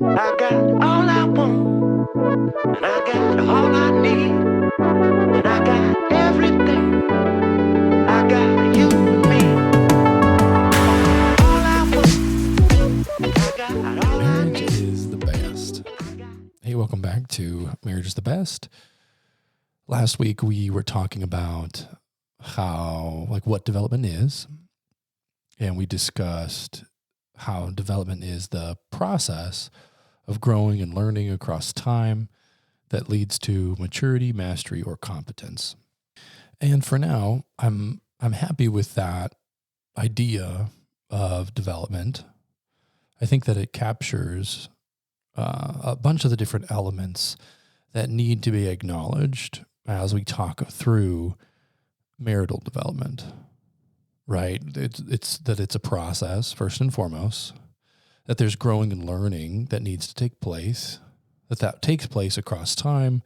I got all I want, and I got all I need, and I got everything. I got you and me. All I want, I got all I need. Marriage is the best. Hey, welcome back to Marriage is the Best. Last week we were talking about what development is, and we discussed how development is the process of growing and learning across time that leads to maturity, mastery, or competence. And for now, I'm happy with that idea of development. I think that it captures a bunch of the different elements that need to be acknowledged as we talk through marital development, right? It's a process, first and foremost, that there's growing and learning that needs to take place, that takes place across time,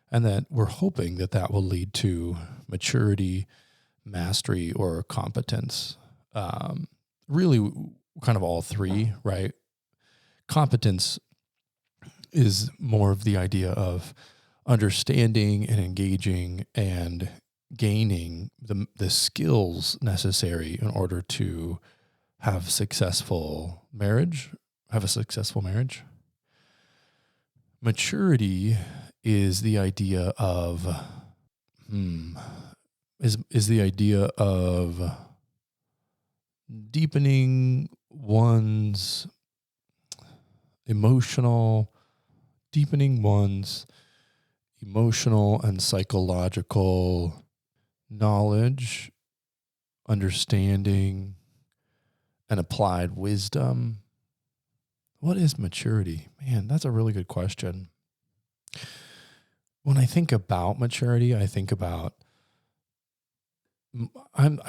and that we're hoping that will lead to maturity, mastery, or competence. Really kind of all three, right? Competence is more of the idea of understanding and engaging and gaining the skills necessary in order to have a successful marriage. Maturity is the idea of is the idea of deepening one's emotional and psychological knowledge, understanding, and applied wisdom. What is maturity? Man, that's a really good question. When I think about maturity, I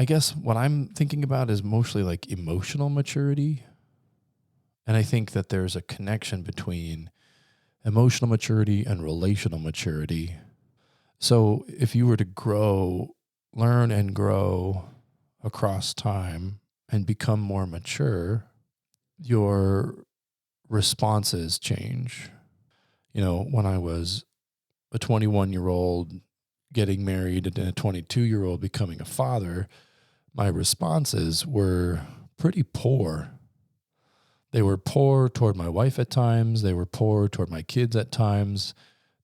guess what I'm thinking about is mostly like emotional maturity. And I think that there's a connection between emotional maturity and relational maturity. So if you were to learn and grow across time and become more mature, your responses change. You know, when I was a 21-year-old getting married and a 22-year-old becoming a father, my responses were pretty poor. They were poor toward my wife at times. They were poor toward my kids at times.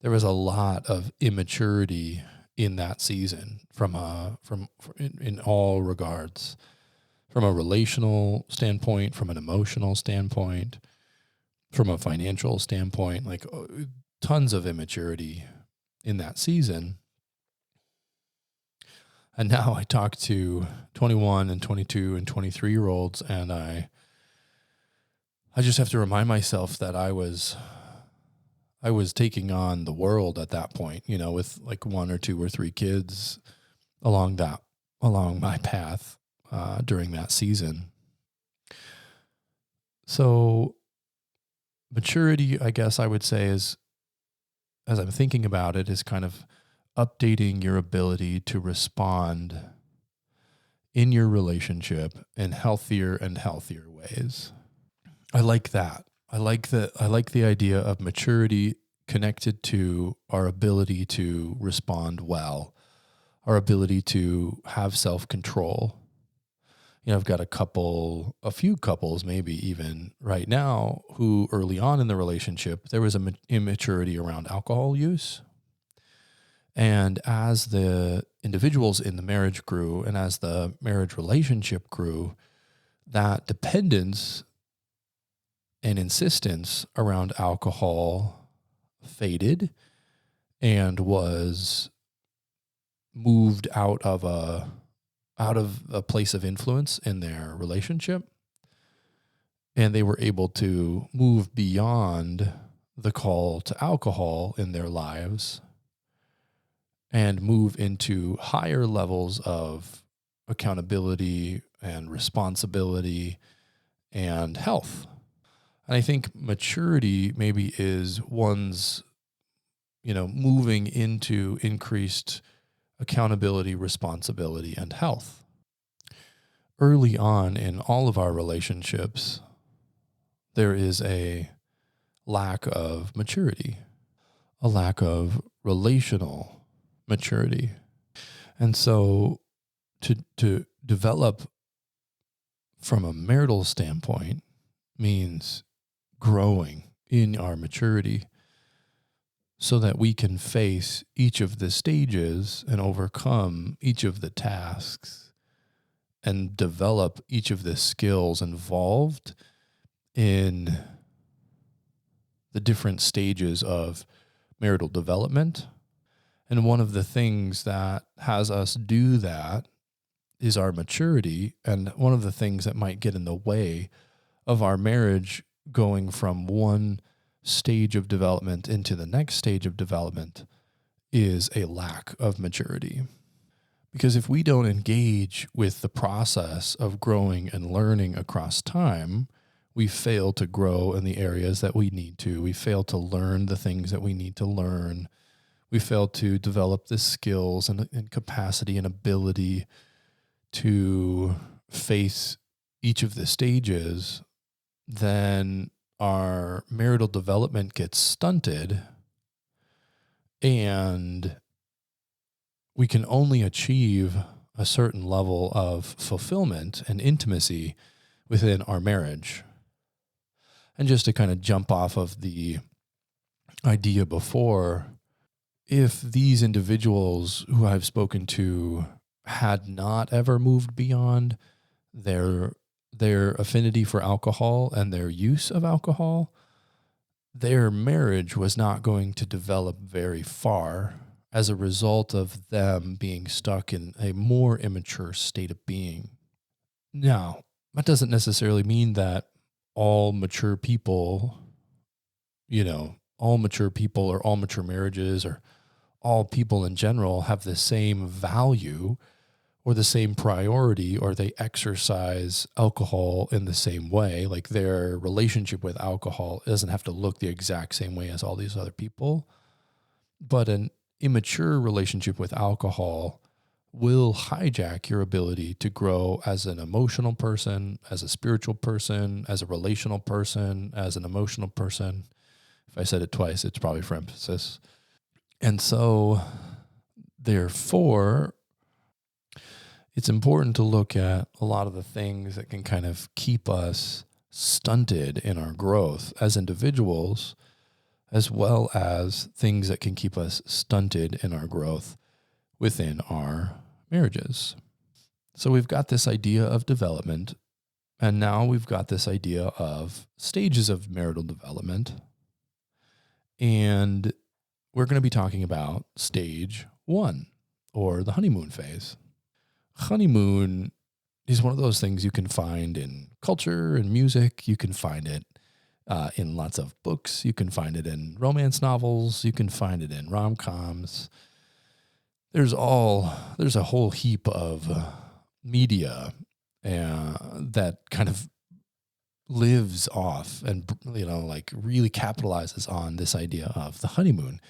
There was a lot of immaturity in that season in all regards, from a relational standpoint, from an emotional standpoint, from a financial standpoint, like tons of immaturity in that season. And now I talk to 21 and 22 and 23-year-olds, and I just have to remind myself that I was taking on the world at that point, you know, with like one or two or three kids along my path during that season. So maturity, I guess I would say, is, as I'm thinking about it, is kind of updating your ability to respond in your relationship in healthier and healthier ways. I like that. I like the idea of maturity connected to our ability to respond well, our ability to have self-control. You know, I've got a few couples, maybe even right now, who early on in the relationship, there was an immaturity around alcohol use. And as the individuals in the marriage grew and as the marriage relationship grew, that dependence and insistence around alcohol faded and was moved out of a place of influence in their relationship. And they were able to move beyond the call to alcohol in their lives and move into higher levels of accountability and responsibility and health. And I think maturity maybe is one's, moving into increased accountability, responsibility, and health. Early on in all of our relationships, there is a lack of maturity, a lack of relational maturity. And so to develop from a marital standpoint means growing in our maturity so that we can face each of the stages and overcome each of the tasks and develop each of the skills involved in the different stages of marital development. And one of the things that has us do that is our maturity. And one of the things that might get in the way of our marriage going from one stage of development into the next stage of development is a lack of maturity. Because if we don't engage with the process of growing and learning across time, we fail to grow in the areas that we need to. We fail to learn the things that we need to learn. We fail to develop the skills and capacity and ability to face each of the stages. Then our marital development gets stunted, and we can only achieve a certain level of fulfillment and intimacy within our marriage. And just to kind of jump off of the idea before, if these individuals who I've spoken to had not ever moved beyond their affinity for alcohol and their use of alcohol, their marriage was not going to develop very far as a result of them being stuck in a more immature state of being. Now, that doesn't necessarily mean that all mature people, all mature people or all mature marriages or all people in general have the same value or the same priority, or they exercise alcohol in the same way. Like their relationship with alcohol doesn't have to look the exact same way as all these other people. But an immature relationship with alcohol will hijack your ability to grow as an emotional person, as a spiritual person, as a relational person, as an emotional person. If I said it twice, it's probably for emphasis. And so, therefore, it's important to look at a lot of the things that can kind of keep us stunted in our growth as individuals, as well as things that can keep us stunted in our growth within our marriages. So we've got this idea of development, and now we've got this idea of stages of marital development. And we're going to be talking about stage 1, or the honeymoon phase. Honeymoon is one of those things you can find in culture and music. You can find it in lots of books. You can find it in romance novels. You can find it in rom-coms. There's a whole heap of media that kind of lives off and, really capitalizes on this idea of the honeymoon.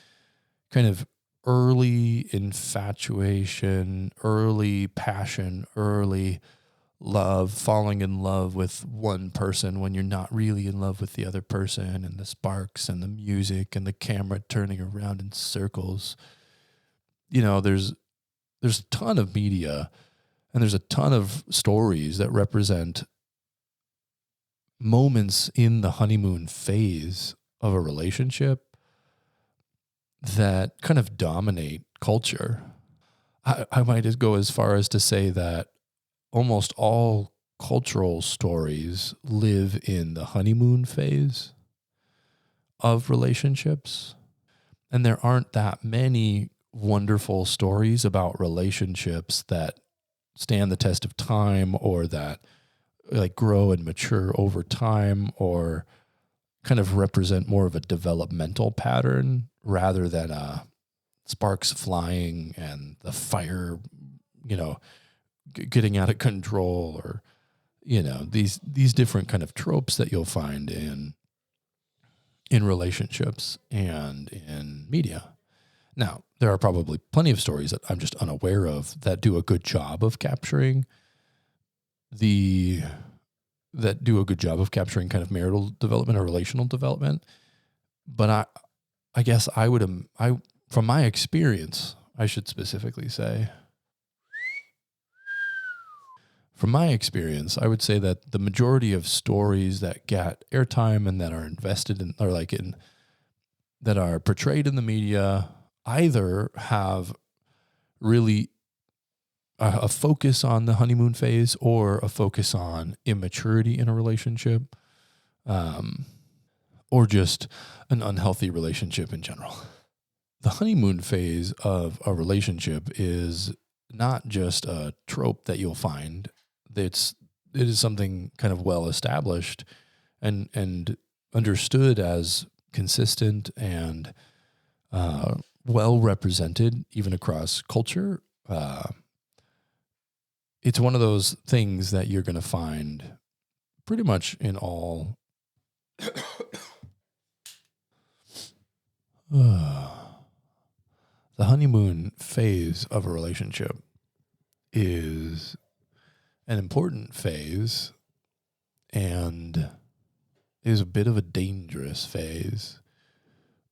Kind of early infatuation, early passion, early love, falling in love with one person when you're not really in love with the other person, and the sparks and the music and the camera turning around in circles. There's a ton of media and there's a ton of stories that represent moments in the honeymoon phase of a relationship that kind of dominate culture. I might just go as far as to say that almost all cultural stories live in the honeymoon phase of relationships. And there aren't that many wonderful stories about relationships that stand the test of time, or that grow and mature over time, or kind of represent more of a developmental pattern rather than sparks flying and the fire, getting out of control, or, these different kind of tropes that you'll find in relationships and in media. Now, there are probably plenty of stories that I'm just unaware of that do a good job of capturing kind of marital development or relational development. But I guess I would, from my experience, I should specifically say, from my experience, I would say that the majority of stories that get airtime and that are invested in, or like in, that are portrayed in the media, either have really a focus on the honeymoon phase or a focus on immaturity in a relationship, or just an unhealthy relationship in general. The honeymoon phase of a relationship is not just a trope that you'll find. It is something kind of well established and understood as consistent and well represented even across culture. It's one of those things that you're going to find pretty much in all the honeymoon phase of a relationship is an important phase and is a bit of a dangerous phase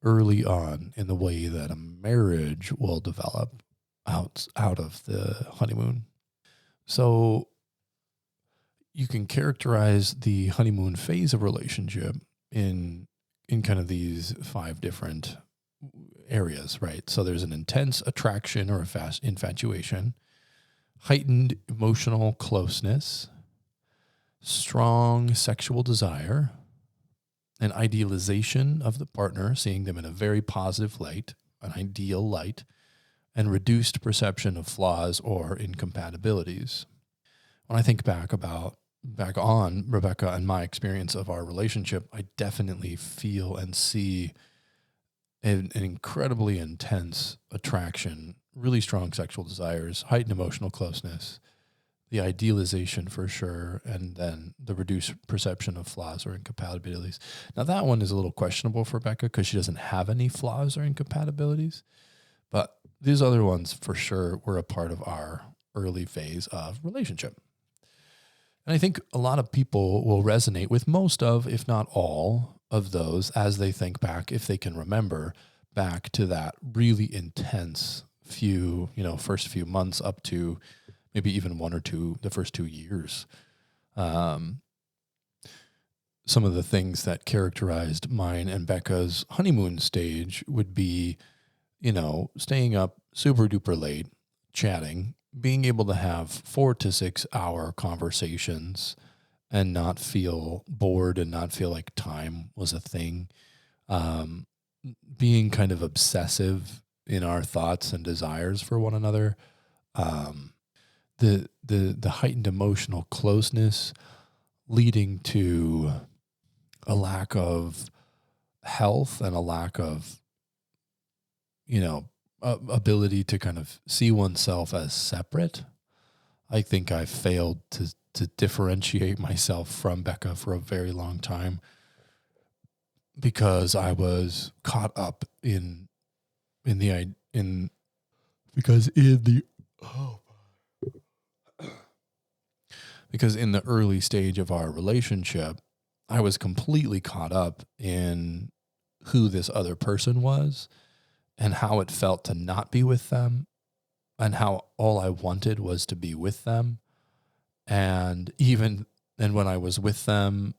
early on in the way that a marriage will develop out of the honeymoon. So you can characterize the honeymoon phase of a relationship in kind of these 5 different areas, right? So there's an intense attraction or a fast infatuation, heightened emotional closeness, strong sexual desire, an idealization of the partner, seeing them in a very positive light, an ideal light, and reduced perception of flaws or incompatibilities. When I think back on Rebecca and my experience of our relationship, I definitely feel and see an incredibly intense attraction, really strong sexual desires, heightened emotional closeness, the idealization for sure, and then the reduced perception of flaws or incompatibilities. Now that one is a little questionable for Rebecca because she doesn't have any flaws or incompatibilities, but these other ones for sure were a part of our early phase of relationship. And I think a lot of people will resonate with most of, if not all, of those as they think back, if they can remember back to that really intense first few months up to maybe even 1 or 2, the first 2 years. Some of the things that characterized mine and Becca's honeymoon stage would be, staying up super duper late, chatting, being able to have 4 to 6 hour conversations and not feel bored and not feel like time was a thing. Being kind of obsessive in our thoughts and desires for one another. The heightened emotional closeness leading to a lack of health and a lack of, ability to kind of see oneself as separate. I think I failed to differentiate myself from Becca for a very long time because I was caught up in the early stage of our relationship, I was completely caught up in who this other person was and how it felt to not be with them and how all I wanted was to be with them. And when I was with them,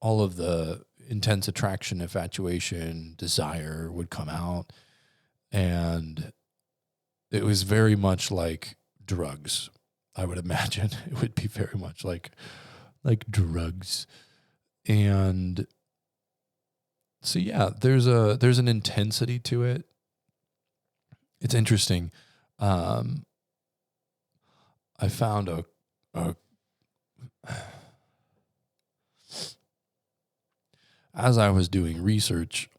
all of the intense attraction, infatuation, desire would come out. And it was very much like drugs. I would imagine it would be very much like drugs. And so, yeah, there's an intensity to it. It's interesting. I found as I was doing research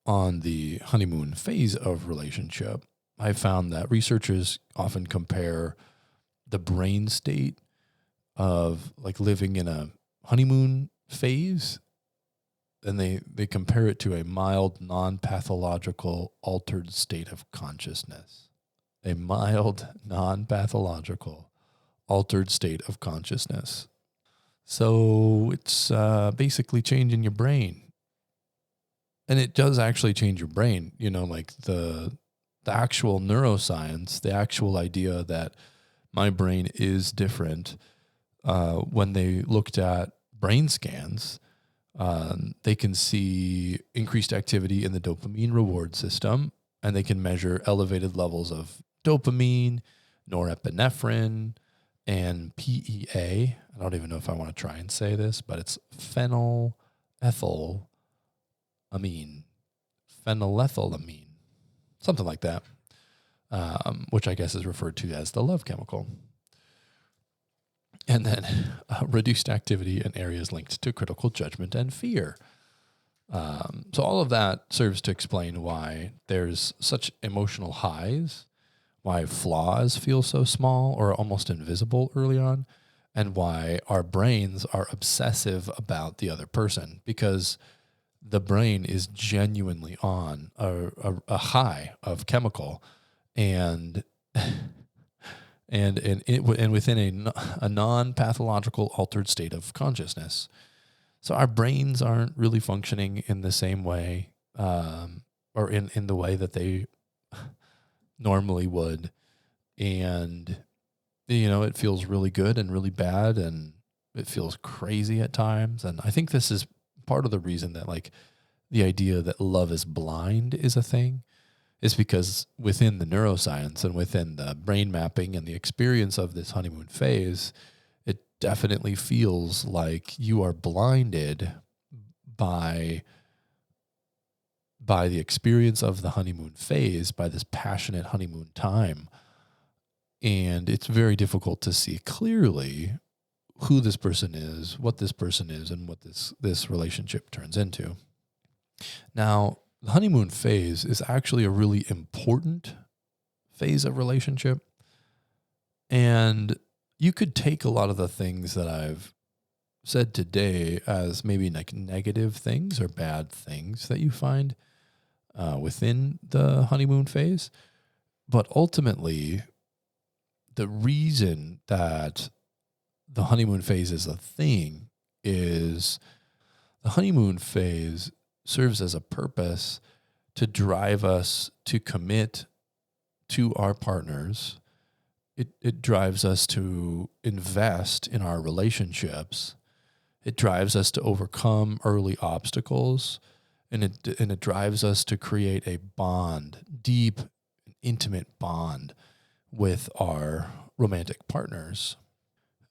on the honeymoon phase of relationship, I found that researchers often compare the brain state of like living in a honeymoon phase, and they compare it to a mild, non-pathological, altered state of consciousness. A mild, non-pathological, altered state of consciousness. So it's basically changing your brain. And it does actually change your brain, like the actual neuroscience, the actual idea that my brain is different. When they looked at brain scans, they can see increased activity in the dopamine reward system, and they can measure elevated levels of dopamine, norepinephrine, and PEA. I don't even know if I want to try and say this, but it's phenylethylamine, something like that, which I guess is referred to as the love chemical. And then reduced activity in areas linked to critical judgment and fear. So all of that serves to explain why there's such emotional highs, why flaws feel so small or almost invisible early on, and why our brains are obsessive about the other person, because the brain is genuinely on a high of chemical, and within a non-pathological altered state of consciousness. So our brains aren't really functioning in the same way, or in the way that they normally would. And, it feels really good and really bad, and it feels crazy at times. And I think this is part of the reason that, like, the idea that love is blind is a thing, is because within the neuroscience and within the brain mapping and the experience of this honeymoon phase, it definitely feels like you are blinded by the experience of the honeymoon phase, by this passionate honeymoon time. And it's very difficult to see clearly who this person is, what this person is, and what this relationship turns into. Now, the honeymoon phase is actually a really important phase of relationship. And you could take a lot of the things that I've said today as maybe like negative things or bad things that you find within the honeymoon phase. But ultimately, the reason that the honeymoon phase is a thing is the honeymoon phase serves as a purpose to drive us to commit to our partners. It drives us to invest in our relationships. It drives us to overcome early obstacles, and it drives us to create a bond, deep, intimate bond with our romantic partners.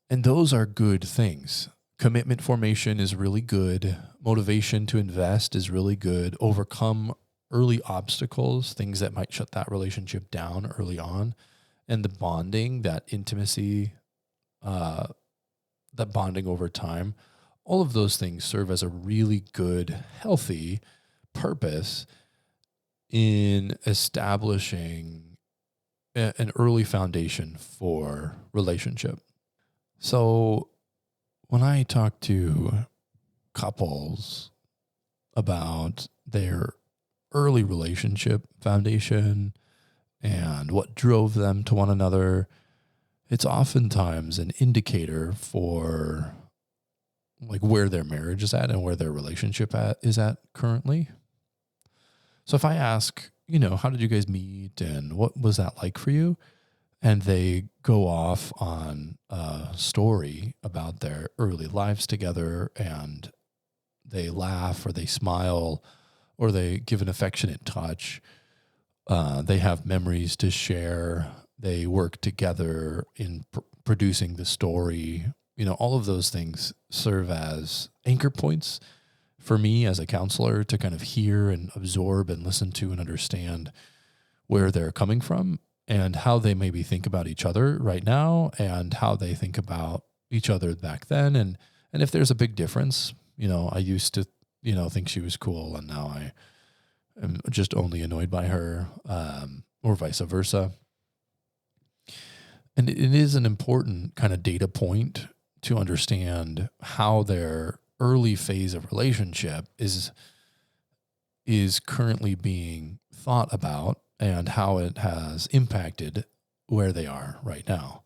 And those are good things. Commitment formation is really good. Motivation to invest is really good. Overcome early obstacles, things that might shut that relationship down early on. And the bonding, that intimacy, that bonding over time, all of those things serve as a really good, healthy purpose in establishing an early foundation for relationship. So when I talk to couples about their early relationship foundation and what drove them to one another, it's oftentimes an indicator for like where their marriage is at and where their relationship is at currently. So if I ask, how did you guys meet and what was that like for you? And they go off on a story about their early lives together, and they laugh or they smile or they give an affectionate touch. They have memories to share. They work together in producing the story. All of those things serve as anchor points for me as a counselor to kind of hear and absorb and listen to and understand where they're coming from and how they maybe think about each other right now and how they think about each other back then. And if there's a big difference, I used to, think she was cool, and now I am just only annoyed by her, or vice versa. And it is an important kind of data point to understand how their early phase of relationship is currently being thought about and how it has impacted where they are right now.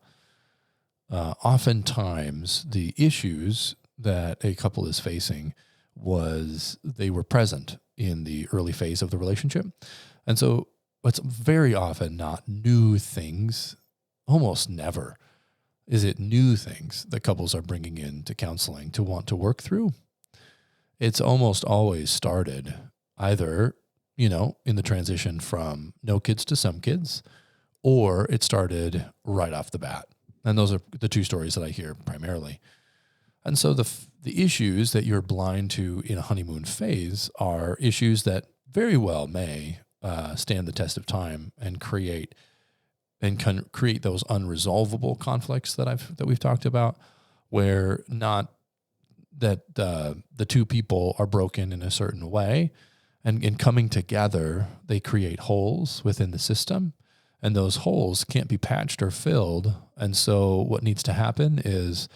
Oftentimes, the issues that a couple is facing was they were present in the early phase of the relationship. And so it's very often not new things, almost never is it new things that couples are bringing in to counseling to want to work through. It's almost always started either, in the transition from no kids to some kids, or it started right off the bat. And those are the two stories that I hear primarily. And so the issues that you're blind to in a honeymoon phase are issues that very well may stand the test of time and create those unresolvable conflicts that we've talked about, where not that the two people are broken in a certain way, and in coming together, they create holes within the system, and those holes can't be patched or filled. And so what needs to happen is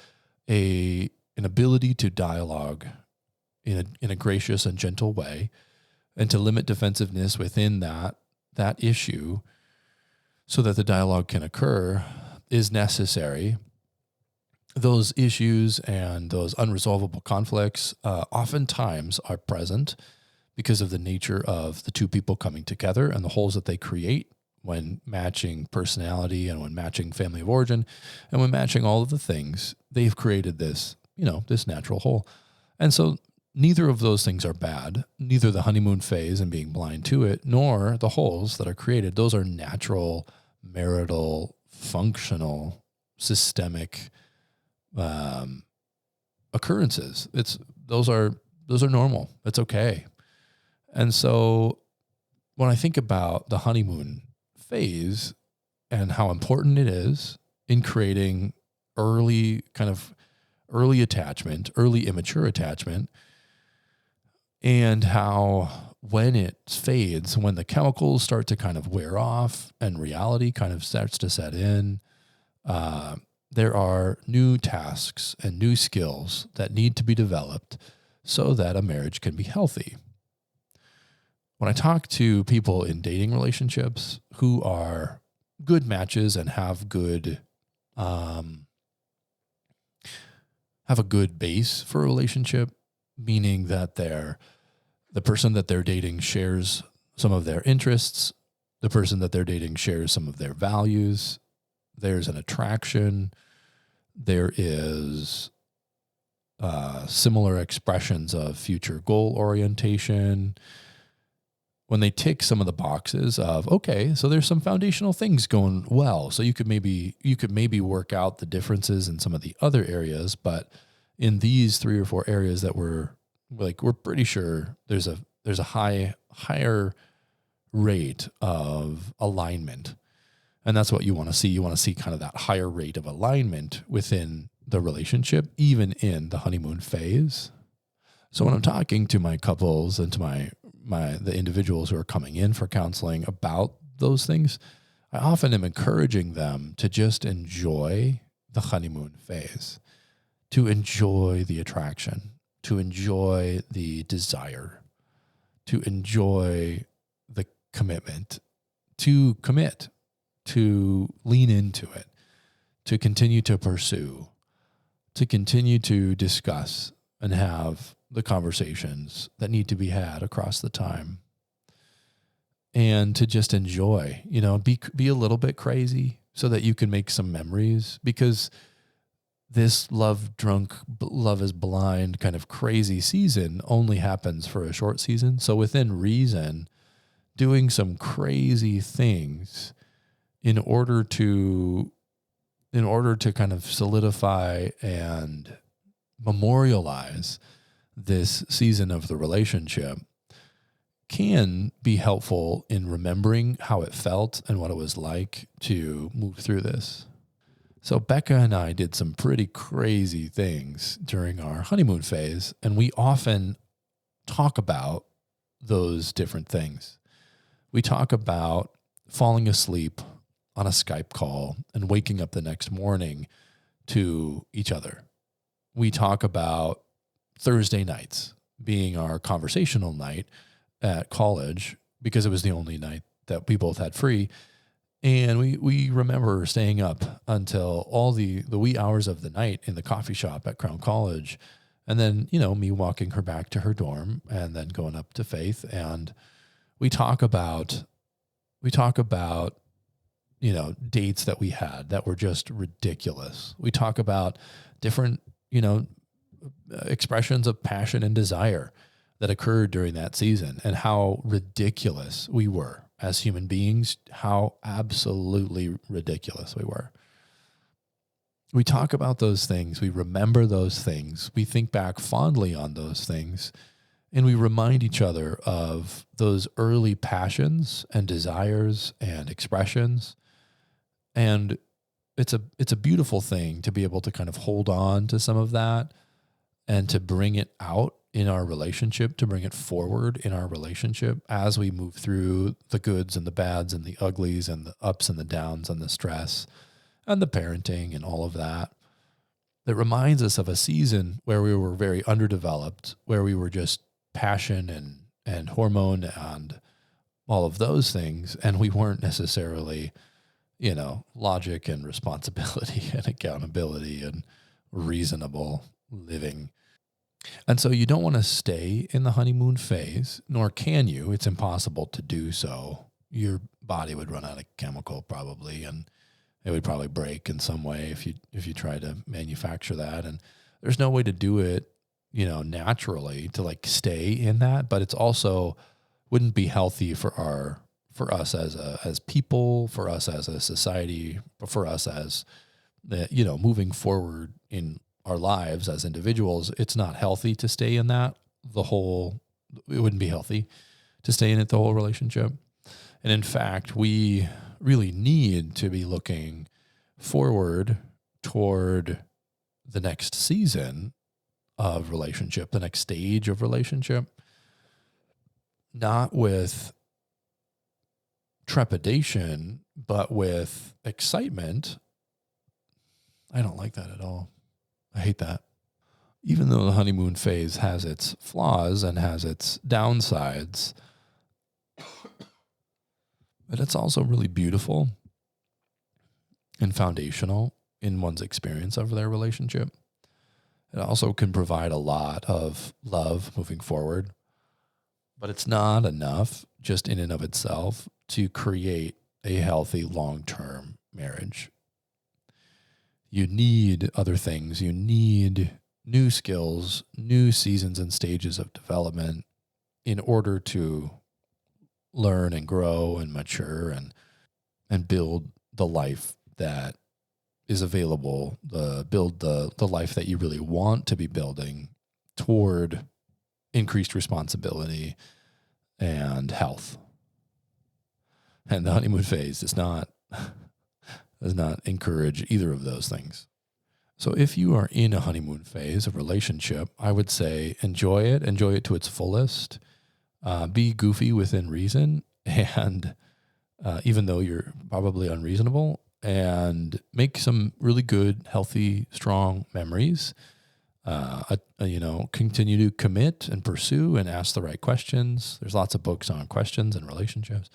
an ability to dialogue in a gracious and gentle way, and to limit defensiveness within that issue so that the dialogue can occur is necessary. Those issues and those unresolvable conflicts oftentimes are present because of the nature of the two people coming together and the holes that they create when matching personality and when matching family of origin and when matching all of the things. They've created this, this natural hole. And so neither of those things are bad, neither the honeymoon phase and being blind to it, nor the holes that are created. Those are natural, marital, functional, systemic occurrences. Those are normal. It's okay. And so when I think about the honeymoon phase and how important it is in creating early attachment, early immature attachment, and how when it fades, when the chemicals start to kind of wear off and reality kind of starts to set in, there are new tasks and new skills that need to be developed so that a marriage can be healthy. When I talk to people in dating relationships who are good matches and have a good base for a relationship, meaning that the person that they're dating shares some of their interests, the person that they're dating shares some of their values, there's an attraction, there is similar expressions of future goal orientation. When they tick some of the boxes of, okay, so there's some foundational things going well, so you could maybe work out the differences in some of the other areas, but in these 3 or 4 areas that we're pretty sure there's a higher rate of alignment. And that's what you want to see. You want to see kind of that higher rate of alignment within the relationship, even in the honeymoon phase. So when I'm talking to my couples and to the individuals who are coming in for counseling about those things, I often am encouraging them to just enjoy the honeymoon phase, to enjoy the attraction, to enjoy the desire, to enjoy the commitment, to commit, to lean into it, to continue to pursue, to continue to discuss and have the conversations that need to be had across the time, and to just enjoy, be a little bit crazy so that you can make some memories, because this love is blind kind of crazy season only happens for a short season. So within reason, doing some crazy things in order to kind of solidify and memorialize this season of the relationship can be helpful in remembering how it felt and what it was like to move through this. So Becca and I did some pretty crazy things during our honeymoon phase, and we often talk about those different things. We talk about falling asleep on a Skype call and waking up the next morning to each other. We talk about Thursday nights being our conversational night at college because it was the only night that we both had free. And we remember staying up until all the wee hours of the night in the coffee shop at Crown College And then, me walking her back to her dorm and then going up to Faith. And we talk about, dates that we had that were just ridiculous. We talk about different, expressions of passion and desire that occurred during that season and how ridiculous we were as human beings, how absolutely ridiculous we were. We talk about those things. We remember those things. We think back fondly on those things, and we remind each other of those early passions and desires and expressions. And it's a beautiful thing to be able to kind of hold on to some of that and to bring it out in our relationship, to bring it forward in our relationship as we move through the goods and the bads and the uglies and the ups and the downs and the stress and the parenting and all of that. That reminds us of a season where we were very underdeveloped, where we were just passion and hormone and all of those things. And we weren't necessarily, logic and responsibility and accountability and reasonable living. And so you don't want to stay in the honeymoon phase, nor can you. It's impossible to do so. Your body would run out of chemical probably, and it would probably break in some way if you try to manufacture that. And there's no way to do it, naturally to like stay in that. But it's also wouldn't be healthy for us as people, for us as a society, for us as moving forward in our lives as individuals. It's not healthy to stay in that it wouldn't be healthy to stay in it the whole relationship. And in fact, we really need to be looking forward toward the next season of relationship, the next stage of relationship, not with trepidation, but with excitement. I don't like that at all. I hate that. Even though the honeymoon phase has its flaws and has its downsides, but it's also really beautiful and foundational in one's experience of their relationship. It also can provide a lot of love moving forward, but it's not enough just in and of itself to create a healthy long-term marriage. You need other things. You need new skills, new seasons and stages of development in order to learn and grow and mature and build the life that is available, build the life that you really want to be building toward increased responsibility and health. And the honeymoon phase does not encourage either of those things. So if you are in a honeymoon phase of relationship, I would say enjoy it to its fullest. Be goofy within reason, and even though you're probably unreasonable, and make some really good, healthy, strong memories. Continue to commit and pursue and ask the right questions. There's lots of books on questions and relationships.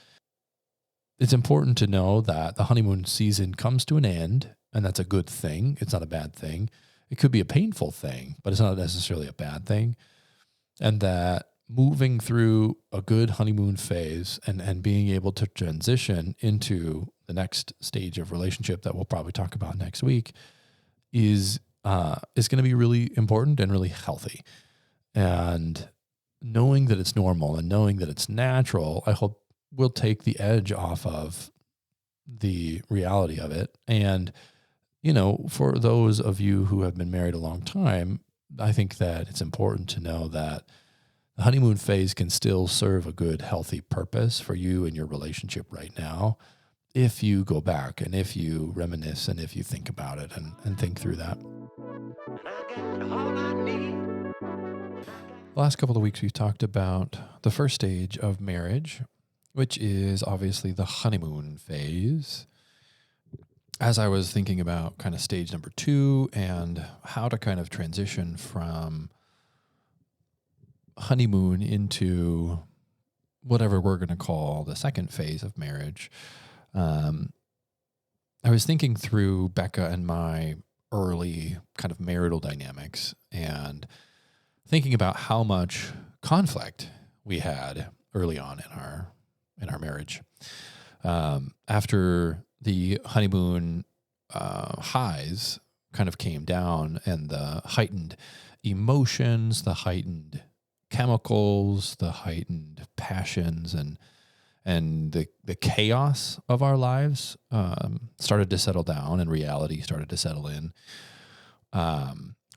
It's important to know that the honeymoon season comes to an end, and that's a good thing. It's not a bad thing. It could be a painful thing, but it's not necessarily a bad thing. And that moving through a good honeymoon phase and being able to transition into the next stage of relationship that we'll probably talk about next week is going to be really important and really healthy. And knowing that it's normal and knowing that it's natural, I hope will take the edge off of the reality of it. And, for those of you who have been married a long time, I think that it's important to know that the honeymoon phase can still serve a good, healthy purpose for you and your relationship right now, if you go back and if you reminisce and if you think about it and think through that. The last couple of weeks, we've talked about the first stage of marriage, which is obviously the honeymoon phase. As I was thinking about kind of stage number 2 and how to kind of transition from honeymoon into whatever we're going to call the second phase of marriage, I was thinking through Becca and my early kind of marital dynamics, and thinking about how much conflict we had early on in our marriage. After the honeymoon highs kind of came down, and the heightened emotions, the heightened chemicals, the heightened passions, and the chaos of our lives started to settle down, and reality started to settle in.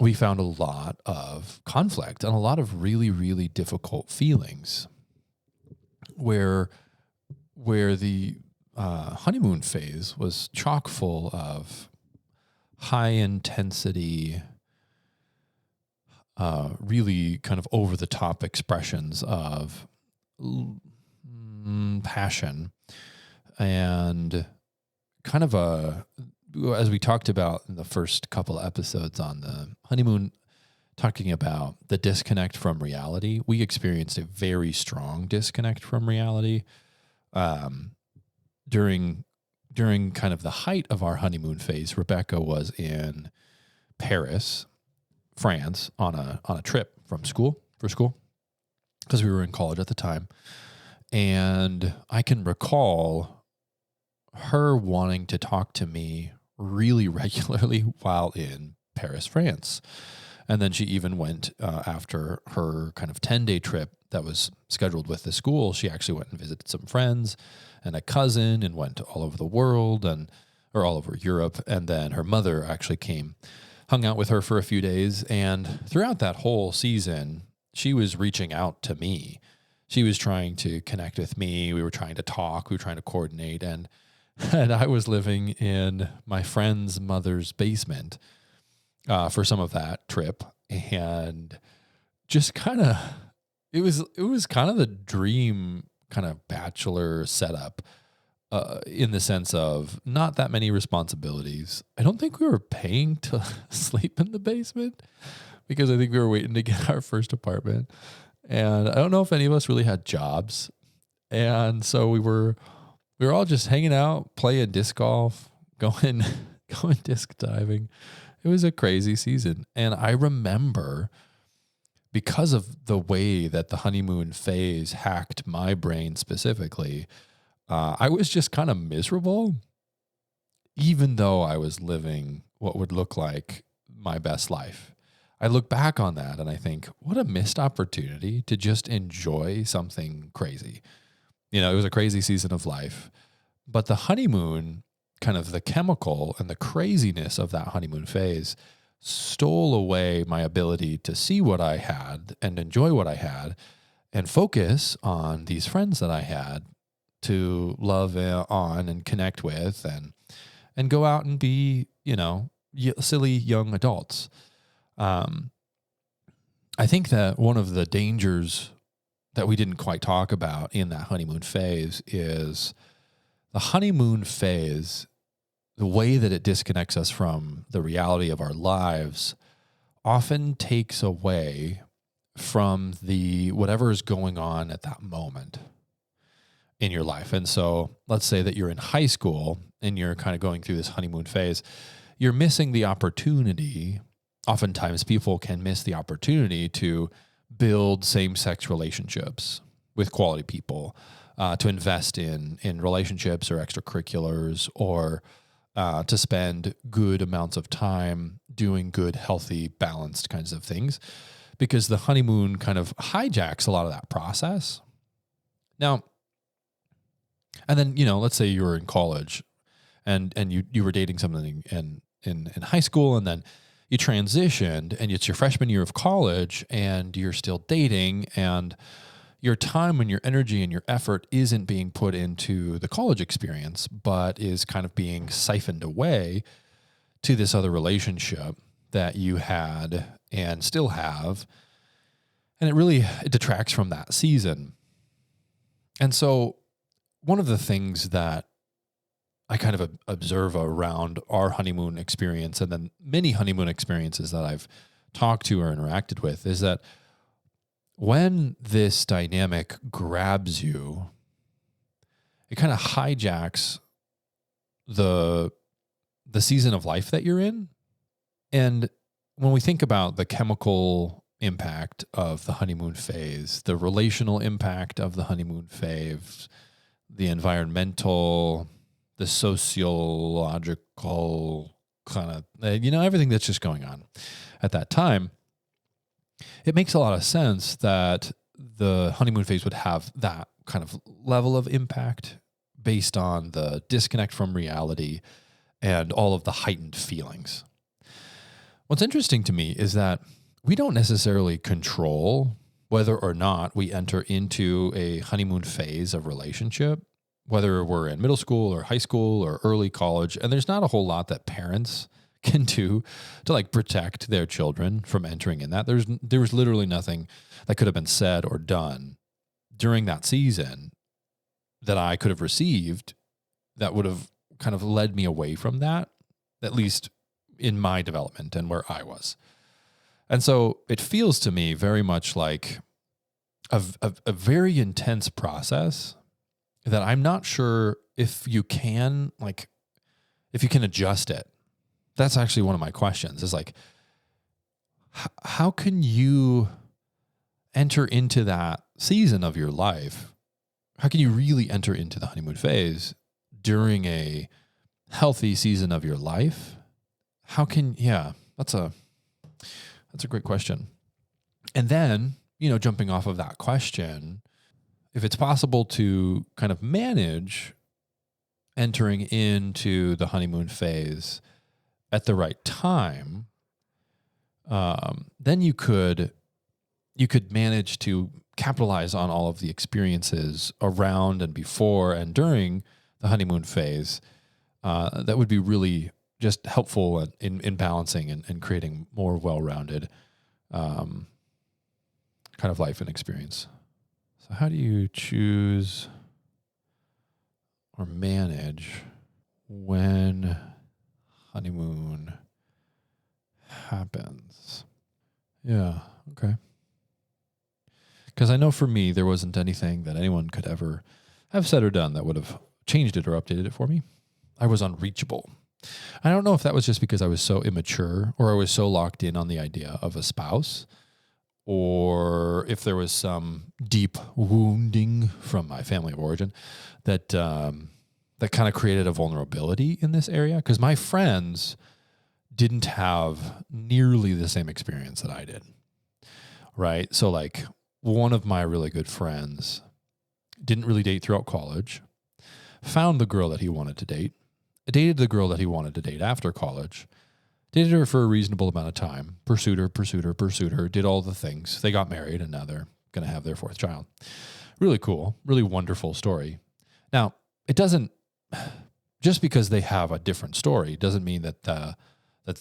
We found a lot of conflict and a lot of really, really difficult feelings where the honeymoon phase was chock full of high intensity, really kind of over the top expressions of passion, and kind of as we talked about in the first couple episodes on the honeymoon, talking about the disconnect from reality. We experienced a very strong disconnect from reality during kind of the height of our honeymoon phase. Rebecca was in Paris, France, on a trip for school, because we were in college at the time. And I can recall her wanting to talk to me really regularly while in Paris, France. And then she even went after her kind of 10-day trip that was scheduled with the school. She actually went and visited some friends and a cousin, and went all over the world or all over Europe. And then her mother actually came, hung out with her for a few days. And throughout that whole season, she was reaching out to me. She was trying to connect with me. We were trying to talk. We were trying to coordinate. And I was living in my friend's mother's basement for some of that trip. And just kind of, it was kind of the dream kind of bachelor setup in the sense of not that many responsibilities. I don't think we were paying to sleep in the basement, because I think we were waiting to get our first apartment. And I don't know if any of us really had jobs. And so we were all just hanging out, playing disc golf, going disc diving. It was a crazy season. And I remember, because of the way that the honeymoon phase hacked my brain specifically, I was just kind of miserable, even though I was living what would look like my best life. I look back on that and I think, what a missed opportunity to just enjoy something crazy. It was a crazy season of life, but the honeymoon, kind of the chemical and the craziness of that honeymoon phase, stole away my ability to see what I had and enjoy what I had and focus on these friends that I had to love on and connect with and go out and be, silly young adults. I think that one of the dangers that we didn't quite talk about in that honeymoon phase is the honeymoon phase, the way that it disconnects us from the reality of our lives, often takes away from whatever is going on at that moment in your life. And so let's say that you're in high school and you're kind of going through this honeymoon phase. You're missing the opportunity. Oftentimes people can miss the opportunity to build same-sex relationships with quality people, to invest in relationships or extracurriculars, or to spend good amounts of time doing good, healthy, balanced kinds of things, because the honeymoon kind of hijacks a lot of that process. Now, and then, let's say you were in college and you were dating somebody in high school, and then you transitioned and it's your freshman year of college and you're still dating, and your time and your energy and your effort isn't being put into the college experience, but is kind of being siphoned away to this other relationship that you had and still have. And it detracts from that season. And so one of the things that I kind of observe around our honeymoon experience, and then many honeymoon experiences that I've talked to or interacted with, is that when this dynamic grabs you, it kind of hijacks the season of life that you're in. And when we think about the chemical impact of the honeymoon phase, the relational impact of the honeymoon phase, the environmental, the sociological kind of, everything that's just going on at that time, it makes a lot of sense that the honeymoon phase would have that kind of level of impact based on the disconnect from reality and all of the heightened feelings. What's interesting to me is that we don't necessarily control whether or not we enter into a honeymoon phase of relationship, whether we're in middle school or high school or early college. And there's not a whole lot that parents can do to like protect their children from entering in that. There was literally nothing that could have been said or done during that season that I could have received that would have kind of led me away from that, at least in my development and where I was. And so it feels to me very much like a very intense process that I'm not sure if you can adjust it. That's actually one of my questions is like, how can you enter into that season of your life? How can you really enter into the honeymoon phase during a healthy season of your life? That's a great question. And then, jumping off of that question, if it's possible to kind of manage entering into the honeymoon phase at the right time, then you could manage to capitalize on all of the experiences around and before and during the honeymoon phase. That would be really just helpful in balancing and creating more well-rounded kind of life and experience. So how do you choose or manage when honeymoon happens? Yeah, okay. Because I know for me, there wasn't anything that anyone could ever have said or done that would have changed it or updated it for me. I was unreachable. I don't know if that was just because I was so immature or I was so locked in on the idea of a spouse, or if there was some deep wounding from my family of origin that kind of created a vulnerability in this area. Because my friends didn't have nearly the same experience that I did, right? So like one of my really good friends didn't really date throughout college, found the girl that he wanted to date, dated the girl that he wanted to date after college, dated her for a reasonable amount of time, pursued her, did all the things. They got married, and now they're going to have their fourth child. Really cool, really wonderful story. Now, it doesn't, just because they have a different story doesn't mean that that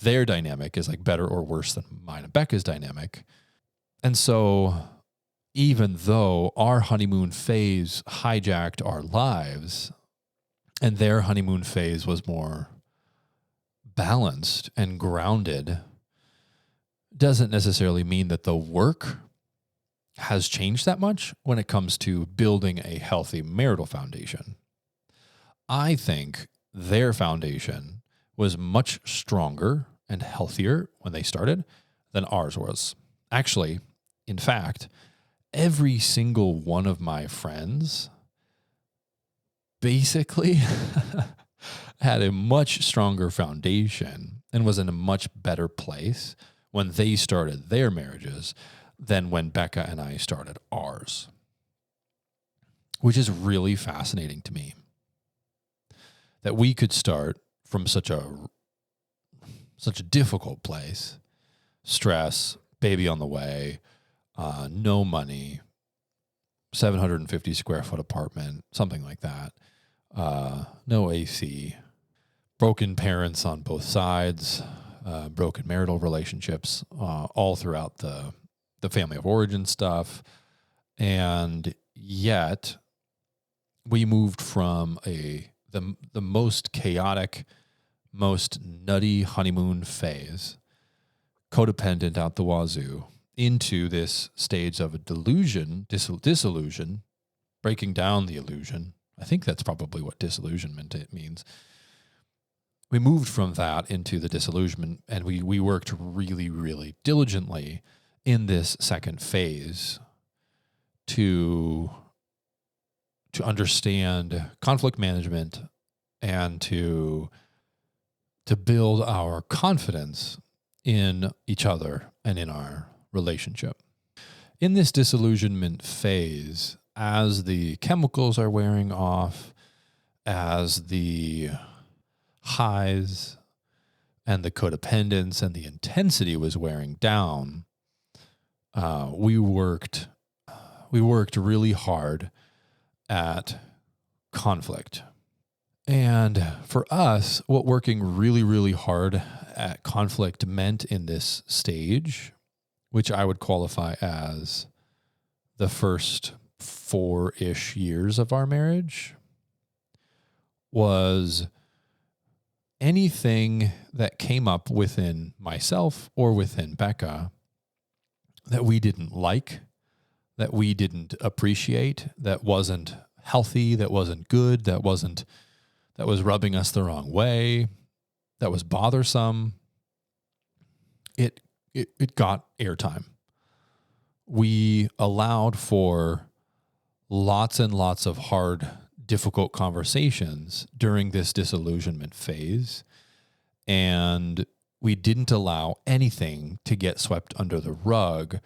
their dynamic is like better or worse than mine and Becca's dynamic. And so even though our honeymoon phase hijacked our lives and their honeymoon phase was more balanced and grounded, doesn't necessarily mean that the work has changed that much when it comes to building a healthy marital foundation. I think their foundation was much stronger and healthier when they started than ours was. Actually, in fact, every single one of my friends basically had a much stronger foundation and was in a much better place when they started their marriages than when Becca and I started ours, which is really fascinating to me. That we could start from such a difficult place, stress, baby on the way, no money, 750 square foot apartment, something like that, no AC, broken parents on both sides, broken marital relationships, all throughout the family of origin stuff. And yet we moved from the most chaotic, most nutty honeymoon phase, codependent out the wazoo, into this stage of a disillusion, breaking down the illusion. I think that's probably what disillusionment it means. We moved from that into the disillusionment, and we worked really, really diligently in this second phase to understand conflict management and to build our confidence in each other and in our relationship. In this disillusionment phase, as the chemicals are wearing off, as the highs and the codependence and the intensity was wearing down, we worked really hard at conflict. And for us, what working really, really hard at conflict meant in this stage, which I would qualify as the first 4-ish years of our marriage, was anything that came up within myself or within Becca that we didn't like, that we didn't appreciate, that wasn't healthy, that wasn't good, that was rubbing us the wrong way, that was bothersome, it got airtime. We allowed for lots and lots of hard, difficult conversations during this disillusionment phase, and we didn't allow anything to get swept under the rug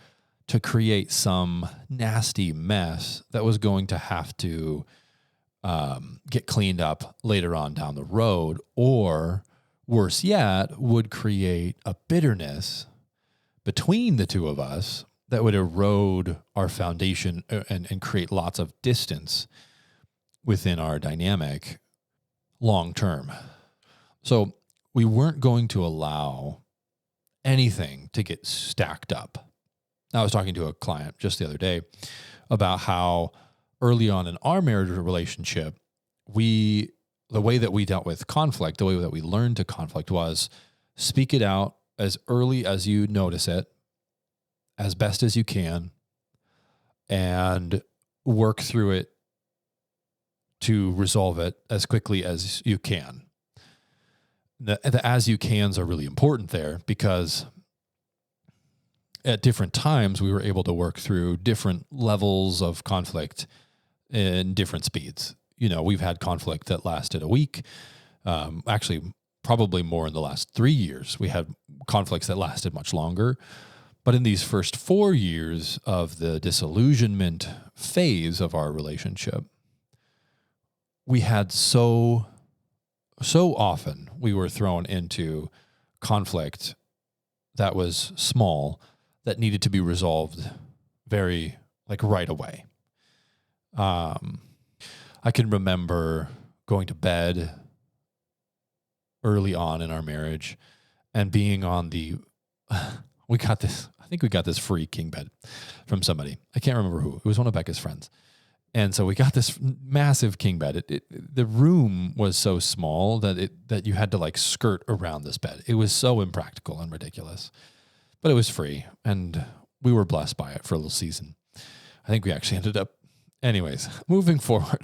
to create some nasty mess that was going to have to get cleaned up later on down the road, or worse yet, would create a bitterness between the two of us that would erode our foundation and create lots of distance within our dynamic long term. So we weren't going to allow anything to get stacked up. I was talking to a client just the other day about how early on in our marriage relationship, the way that we dealt with conflict, the way that we learned to conflict was speak it out as early as you notice it, as best as you can, and work through it to resolve it as quickly as you can. The as you cans are really important there, because at different times we were able to work through different levels of conflict in different speeds. You know, we've had conflict that lasted a week. Actually, probably more in the last 3 years. We had conflicts that lasted much longer. But in these first 4 years of the disillusionment phase of our relationship, we had so often we were thrown into conflict that was small, that needed to be resolved very, right away. I can remember going to bed early on in our marriage and being on I think we got this free king bed from somebody. I can't remember who. It was one of Becca's friends. And so we got this massive king bed. The room was so small that you had to skirt around this bed. It was so impractical and ridiculous, but it was free, and we were blessed by it for a little season. I think we actually ended up, anyways, moving forward.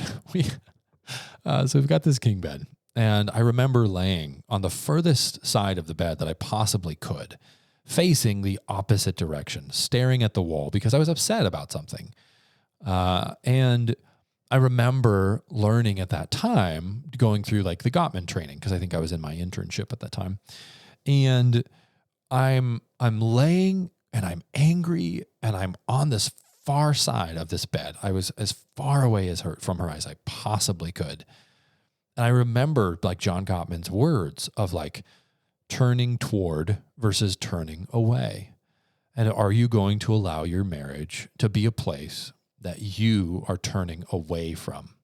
So we've got this king bed, and I remember laying on the furthest side of the bed that I possibly could, facing the opposite direction, staring at the wall because I was upset about something. And I remember learning at that time, going through the Gottman training, because I think I was in my internship at that time. And I'm laying and I'm angry and I'm on this far side of this bed. I was as far away from her as I possibly could. And I remember John Gottman's words of turning toward versus turning away. And are you going to allow your marriage to be a place that you are turning away from?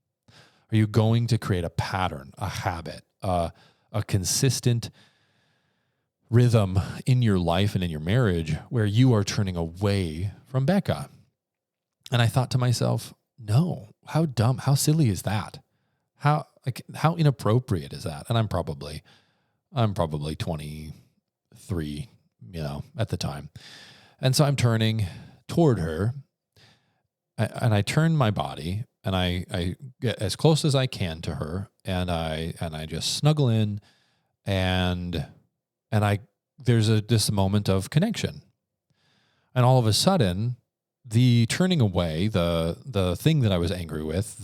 Are you going to create a pattern, a habit, a consistent rhythm in your life and in your marriage where you are turning away from Becca? And I thought to myself, no, how dumb, how silly is that? How inappropriate is that? And I'm probably 23, at the time. And so I'm turning toward her, and I turn my body and I get as close as I can to her, and I just snuggle in, and there's this moment of connection. And all of a sudden, the turning away, the thing that I was angry with,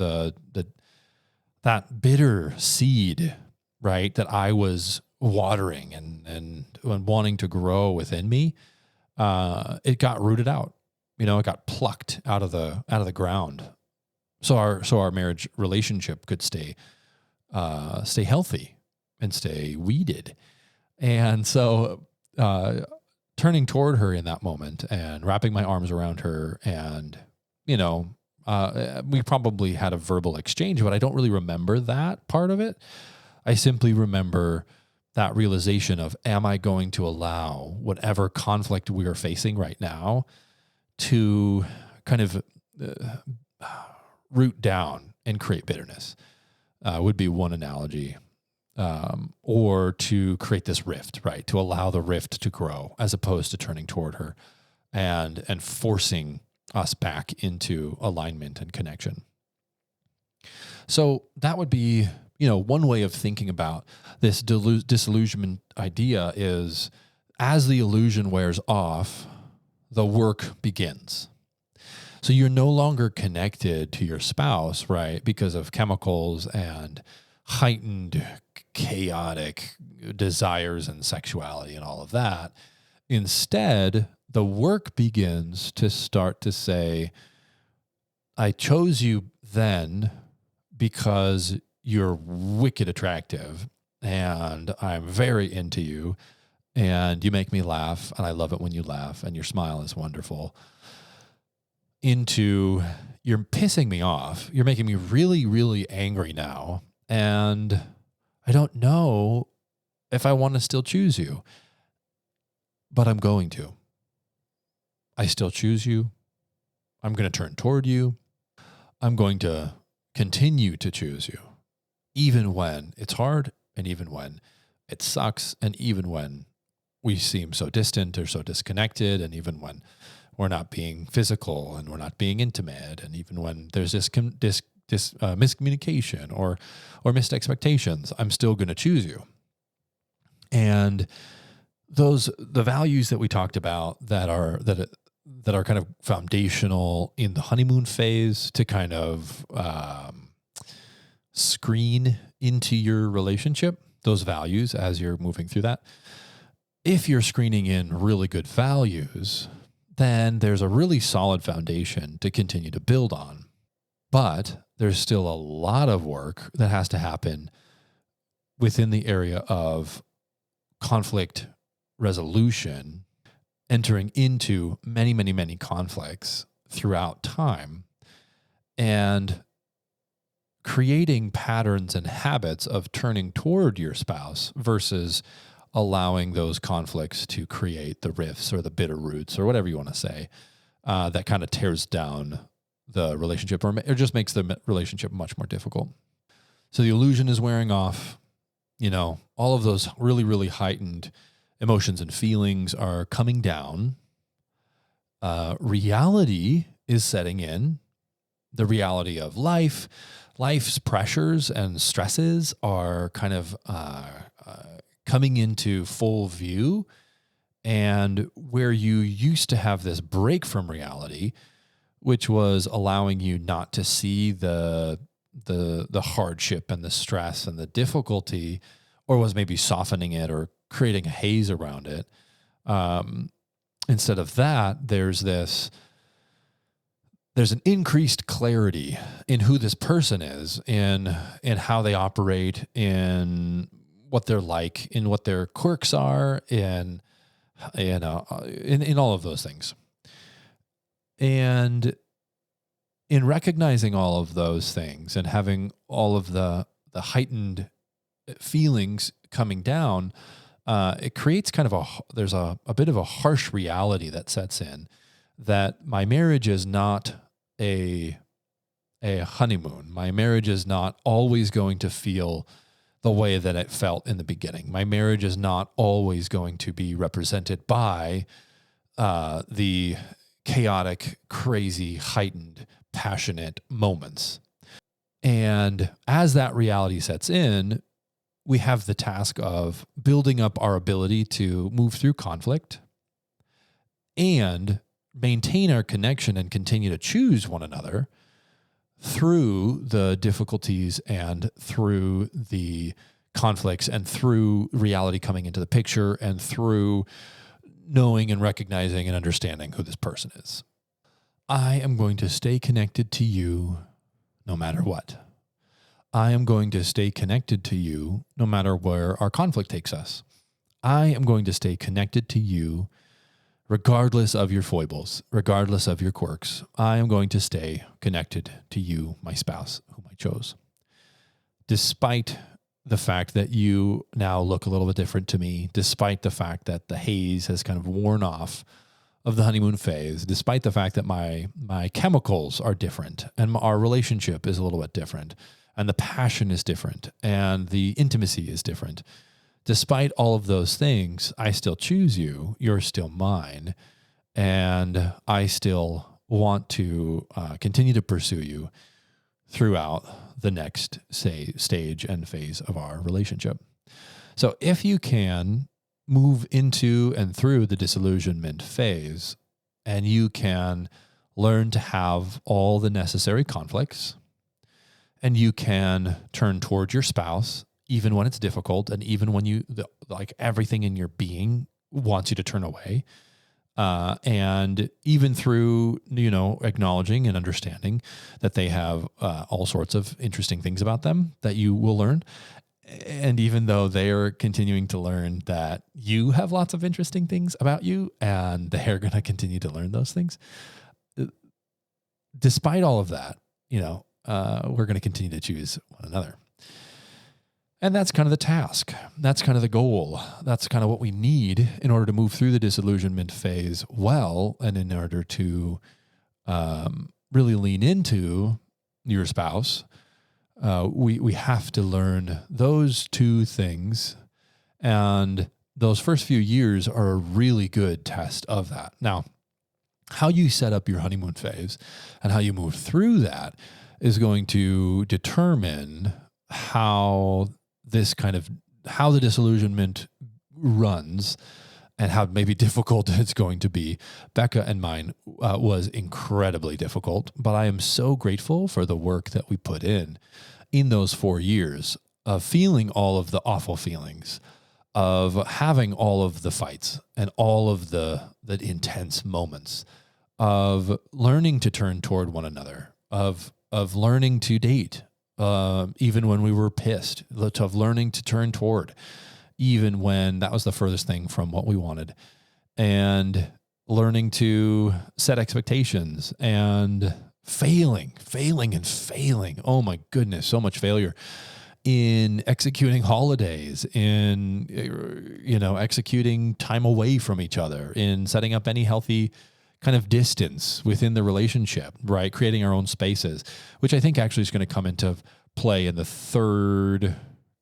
that bitter seed, right, that I was watering and wanting to grow within me, it got rooted out. It got plucked out of the ground. So our marriage relationship could stay healthy and stay weeded. And so turning toward her in that moment and wrapping my arms around her, and we probably had a verbal exchange, but I don't really remember that part of it. I simply remember that realization of, am I going to allow whatever conflict we are facing right now to kind of root down and create bitterness, would be one analogy. Or to create this rift, right? To allow the rift to grow as opposed to turning toward her and forcing us back into alignment and connection. So that would be, one way of thinking about this disillusionment idea is, as the illusion wears off, the work begins. So you're no longer connected to your spouse, right? Because of chemicals and heightened chaotic desires and sexuality and all of that. Instead, the work begins to start to say, I chose you then because you're wicked attractive and I'm very into you and you make me laugh and I love it when you laugh and your smile is wonderful. Into, you're pissing me off. You're making me really, really angry now. And I don't know if I want to still choose you, but I'm going to. I still choose you. I'm going to turn toward you. I'm going to continue to choose you, even when it's hard and even when it sucks and even when we seem so distant or so disconnected and even when we're not being physical and we're not being intimate and even when there's this miscommunication or missed expectations, I'm still going to choose you. And the values that we talked about that are kind of foundational in the honeymoon phase to kind of screen into your relationship, those values as you're moving through that. If you're screening in really good values, then there's a really solid foundation to continue to build on. But there's still a lot of work that has to happen within the area of conflict resolution, entering into many, many, many conflicts throughout time, and creating patterns and habits of turning toward your spouse versus allowing those conflicts to create the rifts or the bitter roots or whatever you want to say, that kind of tears down the relationship or just makes the relationship much more difficult. So the illusion is wearing off. All of those really, really heightened emotions and feelings are coming down. Reality is setting in. The reality of life's pressures and stresses are kind of coming into full view. And where you used to have this break from reality, which was allowing you not to see the hardship and the stress and the difficulty, or was maybe softening it or creating a haze around it. Instead of that, there's an increased clarity in who this person is, in how they operate, in what they're like, in what their quirks are, in all of those things. And in recognizing all of those things and having all of the heightened feelings coming down, it creates kind of there's a bit of a harsh reality that sets in, that my marriage is not a honeymoon. My marriage is not always going to feel the way that it felt in the beginning. My marriage is not always going to be represented by the chaotic, crazy, heightened, passionate moments. And as that reality sets in, we have the task of building up our ability to move through conflict and maintain our connection and continue to choose one another through the difficulties and through the conflicts and through reality coming into the picture and through knowing and recognizing and understanding who this person is. I am going to stay connected to you no matter what. I am going to stay connected to you no matter where our conflict takes us. I am going to stay connected to you regardless of your foibles, regardless of your quirks. I am going to stay connected to you, my spouse, whom I chose. Despite the fact that you now look a little bit different to me, despite the fact that the haze has kind of worn off of the honeymoon phase, despite the fact that my chemicals are different and our relationship is a little bit different and the passion is different and the intimacy is different. Despite all of those things, I still choose you. You're still mine. And I still want to continue to pursue you throughout the next stage and phase of our relationship. So if you can move into and through the disillusionment phase, and you can learn to have all the necessary conflicts, and you can turn towards your spouse even when it's difficult, and even when like everything in your being wants you to turn away, and even through, acknowledging and understanding that they have all sorts of interesting things about them that you will learn. And even though they are continuing to learn that you have lots of interesting things about you, and they're going to continue to learn those things, despite all of that, we're going to continue to choose one another. And that's kind of the task. That's kind of the goal. That's kind of what we need in order to move through the disillusionment phase well, and in order to really lean into your spouse. We have to learn those two things, and those first few years are a really good test of that. Now, how you set up your honeymoon phase and how you move through that is going to determine how the disillusionment runs and how maybe difficult it's going to be. Becca and mine was incredibly difficult, but I am so grateful for the work that we put in those 4 years of feeling all of the awful feelings, of having all of the fights and all of the intense moments, of learning to turn toward one another, of learning to date, even when we were pissed, of learning to turn toward, even when that was the furthest thing from what we wanted, and learning to set expectations and failing. Oh my goodness, so much failure in executing holidays, in, executing time away from each other, in setting up any healthy kind of distance within the relationship, right? Creating our own spaces, which I think actually is going to come into play in the third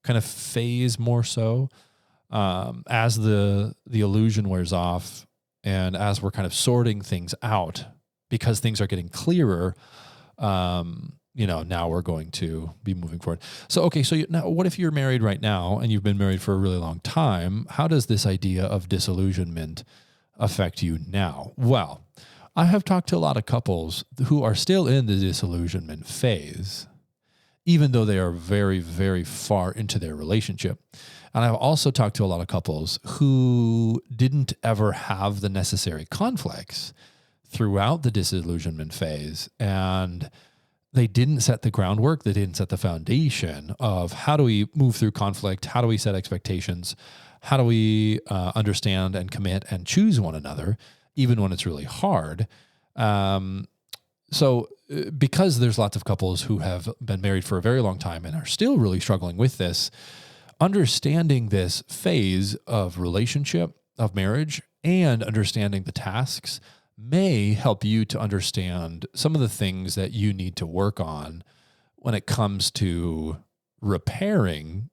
kind of phase more so, as the illusion wears off and as we're kind of sorting things out because things are getting clearer. Now we're going to be moving forward. So now what if you're married right now and you've been married for a really long time? How does this idea of disillusionment affect you now? Well, I have talked to a lot of couples who are still in the disillusionment phase, even though they are very, very far into their relationship. And I've also talked to a lot of couples who didn't ever have the necessary conflicts throughout the disillusionment phase, and they didn't set the groundwork, they didn't set the foundation of how do we move through conflict, how do we set expectations, how do we understand and commit and choose one another, even when it's really hard. So because there's lots of couples who have been married for a very long time and are still really struggling with this, understanding this phase of relationship, of marriage, and understanding the tasks may help you to understand some of the things that you need to work on when it comes to repairing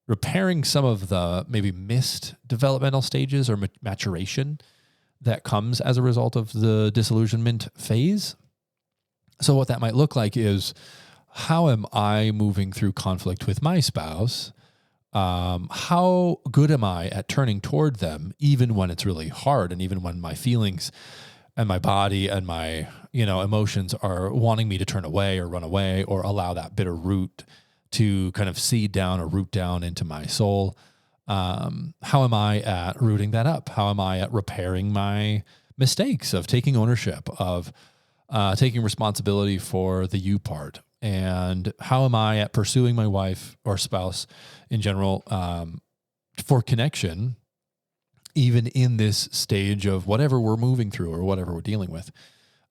repairing some of the maybe missed developmental stages or maturation that comes as a result of the disillusionment phase. So what that might look like is, how am I moving through conflict with my spouse How good am I at turning toward them, even when it's really hard, and even when my feelings and my body and my, emotions are wanting me to turn away or run away or allow that bitter root to kind of seed down or root down into my soul? How am I at rooting that up? How am I at repairing my mistakes, of taking ownership, of taking responsibility for the you part? And how am I at pursuing my wife or spouse in general for connection, even in this stage of whatever we're moving through or whatever we're dealing with?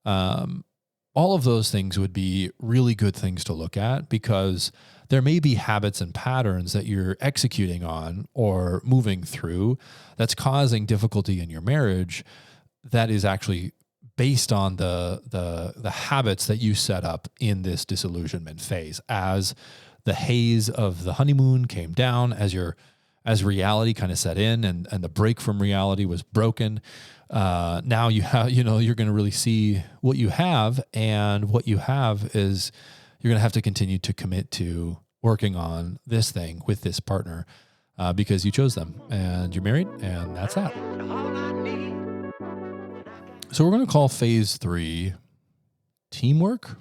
All of those things would be really good things to look at, because there may be habits and patterns that you're executing on or moving through that's causing difficulty in your marriage that is actually based on the habits that you set up in this disillusionment phase. As the haze of the honeymoon came down, as reality kind of set in, and the break from reality was broken, now you have, you're going to really see what you have, and what you have is you're going to have to continue to commit to working on this thing with this partner, because you chose them and you're married, and that's that. So we're going to call phase 3 teamwork.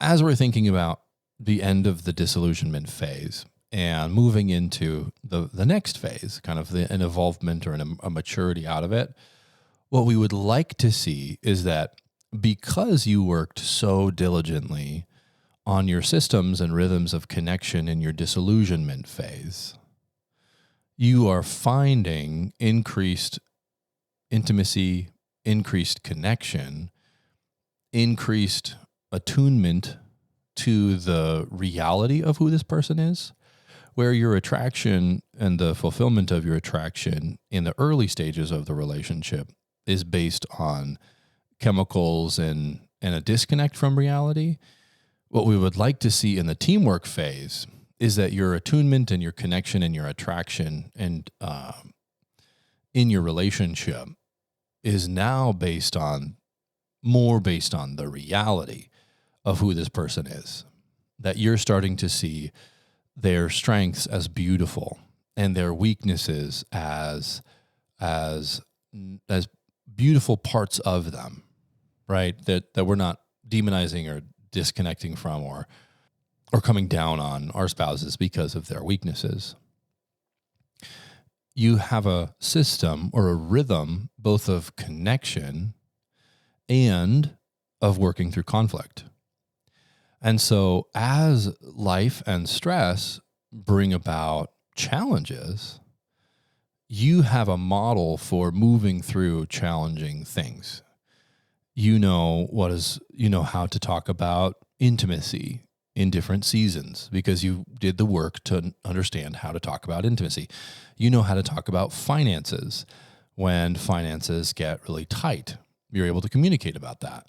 As we're thinking about the end of the disillusionment phase and moving into the next phase, kind of an evolvement or a maturity out of it, what we would like to see is that because you worked so diligently on your systems and rhythms of connection in your disillusionment phase, you are finding increased intimacy, increased connection, increased attunement to the reality of who this person is, where your attraction and the fulfillment of your attraction in the early stages of the relationship is based on chemicals and a disconnect from reality. What we would like to see in the teamwork phase is that your attunement and your connection and your attraction and in your relationship is now more based on the reality of who this person is. That you're starting to see their strengths as beautiful and their weaknesses as beautiful parts of them, right? That we're not demonizing or disconnecting from or coming down on our spouses because of their weaknesses. You have a system or a rhythm both of connection and of working through conflict. And so as life and stress bring about challenges, you have a model for moving through challenging things. You know how to talk about intimacy in different seasons because you did the work to understand how to talk about intimacy. You know how to talk about finances when finances get really tight. You're able to communicate about that.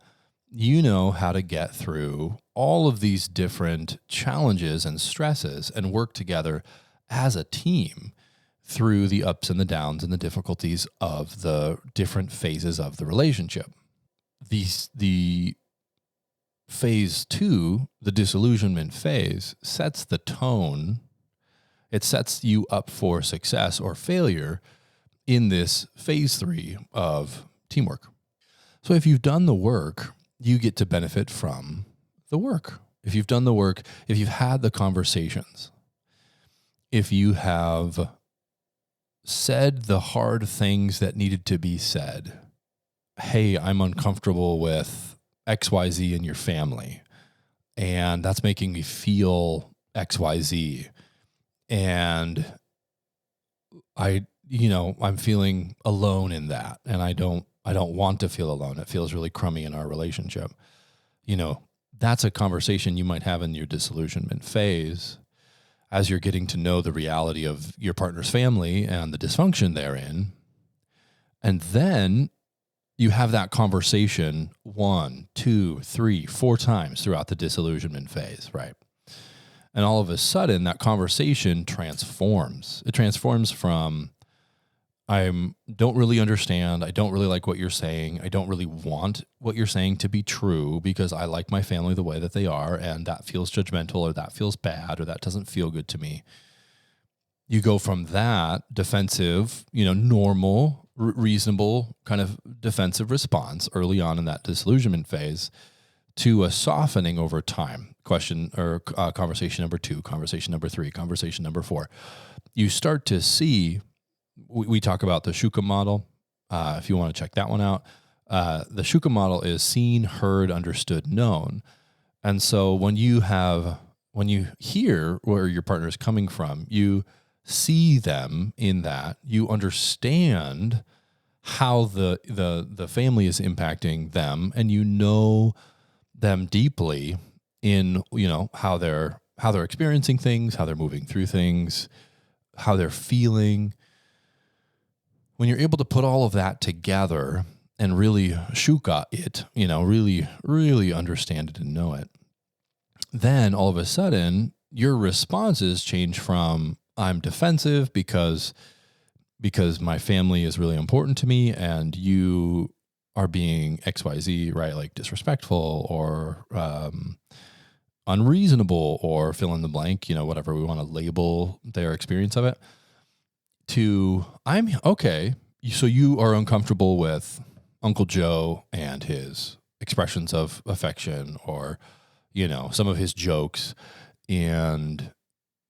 You know how to get through all of these different challenges and stresses and work together as a team through the ups and the downs and the difficulties of the different phases of the relationship. The phase 2, the disillusionment phase, sets the tone. It sets you up for success or failure in this phase 3 of teamwork. So if you've done the work, you get to benefit from the work. If you've done the work, if you've had the conversations, if you have said the hard things that needed to be said, hey, I'm uncomfortable with XYZ in your family, and that's making me feel XYZ, and I'm feeling alone in that, and I don't want to feel alone. It feels really crummy in our relationship. That's a conversation you might have in your disillusionment phase as you're getting to know the reality of your partner's family and the dysfunction therein. And then you have that conversation 1, 2, 3, 4 times throughout the disillusionment phase, right? And all of a sudden, that conversation transforms. It transforms from, I don't really understand. I don't really like what you're saying. I don't really want what you're saying to be true because I like my family the way that they are, and that feels judgmental, or that feels bad, or that doesn't feel good to me. You go from that defensive, normal, reasonable kind of defensive response early on in that disillusionment phase to a softening over time. Conversation number 2, conversation number 3, conversation number 4. You start to see, we talk about the Shuka model. If you want to check that one out, the Shuka model is seen, heard, understood, known. And so when you hear where your partner is coming from, you see them in that, you understand how the family is impacting them, and you know them deeply in, how they're experiencing things, how they're moving through things, how they're feeling. When you're able to put all of that together and really shuka it, really, really understand it and know it, then all of a sudden your responses change from I'm defensive because my family is really important to me and you are being XYZ, right? Like disrespectful or unreasonable or fill in the blank, whatever we want to label their experience of it, to I'm okay. So you are uncomfortable with Uncle Joe and his expressions of affection or, some of his jokes, and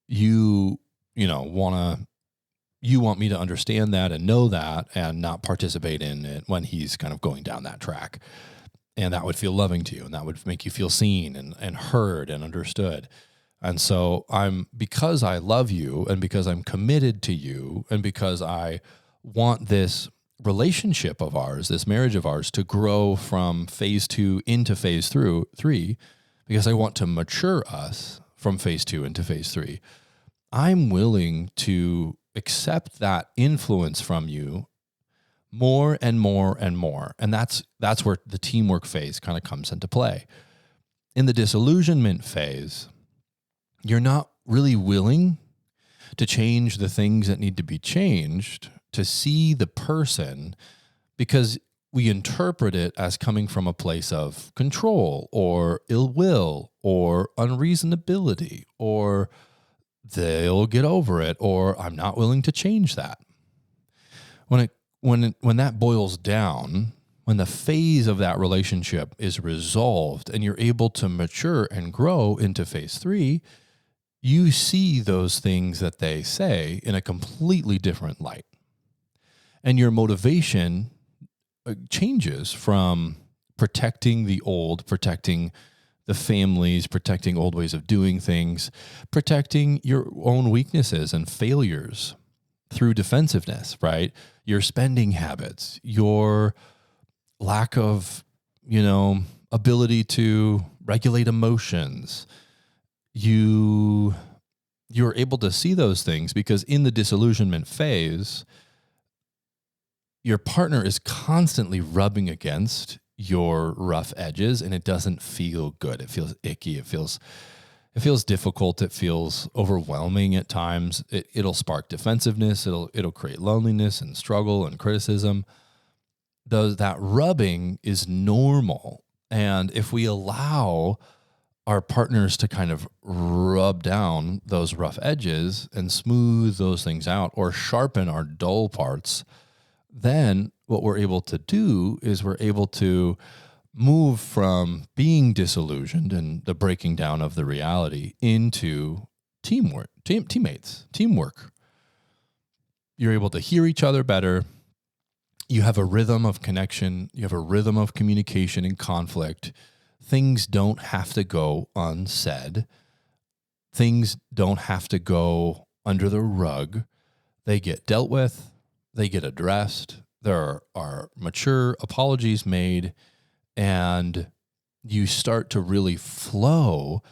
you want me to understand that and know that and not participate in it when he's kind of going down that track. And that would feel loving to you, and that would make you feel seen and heard and understood. And so because I love you and because I'm committed to you and because I want this relationship of ours, this marriage of ours, to grow from phase 2 into phase 3, because I want to mature us from phase 2 into phase 3, I'm willing to accept that influence from you more and more and more. And that's where the teamwork phase kind of comes into play. In the disillusionment phase, you're not really willing to change the things that need to be changed, to see the person, because we interpret it as coming from a place of control or ill will or unreasonability or they'll get over it or I'm not willing to change that. When that boils down, when the phase of that relationship is resolved and you're able to mature and grow into phase 3, you see those things that they say in a completely different light. And your motivation changes from protecting the old, protecting the families, protecting old ways of doing things, protecting your own weaknesses and failures through defensiveness, right? Your spending habits, your lack of, ability to regulate emotions. You're able to see those things because in the disillusionment phase, your partner is constantly rubbing against your rough edges and it doesn't feel good. It feels icky. It feels difficult. It feels overwhelming at times. It'll spark defensiveness. It'll create loneliness and struggle and criticism. That rubbing is normal. And if we allow our partners to kind of rub down those rough edges and smooth those things out or sharpen our dull parts, then what we're able to do is we're able to move from being disillusioned and the breaking down of the reality into teammates, teamwork. You're able to hear each other better. You have a rhythm of connection. You have a rhythm of communication and conflict. Things don't have to go unsaid. Things don't have to go under the rug. They get dealt with. They get addressed. There are mature apologies made, and you start to really flow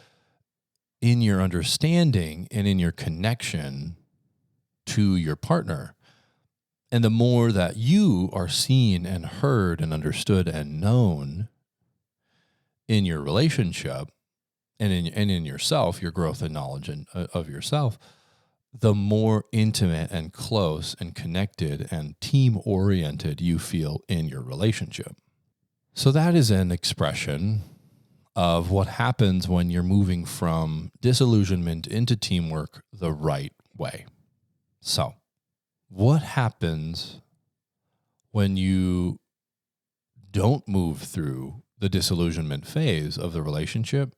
in your understanding and in your connection to your partner. And the more that you are seen and heard and understood and known in your relationship and in yourself, your growth and knowledge of yourself, the more intimate and close and connected and team-oriented you feel in your relationship. So that is an expression of what happens when you're moving from disillusionment into teamwork the right way. So, what happens when you don't move through the disillusionment phase of the relationship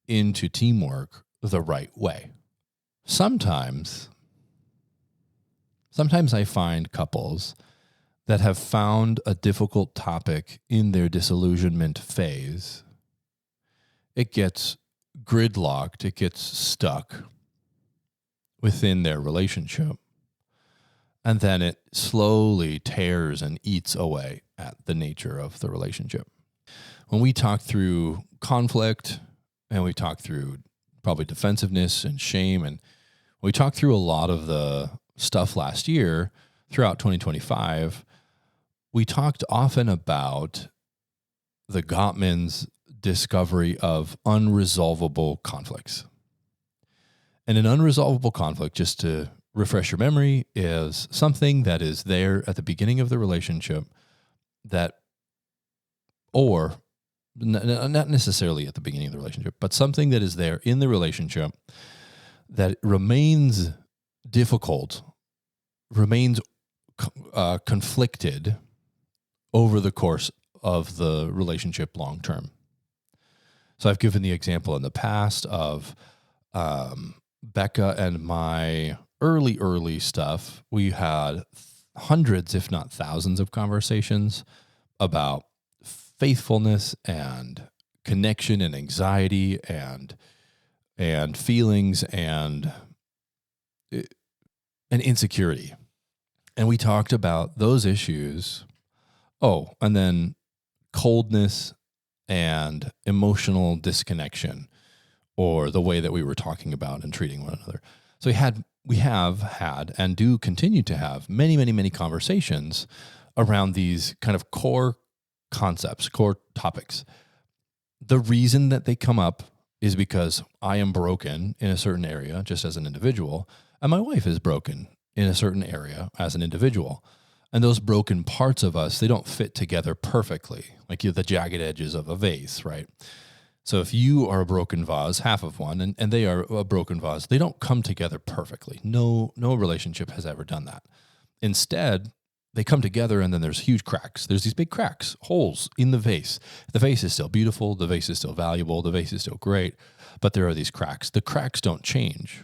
into teamwork the right way? Sometimes I find couples that have found a difficult topic in their disillusionment phase. It gets gridlocked, it gets stuck within their relationship. And then it slowly tears and eats away at the nature of the relationship. When we talk through conflict and we talk through probably defensiveness and shame, and we talked through a lot of the stuff last year throughout 2025, we talked often about the Gottman's discovery of unresolvable conflicts. And an unresolvable conflict, just to refresh your memory, is something that is there at the beginning of the relationship or not necessarily at the beginning of the relationship, but something that is there in the relationship that remains difficult, remains conflicted over the course of the relationship long term. So I've given the example in the past of Becca and my early stuff. We had hundreds, if not thousands, of conversations about faithfulness and connection and anxiety and feelings and insecurity. And we talked about those issues. Oh, and then coldness and emotional disconnection, or the way that we were talking about and treating one another. So we have had and do continue to have many conversations around these kind of core concepts, core topics. The reason that they come up is because I am broken in a certain area just as an individual, and my wife is broken in a certain area as an individual. And those broken parts of us, they don't fit together perfectly, like the jagged edges of a vase, right? So if you are a broken vase, half of one, and they are a broken vase, they don't come together perfectly. No relationship has ever done that. Instead, they come together and then there's huge cracks. There's these big cracks, holes in the vase. The vase is still beautiful. The vase is still valuable. The vase is still great. But there are these cracks. The cracks don't change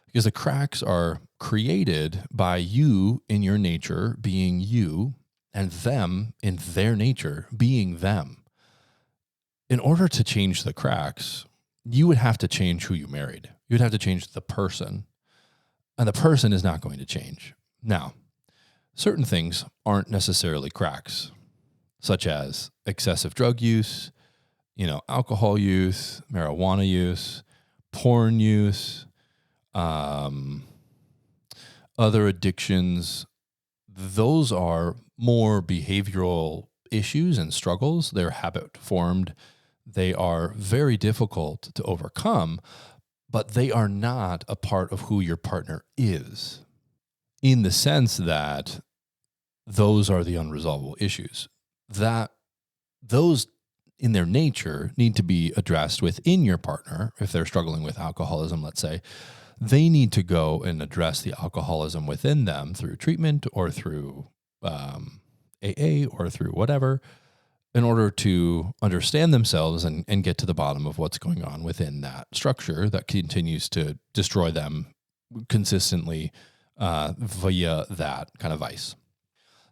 because the cracks are created by you in your nature being you and them in their nature being them. In order to change the cracks, you would have to change who you married. You would have to change the person. And the person is not going to change. Now, certain things aren't necessarily cracks, such as excessive drug use, alcohol use, marijuana use, porn use, other addictions. Those are more behavioral issues and struggles. They're habit formed. They are very difficult to overcome, but they are not a part of who your partner is, in the sense that those are the unresolvable issues. That those in their nature need to be addressed within your partner. If they're struggling with alcoholism, let's say, they need to go and address the alcoholism within them through treatment or through AA or through whatever, in order to understand themselves and get to the bottom of what's going on within that structure that continues to destroy them consistently via that kind of vice.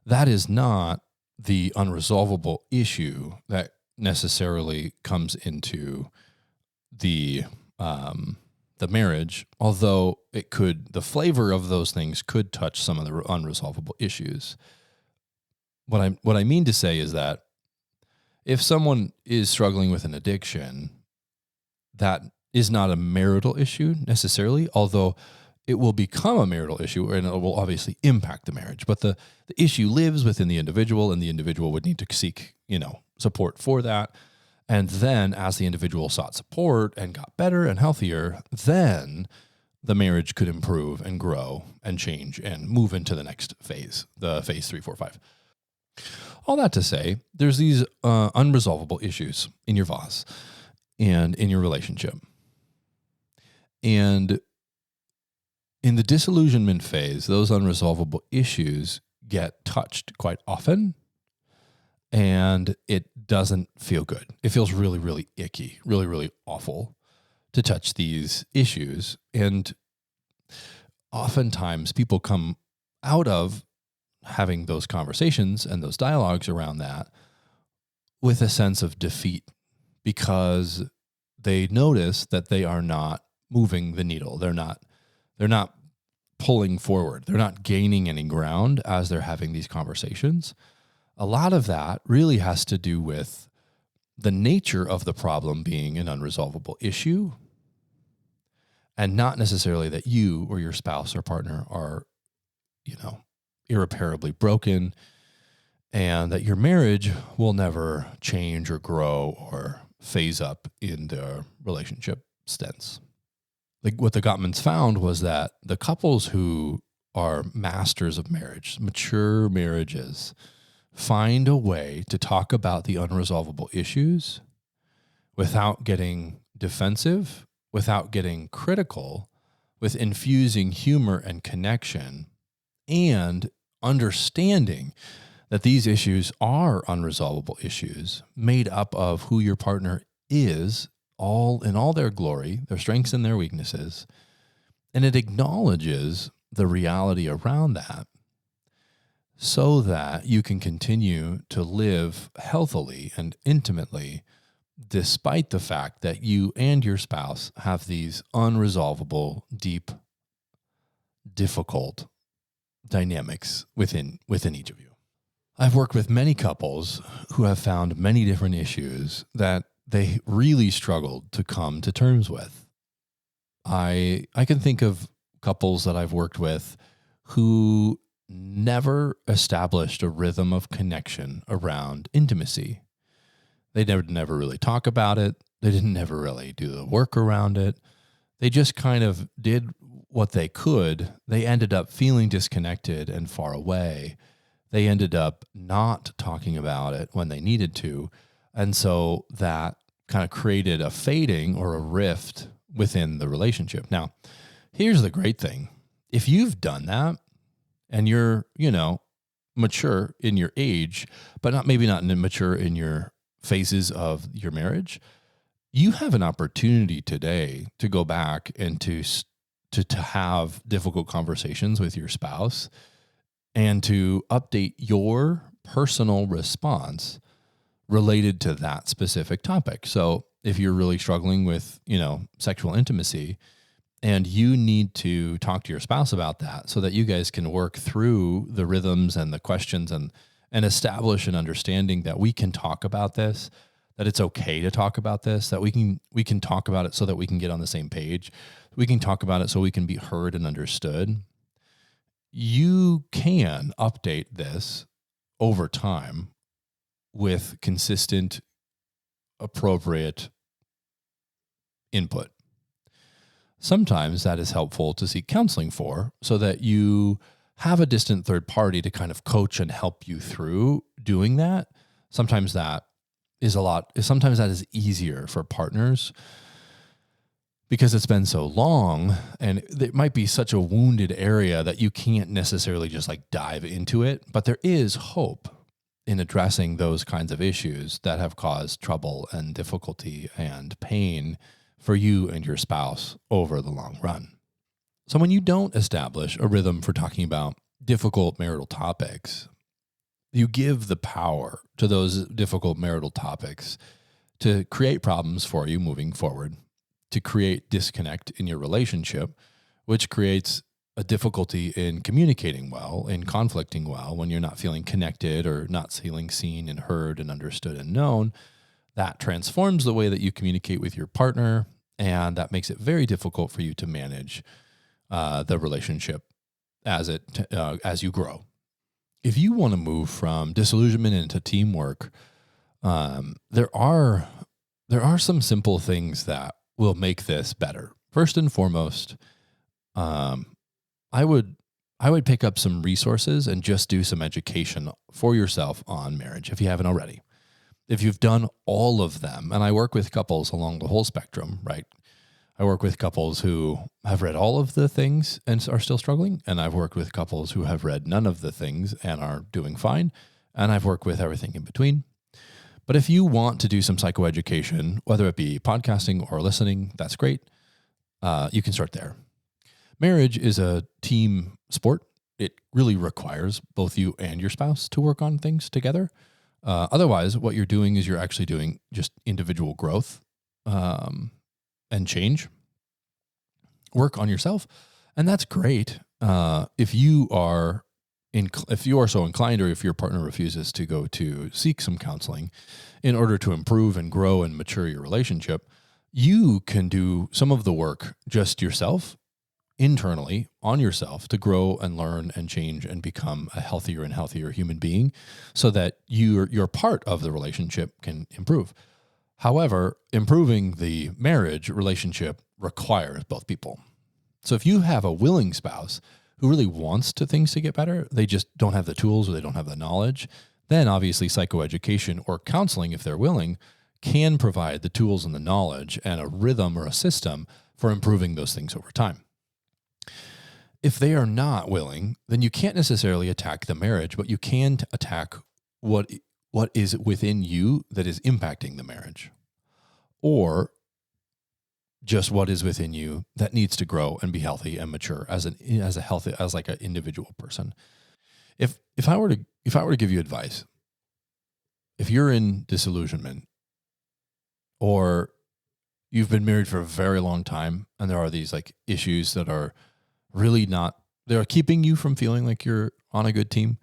That is not the unresolvable issue that necessarily comes into the marriage, although the flavor of those things could touch some of the unresolvable issues. What I mean to say is that if someone is struggling with an addiction, that is not a marital issue necessarily, although it will become a marital issue and it will obviously impact the marriage. But the issue lives within the individual, and the individual would need to seek, support for that. And then as the individual sought support and got better and healthier, then the marriage could improve and grow and change and move into the next phase, the phase 3, 4, 5. All that to say, there's these unresolvable issues in your vase and in your relationship. And In the disillusionment phase, those unresolvable issues get touched quite often, and it doesn't feel good. It feels really, really icky, really, really awful to touch these issues. And oftentimes people come out of having those conversations and those dialogues around that with a sense of defeat, because they notice that they are not moving the needle. They're not pulling forward. They're not gaining any ground as they're having these conversations. A lot of that really has to do with the nature of the problem being an unresolvable issue, and not necessarily that you or your spouse or partner are, irreparably broken, and that your marriage will never change or grow or phase up in the relationship sense. Like what the Gottmans found was that the couples who are masters of marriage, mature marriages, find a way to talk about the unresolvable issues without getting defensive, without getting critical, with infusing humor and connection, and understanding that these issues are unresolvable issues made up of who your partner is, all in all their glory, their strengths and their weaknesses. And it acknowledges the reality around that so that you can continue to live healthily and intimately, despite the fact that you and your spouse have these unresolvable, deep, difficult dynamics within each of you. I've worked with many couples who have found many different issues that they really struggled to come to terms with. I can think of couples that I've worked with who never established a rhythm of connection around intimacy. They never really talk about it. They didn't never really do the work around it. They just kind of did what they could. They ended up feeling disconnected and far away. They ended up not talking about it when they needed to. And so that kind of created a fading or a rift within the relationship. Now, here's the great thing. If you've done that and you're, mature in your age, but maybe not mature in your phases of your marriage, you have an opportunity today to go back and to have difficult conversations with your spouse and to update your personal response related to that specific topic. So if you're really struggling with, sexual intimacy, and you need to talk to your spouse about that so that you guys can work through the rhythms and the questions and establish an understanding that we can talk about this, that it's okay to talk about this, that we can talk about it so that we can get on the same page. We can talk about it so we can be heard and understood. You can update this over time with consistent, appropriate input. Sometimes that is helpful to seek counseling for, so that you have a distant third party to kind of coach and help you through doing that. Sometimes that is easier for partners because it's been so long, and it might be such a wounded area that you can't necessarily just dive into it. But there is hope in addressing those kinds of issues that have caused trouble and difficulty and pain for you and your spouse over the long run. So when you don't establish a rhythm for talking about difficult marital topics, you give the power to those difficult marital topics to create problems for you moving forward, to create disconnect in your relationship, which creates a difficulty in communicating well, in conflicting well, when you're not feeling connected or not feeling seen and heard and understood and known. That transforms the way that you communicate with your partner, and that makes it very difficult for you to manage the relationship as you grow. If you want to move from disillusionment into teamwork, there are some simple things that will make this better. First and foremost, I would pick up some resources and just do some education for yourself on marriage if you haven't already. If you've done all of them, and I work with couples along the whole spectrum, right? I work with couples who have read all of the things and are still struggling. And I've worked with couples who have read none of the things and are doing fine. And I've worked with everything in between. But if you want to do some psychoeducation, whether it be podcasting or listening, that's great. You can start there. Marriage is a team sport. It really requires both you and your spouse to work on things together. Otherwise, what you're doing is you're actually doing just individual growth and change. Work on yourself, and that's great. If you are so inclined, or if your partner refuses to go to seek some counseling in order to improve and grow and mature your relationship, you can do some of the work just yourself, internally on yourself, to grow and learn and change and become a healthier and healthier human being, so that your part of the relationship can improve. However, improving the marriage relationship requires both people. So if you have a willing spouse who really wants things to get better, they just don't have the tools or they don't have the knowledge, then obviously psychoeducation or counseling, if they're willing, can provide the tools and the knowledge and a rhythm or a system for improving those things over time. If they are not willing, then you can't necessarily attack the marriage, but you can attack what is within you that is impacting the marriage, or just what is within you that needs to grow and be healthy and mature as an individual person. If I were to give you advice, if you're in disillusionment, or you've been married for a very long time and there are these like issues that are really they're keeping you from feeling like you're on a good team,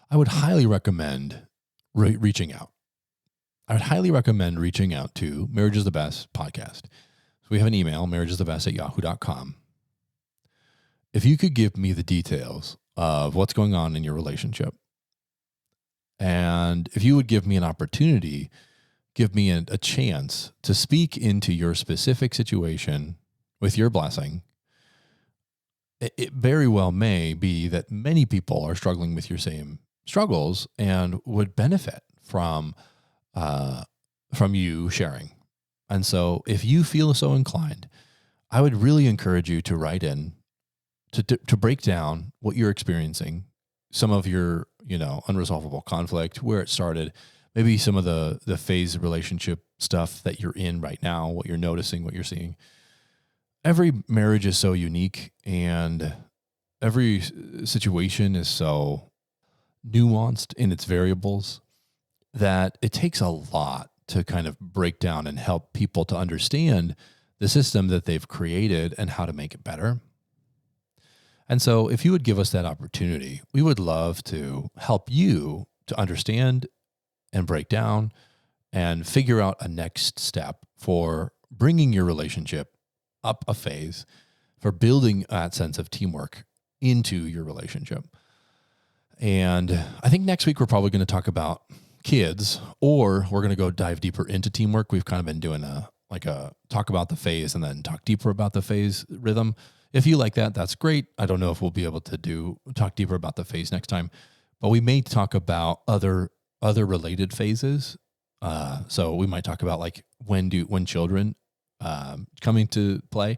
I would highly recommend reaching out. I would highly recommend reaching out to Marriage is the Best podcast. So we have an email, marriageisthebest@yahoo.com. If you could give me the details of what's going on in your relationship, and if you would give me an opportunity, give me a chance to speak into your specific situation with your blessing, it very well may be that many people are struggling with your same struggles and would benefit from you sharing. And so if you feel so inclined, I would really encourage you to write in to break down what you're experiencing, some of your, unresolvable conflict, where it started, maybe some of the phase relationship stuff that you're in right now, what you're noticing, what you're seeing. Every marriage is so unique, and every situation is so nuanced in its variables that it takes a lot to kind of break down and help people to understand the system that they've created and how to make it better. And so if you would give us that opportunity, we would love to help you to understand and break down and figure out a next step for bringing your relationship up a phase, for building that sense of teamwork into your relationship. And I think next week we're probably going to talk about kids, or we're going to go dive deeper into teamwork. We've kind of been doing a talk about the phase and then talk deeper about the phase rhythm. If you like that, that's great. I don't know if we'll be able to talk deeper about the phase next time, but we may talk about other related phases. So we might talk about like when children come into play,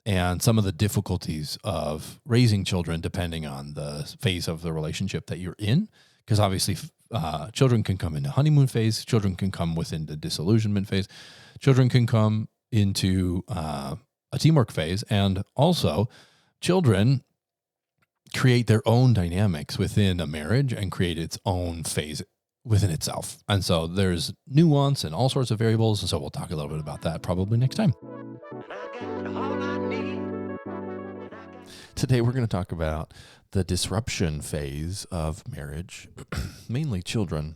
and some of the difficulties of raising children depending on the phase of the relationship that you're in. Because obviously children can come into honeymoon phase, children can come within the disillusionment phase, children can come into a teamwork phase, and also children create their own dynamics within a marriage and create its own phase within itself. And so there's nuance and all sorts of variables. And so we'll talk a little bit about that probably next time. Today, we're going to talk about the disruption phase of marriage, mainly children.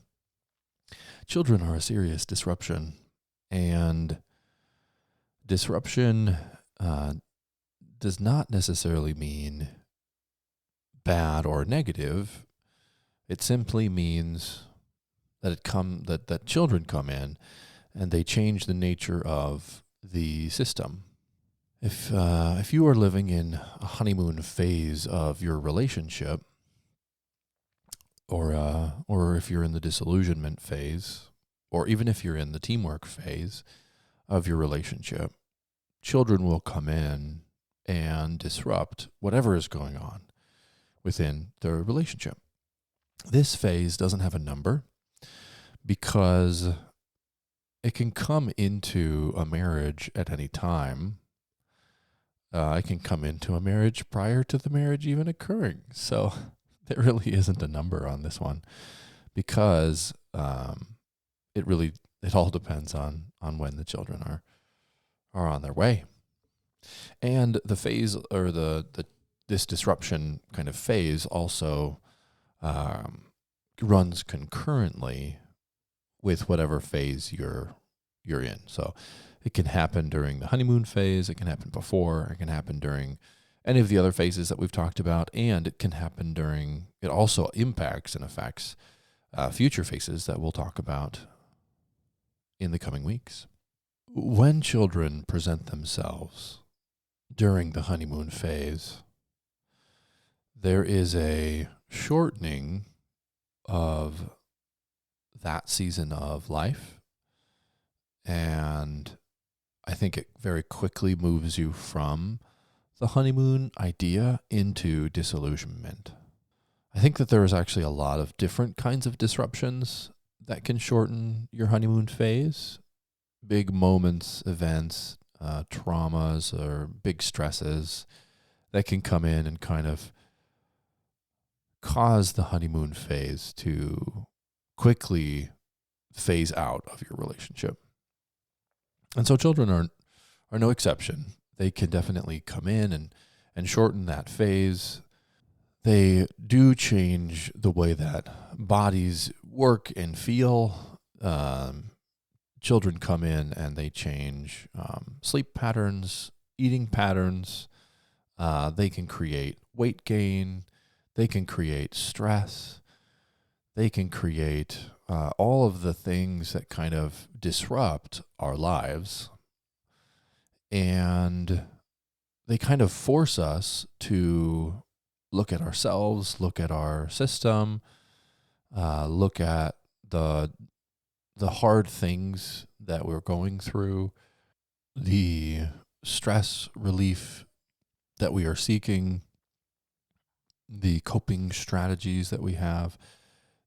Children are a serious disruption, and disruption does not necessarily mean bad or negative. It simply means that that children come in and they change the nature of the system. If you are living in a honeymoon phase of your relationship, or if you're in the disillusionment phase, or even if you're in the teamwork phase of your relationship, children will come in and disrupt whatever is going on within their relationship. This phase doesn't have a number because it can come into a marriage at any time. It can come into a marriage prior to the marriage even occurring. So there really isn't a number on this one because it all depends on when the children are on their way. And the phase or this disruption kind of phase also runs concurrently with whatever phase you're in. So it can happen during the honeymoon phase, it can happen before, it can happen during any of the other phases that we've talked about, and it can happen during, it also impacts and affects future phases that we'll talk about in the coming weeks. When children present themselves during the honeymoon phase, there is a shortening of that season of life, and I think it very quickly moves you from the honeymoon idea into disillusionment. I think that there is actually a lot of different kinds of disruptions that can shorten your honeymoon phase. Big moments, events, traumas, or big stresses that can come in and kind of cause the honeymoon phase to quickly phase out of your relationship. And so children are no exception. They can definitely come in and shorten that phase. They do change the way that bodies work and feel. Children come in and they change sleep patterns, eating patterns. They can create weight gain. They can create stress. They can create all of the things that kind of disrupt our lives. And they kind of force us to look at ourselves, look at our system, look at the hard things that we're going through, the stress relief that we are seeking, the coping strategies that we have.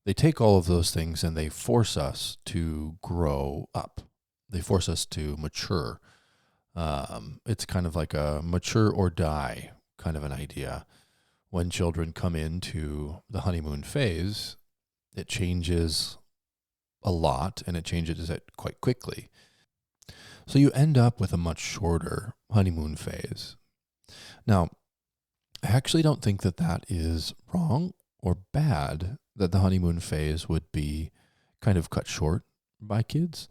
They take all of those things and they force us to grow up. They force us to mature. It's kind of like a mature or die kind of an idea. When children come into the honeymoon phase, it changes a lot and it changes it quite quickly. So you end up with a much shorter honeymoon phase. Now, I actually don't think that that is wrong or bad that the honeymoon phase would be kind of cut short by kids.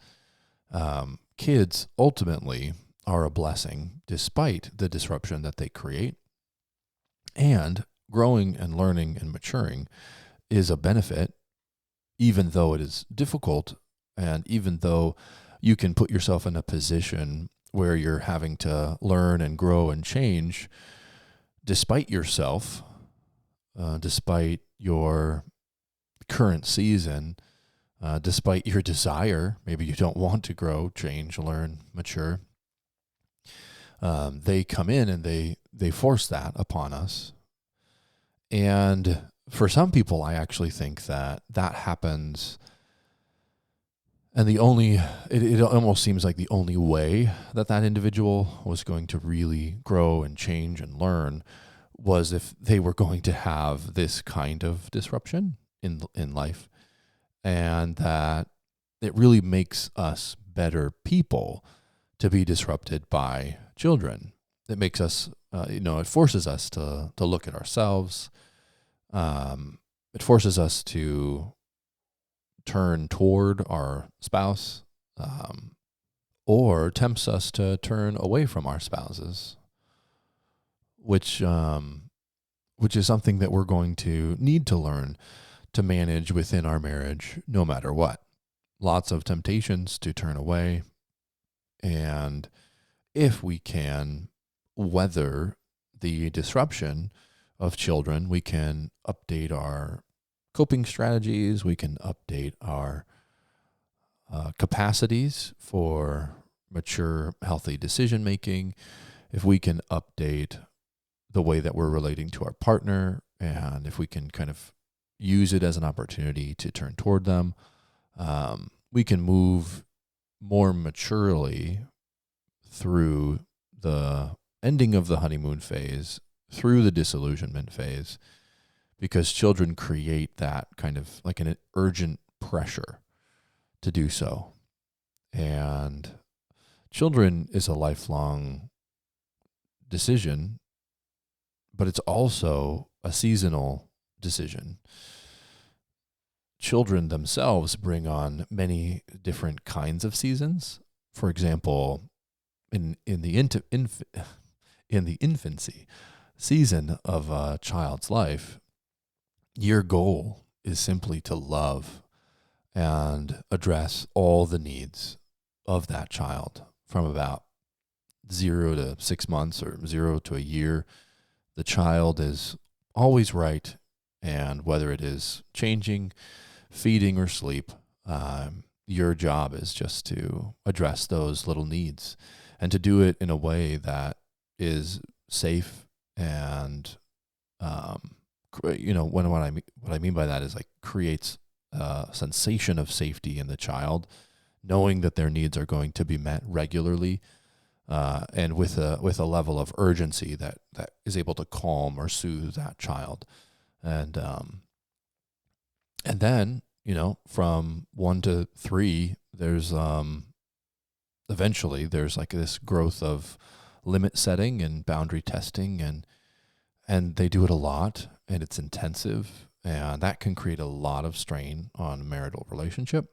Kids ultimately are a blessing despite the disruption that they create. And growing and learning and maturing is a benefit, even though it is difficult and even though you can put yourself in a position where you're having to learn and grow and change despite yourself, despite your current season, despite your desire. Maybe you don't want to grow, change, learn, mature. They come in and they force that upon us. And for some people, I actually think that happens. And it almost seems like the only way that individual was going to really grow and change and learn was if they were going to have this kind of disruption in life. And that it really makes us better people to be disrupted by children. It makes us, it forces us to look at ourselves. It forces us to turn toward our spouse, or tempts us to turn away from our spouses, which is something that we're going to need to learn to manage within our marriage, no matter what. Lots of temptations to turn away. And if we can weather the disruption of children, we can update our coping strategies. We can update our capacities for mature, healthy decision making, if we can update the way that we're relating to our partner, and if we can kind of use it as an opportunity to turn toward them, we can move more maturely through the ending of the honeymoon phase, through the disillusionment phase, because children create that kind of like an urgent pressure to do so. And children is a lifelong decision, but it's also a seasonal decision. Children themselves bring on many different kinds of seasons. For example, in the infancy season of a child's life, your goal is simply to love and address all the needs of that child from about 0 to 6 months or 0 to a year. The child is always right, and whether it is changing, feeding, or sleep, your job is just to address those little needs and to do it in a way that is safe and, what I mean by that is like creates a sensation of safety in the child, knowing that their needs are going to be met regularly, and with a level of urgency that is able to calm or soothe that child. And then, from 1 to 3, there's eventually there's like this growth of limit setting and boundary testing, and they do it a lot, and it's intensive, and that can create a lot of strain on a marital relationship.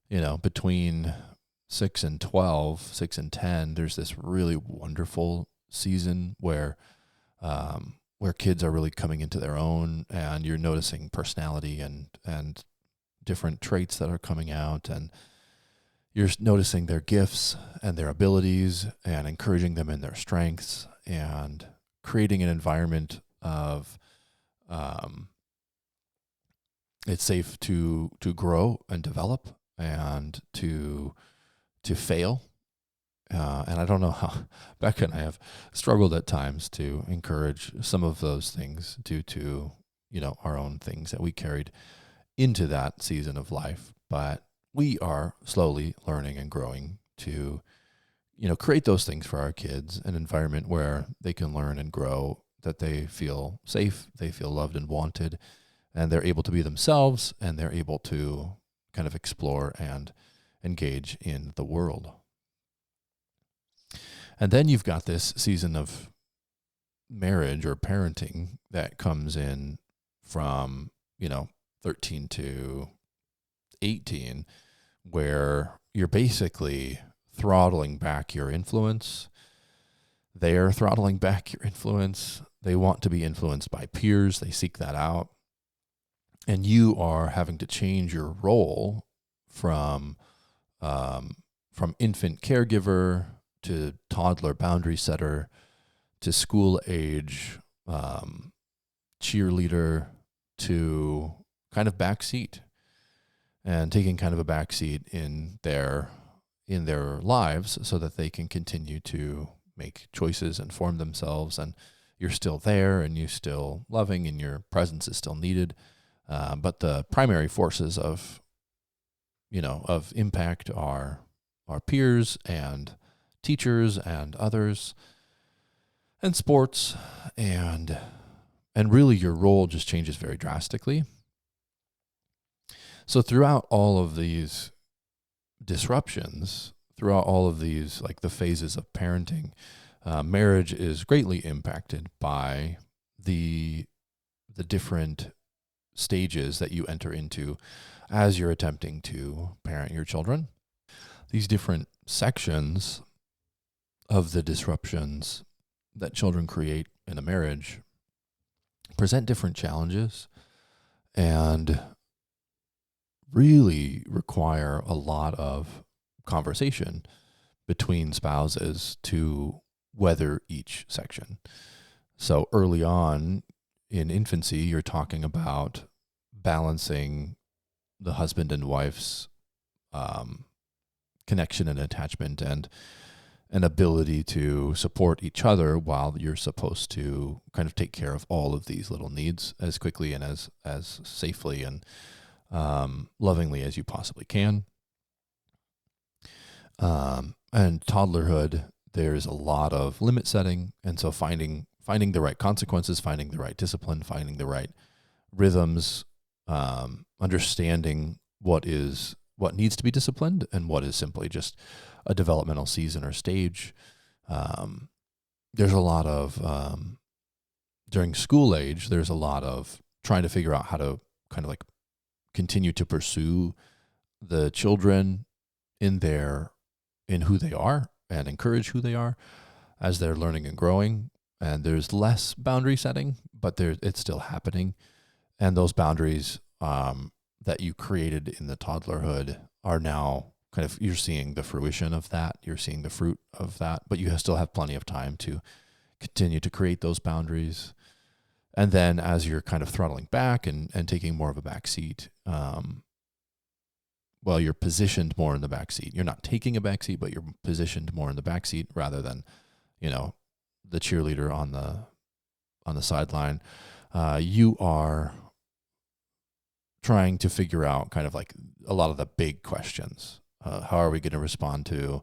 Between 6 and 12, 6 and 10, there's this really wonderful season where kids are really coming into their own, and you're noticing personality and different traits that are coming out, and you're noticing their gifts and their abilities and encouraging them in their strengths and creating an environment of it's safe to grow and develop and to fail. And I don't know how Becca and I have struggled at times to encourage some of those things due to, our own things that we carried into that season of life. But we are slowly learning and growing to, create those things for our kids, an environment where they can learn and grow, that they feel safe, they feel loved and wanted, and they're able to be themselves, and they're able to kind of explore and engage in the world. And then you've got this season of marriage or parenting that comes in from, 13 to 18, where you're basically throttling back your influence. They're throttling back your influence. They want to be influenced by peers. They seek that out. And you are having to change your role from infant caregiver to toddler boundary setter to school age cheerleader to kind of backseat, and taking kind of a backseat in their lives so that they can continue to make choices and form themselves, and you're still there and you're still loving and your presence is still needed. But the primary forces of impact are our peers and teachers and others and sports, and really your role just changes very drastically. So throughout all of these disruptions, throughout all of these, like the phases of parenting, marriage is greatly impacted by the different stages that you enter into as you're attempting to parent your children. These different sections of the disruptions that children create in a marriage present different challenges and really require a lot of conversation between spouses to weather each section. So early on in infancy, you're talking about balancing the husband and wife's connection and attachment and an ability to support each other while you're supposed to kind of take care of all of these little needs as quickly and as safely and lovingly as you possibly can. And toddlerhood, there's a lot of limit setting, and so finding the right consequences, finding the right discipline, finding the right rhythms, understanding what needs to be disciplined and what is simply just a developmental season or stage. There's a lot of during school age, there's a lot of trying to figure out how to kind of like continue to pursue the children in who they are and encourage who they are as they're learning and growing. And there's less boundary setting, but it's still happening. And those boundaries that you created in the toddlerhood are now kind of, you're seeing the fruition of that. You're seeing the fruit of that, but you still have plenty of time to continue to create those boundaries. And then as you're kind of throttling back and taking more of a back seat, you're positioned more in the back seat. You're not taking a back seat, but you're positioned more in the back seat rather than, the cheerleader on the sideline. You are trying to figure out kind of like a lot of the big questions. How are we going to respond to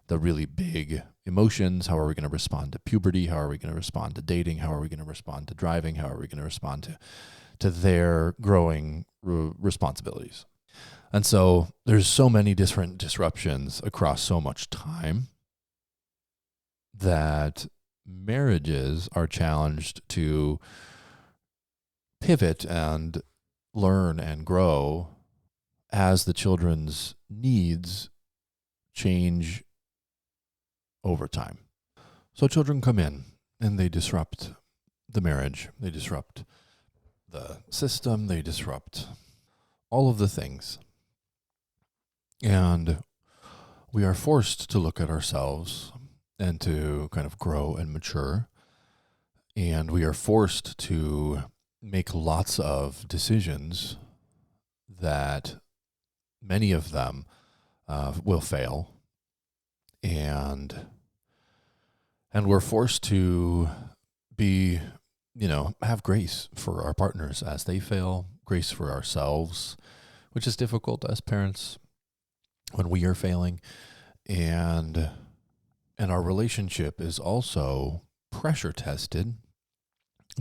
the really big emotions? How are we going to respond to puberty? How are we going to respond to dating? How are we going to respond to driving? How are we going to respond to their growing responsibilities? And so there's so many different disruptions across so much time that marriages are challenged to pivot and learn and grow as the children's needs change over time. So children come in and they disrupt the marriage, they disrupt the system, they disrupt all of the things. And we are forced to look at ourselves and to kind of grow and mature. And we are forced to make lots of decisions that many of them will fail. And we're forced to be, have grace for our partners as they fail, grace for ourselves, which is difficult as parents when we are failing. And our relationship is also pressure tested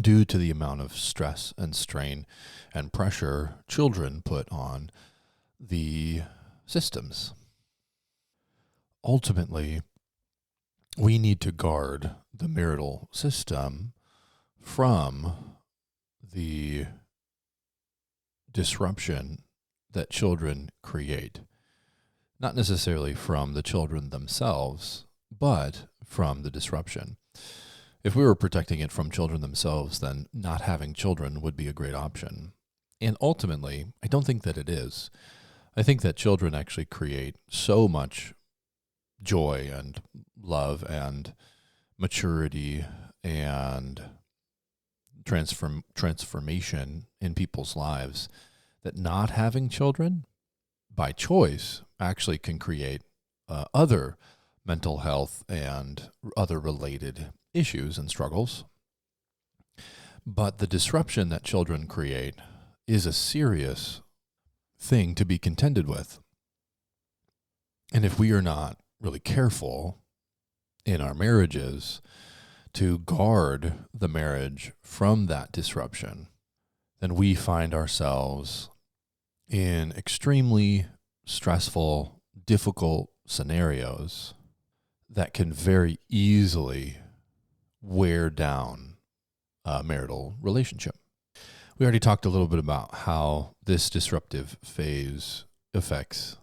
due to the amount of stress and strain and pressure children put on the systems. Ultimately, we need to guard the marital system from the disruption that children create. Not necessarily from the children themselves, but from the disruption. If we were protecting it from children themselves, then not having children would be a great option. And ultimately, I don't think that it is. I think that children actually create so much joy and love and maturity and transformation in people's lives that not having children by choice actually can create other mental health and other related issues and struggles. But the disruption that children create is a serious thing to be contended with. And if we are not really careful in our marriages to guard the marriage from that disruption, then we find ourselves in extremely stressful, difficult scenarios that can very easily wear down a marital relationship. We already talked a little bit about how this disruptive phase affects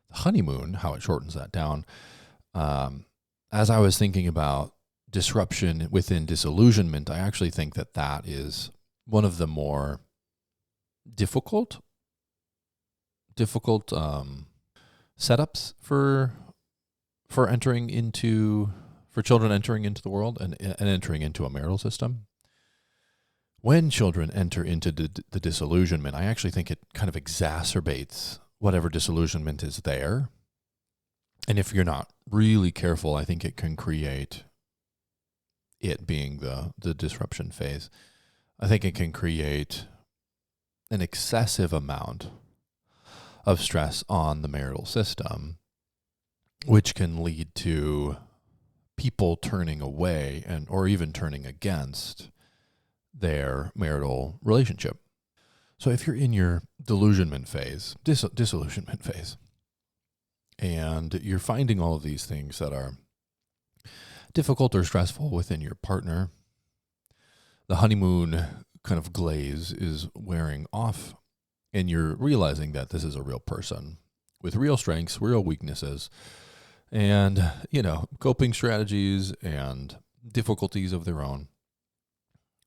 the honeymoon, how it shortens that down. As I was thinking about disruption within disillusionment, I actually think that is one of the more difficult setups for children entering into the world and entering into a marital system. When children enter into the disillusionment, I actually think it kind of exacerbates whatever disillusionment is there. And if you're not really careful, I think it can create, it being the disruption phase, I think it can create an excessive amount of stress on the marital system, which can lead to people turning away or even turning against their marital relationship. So if you're in your disillusionment phase, and you're finding all of these things that are difficult or stressful within your partner, the honeymoon kind of glaze is wearing off, and you're realizing that this is a real person with real strengths, real weaknesses, and, coping strategies and difficulties of their own.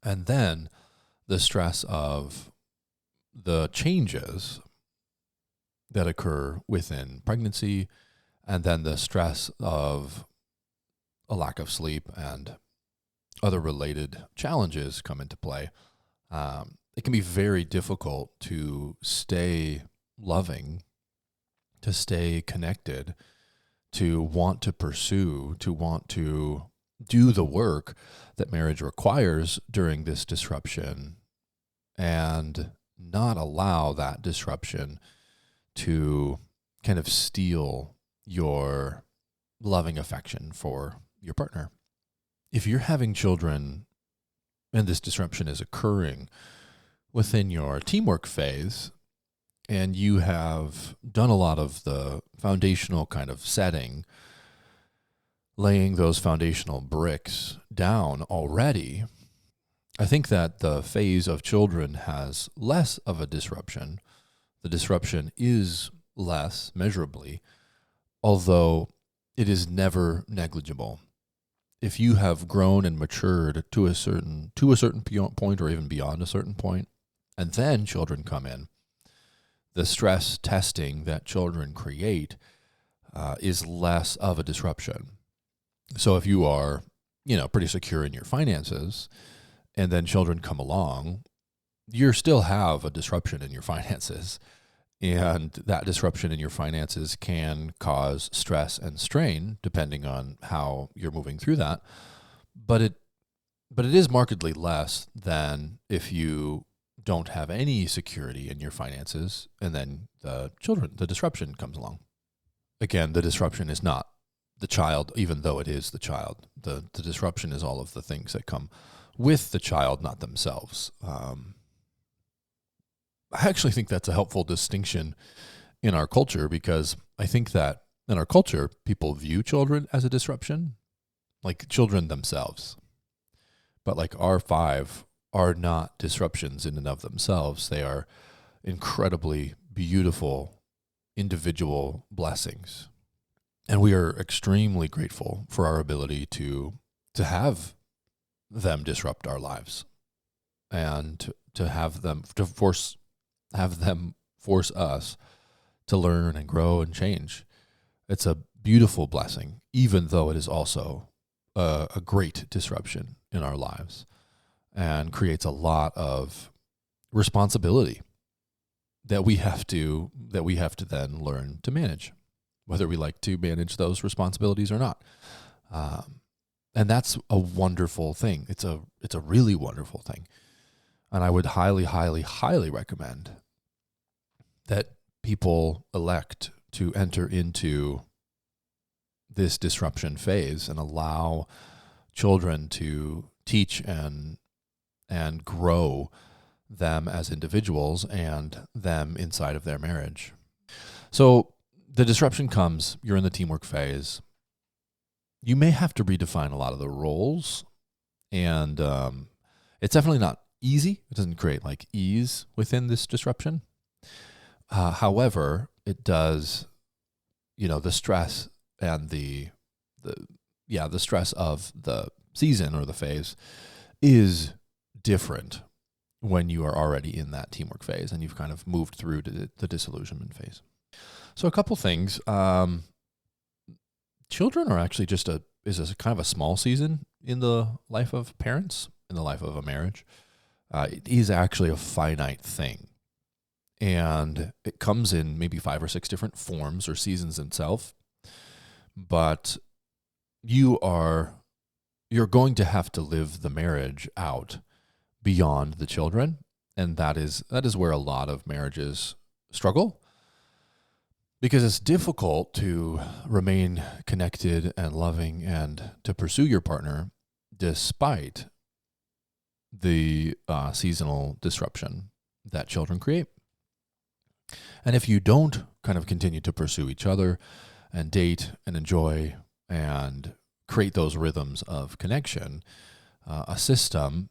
And then the stress of the changes that occur within pregnancy, and then the stress of a lack of sleep and other related challenges come into play. It can be very difficult to stay loving, to stay connected, to want to pursue, to want to do the work that marriage requires during this disruption, and not allow that disruption to kind of steal your loving affection for your partner. If you're having children and this disruption is occurring within your teamwork phase, and you have done a lot of the foundational kind of setting, laying those foundational bricks down already, I think that the phase of children has less of a disruption. The disruption is less measurably, although it is never negligible. If you have grown and matured to a certain point, or even beyond a certain point, and then children come in, the stress testing that children create is less of a disruption. So if you are, pretty secure in your finances, and then children come along, you still have a disruption in your finances. And that disruption in your finances can cause stress and strain depending on how you're moving through that. But it is markedly less than if you don't have any security in your finances, and then the disruption comes along. Again, the disruption is not the child, even though it is the child. The disruption is all of the things that come with the child, not themselves. I actually think that's a helpful distinction in our culture, because I think that in our culture, people view children as a disruption, like children themselves. But like our five are not disruptions in and of themselves. They are incredibly beautiful individual blessings. And we are extremely grateful for our ability to have them disrupt our lives, and to have them force us to learn and grow and change. It's a beautiful blessing, even though it is also a great disruption in our lives, and creates a lot of responsibility that we have to then learn to manage, whether we like to manage those responsibilities or not. And that's a wonderful thing. It's a really wonderful thing. And I would highly, highly, highly recommend that people elect to enter into this disruption phase and allow children to teach and grow them as individuals and them inside of their marriage. So the disruption comes, you're in the teamwork phase. You may have to redefine a lot of the roles, and it's definitely not easy. It doesn't create like ease within this disruption. However, it does, the stress and the stress of the season or the phase is different when you are already in that teamwork phase and you've kind of moved through to the disillusionment phase. So a couple things. Children are actually is a kind of a small season in the life of parents, in the life of a marriage. It is actually a finite thing. And it comes in maybe 5 or 6 different forms or seasons itself. but you're going to have to live the marriage out beyond the children. And that is where a lot of marriages struggle, because it's difficult to remain connected and loving and to pursue your partner despite the seasonal disruption that children create. And if you don't kind of continue to pursue each other and date and enjoy and create those rhythms of connection, a system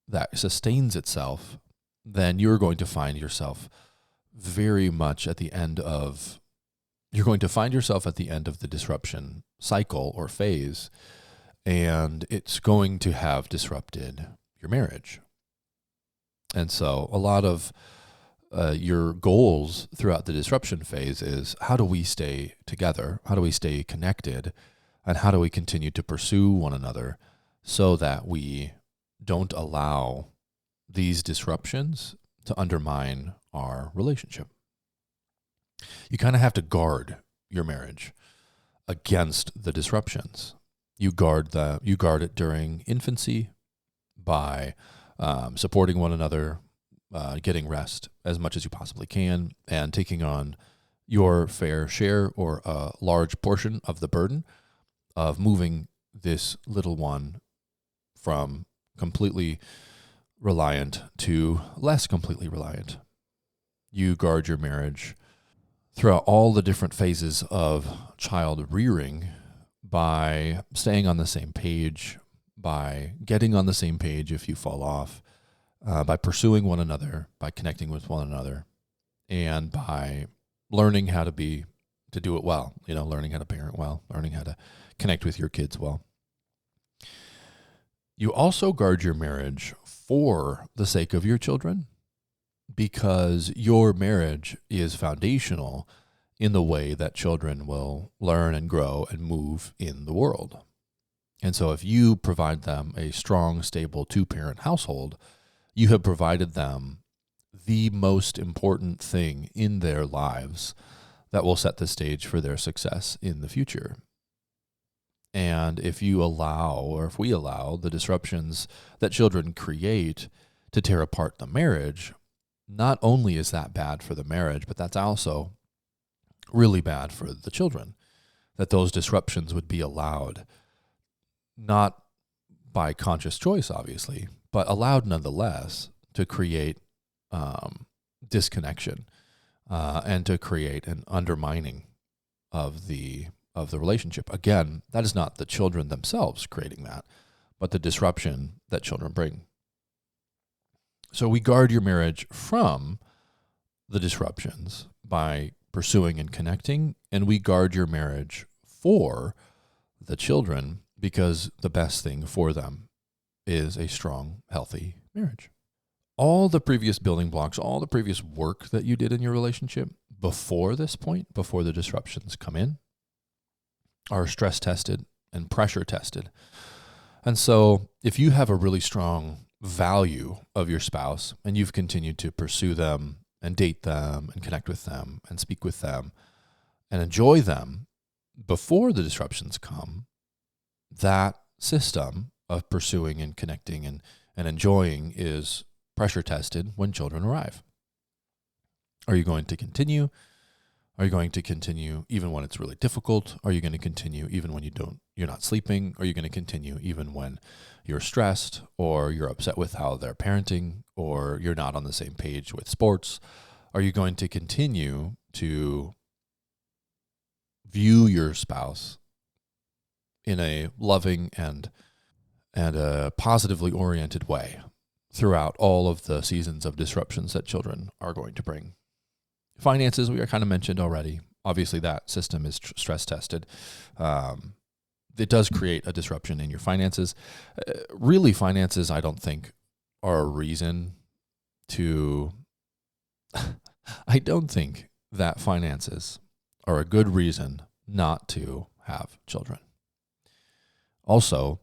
that sustains itself, then you're going to find yourself very much at the end of the disruption cycle or phase, and it's going to have disrupted your marriage. And so a lot of your goals throughout the disruption phase is, how do we stay together? How do we stay connected? And how do we continue to pursue one another so that we don't allow these disruptions to undermine our relationship? You kind of have to guard your marriage against the disruptions. You guard it during infancy by supporting one another, getting rest as much as you possibly can, and taking on your fair share or a large portion of the burden of moving this little one from completely reliant to less completely reliant. You guard your marriage throughout all the different phases of child rearing by staying on the same page, by getting on the same page if you fall off, by pursuing one another, by connecting with one another, and by learning how to do it well, learning how to parent well, learning how to connect with your kids well. You also guard your marriage for the sake of your children, because your marriage is foundational in the way that children will learn and grow and move in the world. And so if you provide them a strong, stable two-parent household, you have provided them the most important thing in their lives that will set the stage for their success in the future. And if we allow the disruptions that children create to tear apart the marriage, not only is that bad for the marriage, but that's also really bad for the children, that those disruptions would be allowed, not by conscious choice, obviously, but allowed nonetheless to create disconnection and to create an undermining of the relationship. Again, that is not the children themselves creating that, but the disruption that children bring. So we guard your marriage from the disruptions by pursuing and connecting, and we guard your marriage for the children because the best thing for them is a strong, healthy marriage. All the previous building blocks, all the previous work that you did in your relationship before this point, before the disruptions come in, are stress tested and pressure tested. And so if you have a really strong value of your spouse and you've continued to pursue them and date them and connect with them and speak with them and enjoy them before the disruptions come, that system of pursuing and connecting and enjoying is pressure tested when children arrive. Are you going to continue? Are you going to continue even when it's really difficult? Are you going to continue even when you're not sleeping? Are you going to continue even when you're stressed or you're upset with how they're parenting or you're not on the same page with sports? Are you going to continue to view your spouse in a loving and a positively oriented way throughout all of the seasons of disruptions that children are going to bring? Finances, we are kind of mentioned already. Obviously, that system is stress tested. It does create a disruption in your finances. Really, finances, I don't think, are a reason to... I don't think that finances are a good reason not to have children. Also,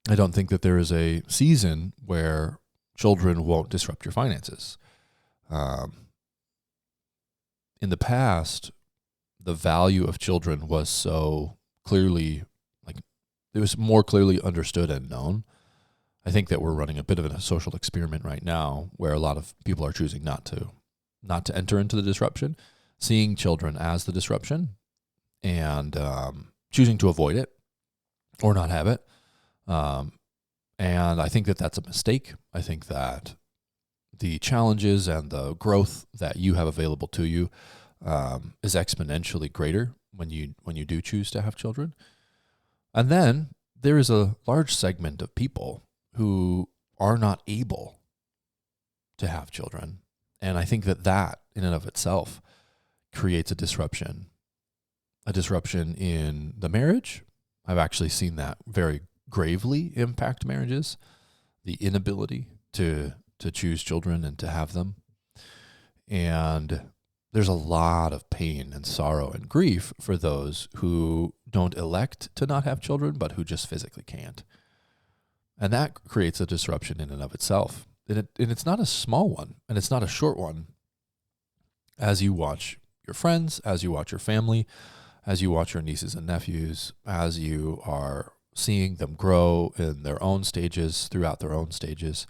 I don't think that there is a season where children won't disrupt your finances. In the past, the value of children was so clearly, like, it was more clearly understood and known. I think that we're running a bit of a social experiment right now where a lot of people are choosing not to enter into the disruption, seeing children as the disruption, and choosing to avoid it or not have it. And I think that that's a mistake. I think that the challenges and the growth that you have available to you is exponentially greater when you do choose to have children. And then there is a large segment of people who are not able to have children. And I think that in and of itself creates a disruption in the marriage. I've actually seen that very gravely impact marriages, the inability to choose children and to have them. And there's a lot of pain and sorrow and grief for those who don't elect to not have children, but who just physically can't. And that creates a disruption in and of itself. And it's not a small one, and it's not a short one. As you watch your friends, as you watch your family, as you watch your nieces and nephews, as you are seeing them grow in their own stages, throughout their own stages,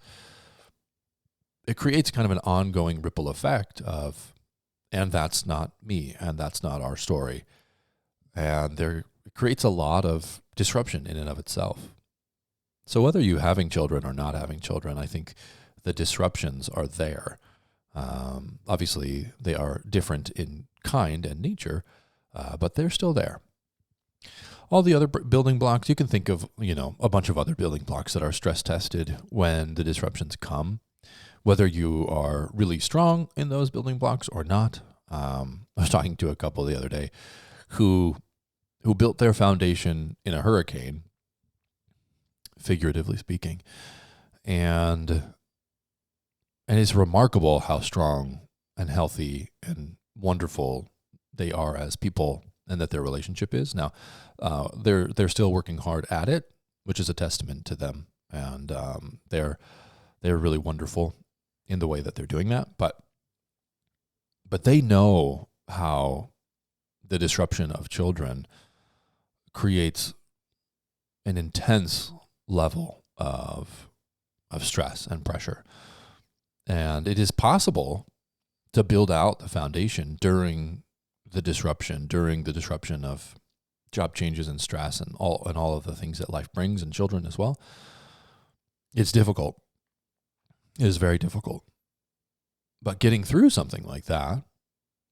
it creates kind of an ongoing ripple effect of, and that's not me, and that's not our story. And it creates a lot of disruption in and of itself. So whether you having children or not having children, I think the disruptions are there. Obviously, they are different in kind and nature, but they're still there. All the other building blocks, you can think of, a bunch of other building blocks that are stress tested when the disruptions come, whether you are really strong in those building blocks or not. I was talking to a couple the other day who built their foundation in a hurricane, figuratively speaking, and it's remarkable how strong and healthy and wonderful they are as people, and that their relationship is. Now, they're still working hard at it, which is a testament to them, and they're really wonderful in the way that they're doing that. But they know how the disruption of children creates an intense level of stress and pressure. And it is possible to build out the foundation during the disruption of job changes and stress and all of the things that life brings, and children as well. It's difficult. It is very difficult. But getting through something like that,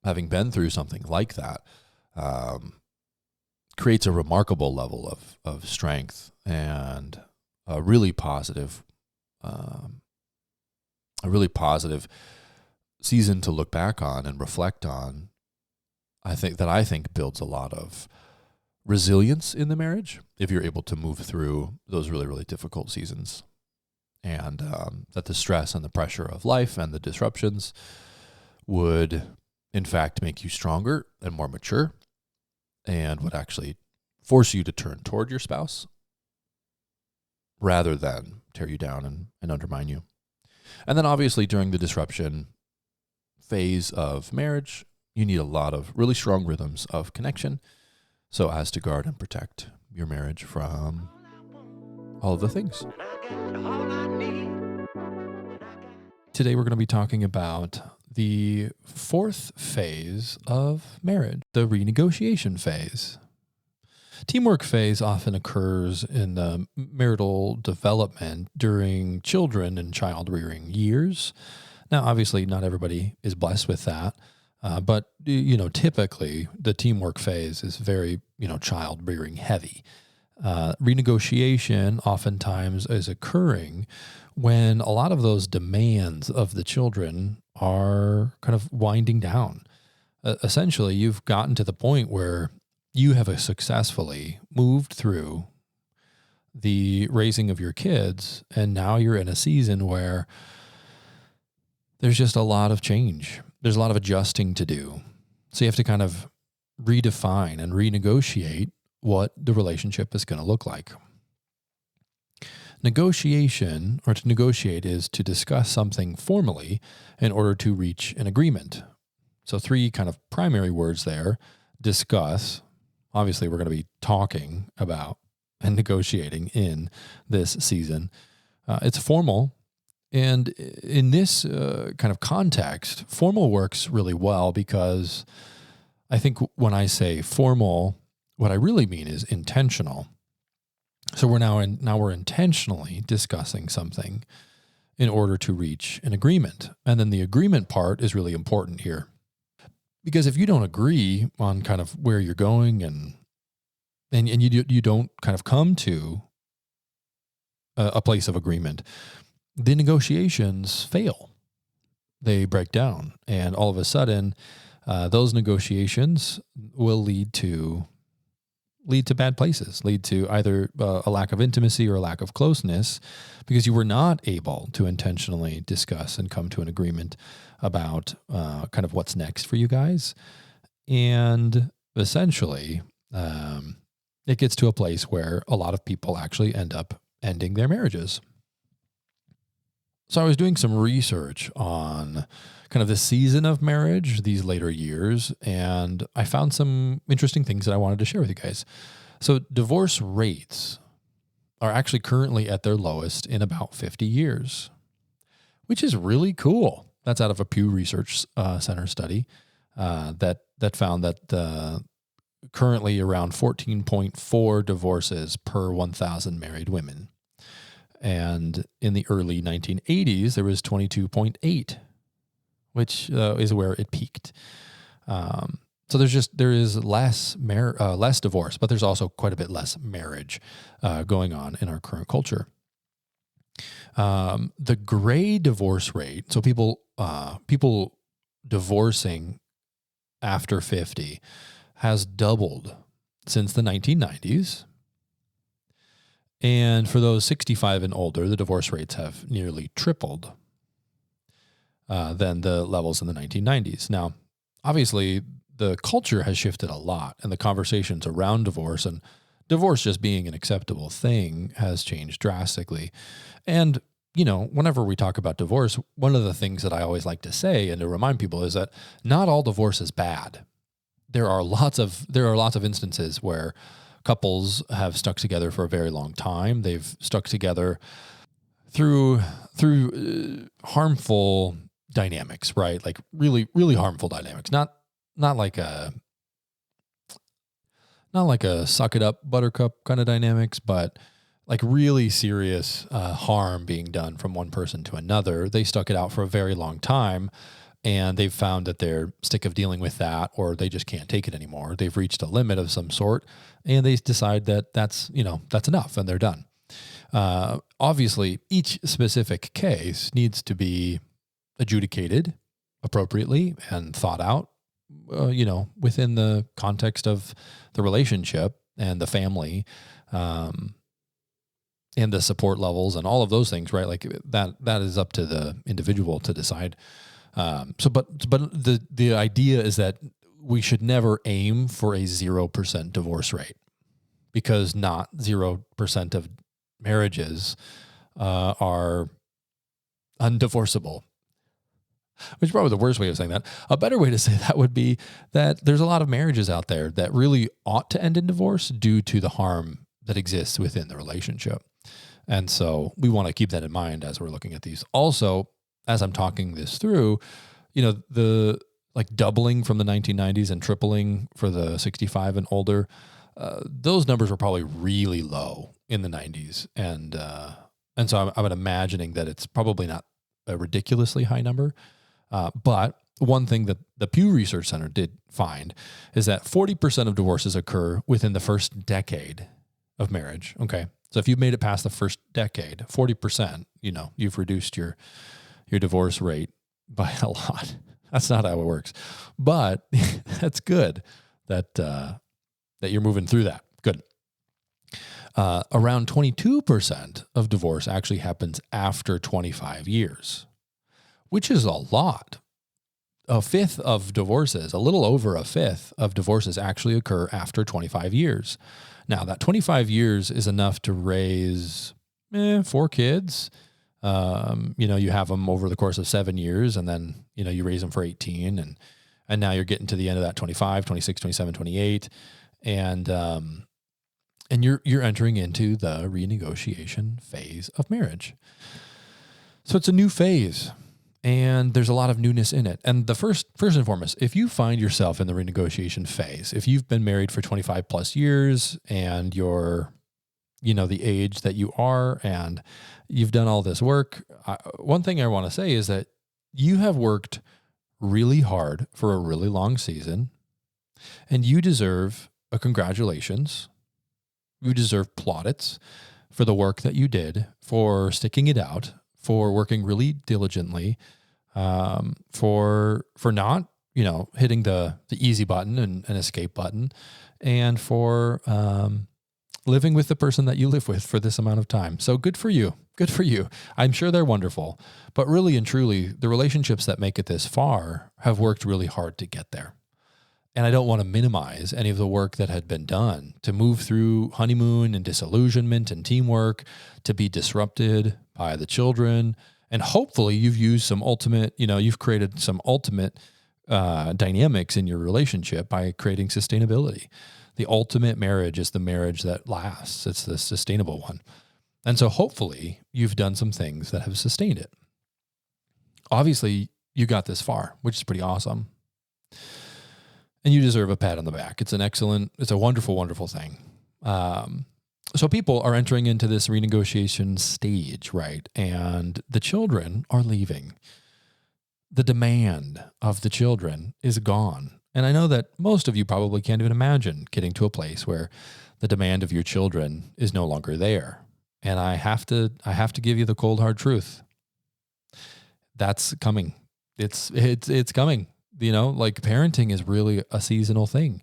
having been through something like that, creates a remarkable level of strength and a really positive season to look back on and reflect on. I think builds a lot of resilience in the marriage if you're able to move through those really, really difficult seasons, and that the stress and the pressure of life and the disruptions would, in fact, make you stronger and more mature, and would actually force you to turn toward your spouse rather than tear you down and undermine you. And then obviously during the disruption phase of marriage, you need a lot of really strong rhythms of connection so as to guard and protect your marriage from all of the things. Today we're going to be talking about the fourth phase of marriage, the renegotiation phase. Teamwork phase often occurs in the marital development during children and child rearing years. Now, obviously, not everybody is blessed with that. But typically the teamwork phase is very, child rearing heavy. Renegotiation oftentimes is occurring when a lot of those demands of the children are kind of winding down. Essentially, you've gotten to the point where you have successfully moved through the raising of your kids, and now you're in a season where there's just a lot of change. There's a lot of adjusting to do. So you have to kind of redefine and renegotiate what the relationship is going to look like. Negotiation, or to negotiate, is to discuss something formally in order to reach an agreement. So three kind of primary words there: discuss, obviously we're going to be talking about and negotiating in this season. It's formal. And in this kind of context, formal works really well because I think when I say formal, what I really mean is intentional. So we're intentionally discussing something in order to reach an agreement. And then the agreement part is really important here. Because if you don't agree on kind of where you're going and you don't kind of come to a place of agreement, the negotiations fail. They break down. And all of a sudden, those negotiations will lead to bad places, lead to either a lack of intimacy or a lack of closeness because you were not able to intentionally discuss and come to an agreement about kind of what's next for you guys. And essentially, it gets to a place where a lot of people actually end up ending their marriages. So I was doing some research on kind of the season of marriage, these later years, and I found some interesting things that I wanted to share with you guys. So divorce rates are actually currently at their lowest in about 50 years, which is really cool. That's out of a Pew Research Center study that found that currently around 14.4 divorces per 1,000 married women. And in the early 1980s, there was 22.8, which is where it peaked. So there is less divorce, but there's also quite a bit less marriage going on in our current culture. The gray divorce rate, so people divorcing after 50, has doubled since the 1990s. And for those 65 and older, the divorce rates have nearly tripled than the levels in the 1990s. Now, obviously, the culture has shifted a lot, and the conversations around divorce and divorce just being an acceptable thing has changed drastically. And, whenever we talk about divorce, one of the things that I always like to say and to remind people is that not all divorce is bad. There are lots of instances where couples have stuck together for a very long time. They've stuck together through harmful dynamics, right? Like really, really harmful dynamics. Not like a suck it up buttercup kind of dynamics, but like really serious harm being done from one person to another. They stuck it out for a very long time. And they've found that they're sick of dealing with that, or they just can't take it anymore. They've reached a limit of some sort, and they decide that that's enough, and they're done. Obviously, each specific case needs to be adjudicated appropriately and thought out, within the context of the relationship and the family, and the support levels and all of those things, right? Like that is up to the individual to decide. But the idea is that we should never aim for a 0% divorce rate, because not 0% of marriages are undivorceable, which is probably the worst way of saying that. A better way to say that would be that there's a lot of marriages out there that really ought to end in divorce due to the harm that exists within the relationship. And so we want to keep that in mind as we're looking at these. Also, as I'm talking this through, the doubling from the 1990s and tripling for the 65 and older, those numbers were probably really low in the 90s. And so I'm imagining that it's probably not a ridiculously high number. But one thing that the Pew Research Center did find is that 40% of divorces occur within the first decade of marriage. Okay. So if you've made it past the first decade, 40%, you've reduced your divorce rate by a lot. That's not how it works, but that's good that you're moving through that. Good. Around 22% of divorce actually happens after 25 years, which is a lot. A fifth of divorces, a little over a fifth of divorces actually occur after 25 years. Now, that 25 years is enough to raise 4 kids. You have them over the course of 7 years, and then, you raise them for 18, and And now you're getting to the end of that 25, 26, 27, 28. And you're entering into the renegotiation phase of marriage. So it's a new phase, and there's a lot of newness in it. And the first and foremost, if you find yourself in the renegotiation phase, if you've been married for 25 plus years and you're, the age that you are, and you've done all this work, one thing I want to say is that you have worked really hard for a really long season, and you deserve a congratulations. You deserve plaudits for the work that you did, for sticking it out, for working really diligently, for not, hitting the easy button and escape button, and for living with the person that you live with for this amount of time. So good for you. Good for you. I'm sure they're wonderful. But really and truly, the relationships that make it this far have worked really hard to get there. And I don't want to minimize any of the work that had been done to move through honeymoon and disillusionment and teamwork, to be disrupted by the children. And hopefully you've used some ultimate, you've created some ultimate dynamics in your relationship by creating sustainability. The ultimate marriage is the marriage that lasts. It's the sustainable one. And so hopefully you've done some things that have sustained it. Obviously you got this far, which is pretty awesome. And you deserve a pat on the back. It's a wonderful, wonderful thing. So people are entering into this renegotiation stage, right? And the children are leaving. The demand of the children is gone. And I know that most of you probably can't even imagine getting to a place where the demand of your children is no longer there. And I have to give you the cold hard truth. That's coming. It's coming. Like parenting is really a seasonal thing.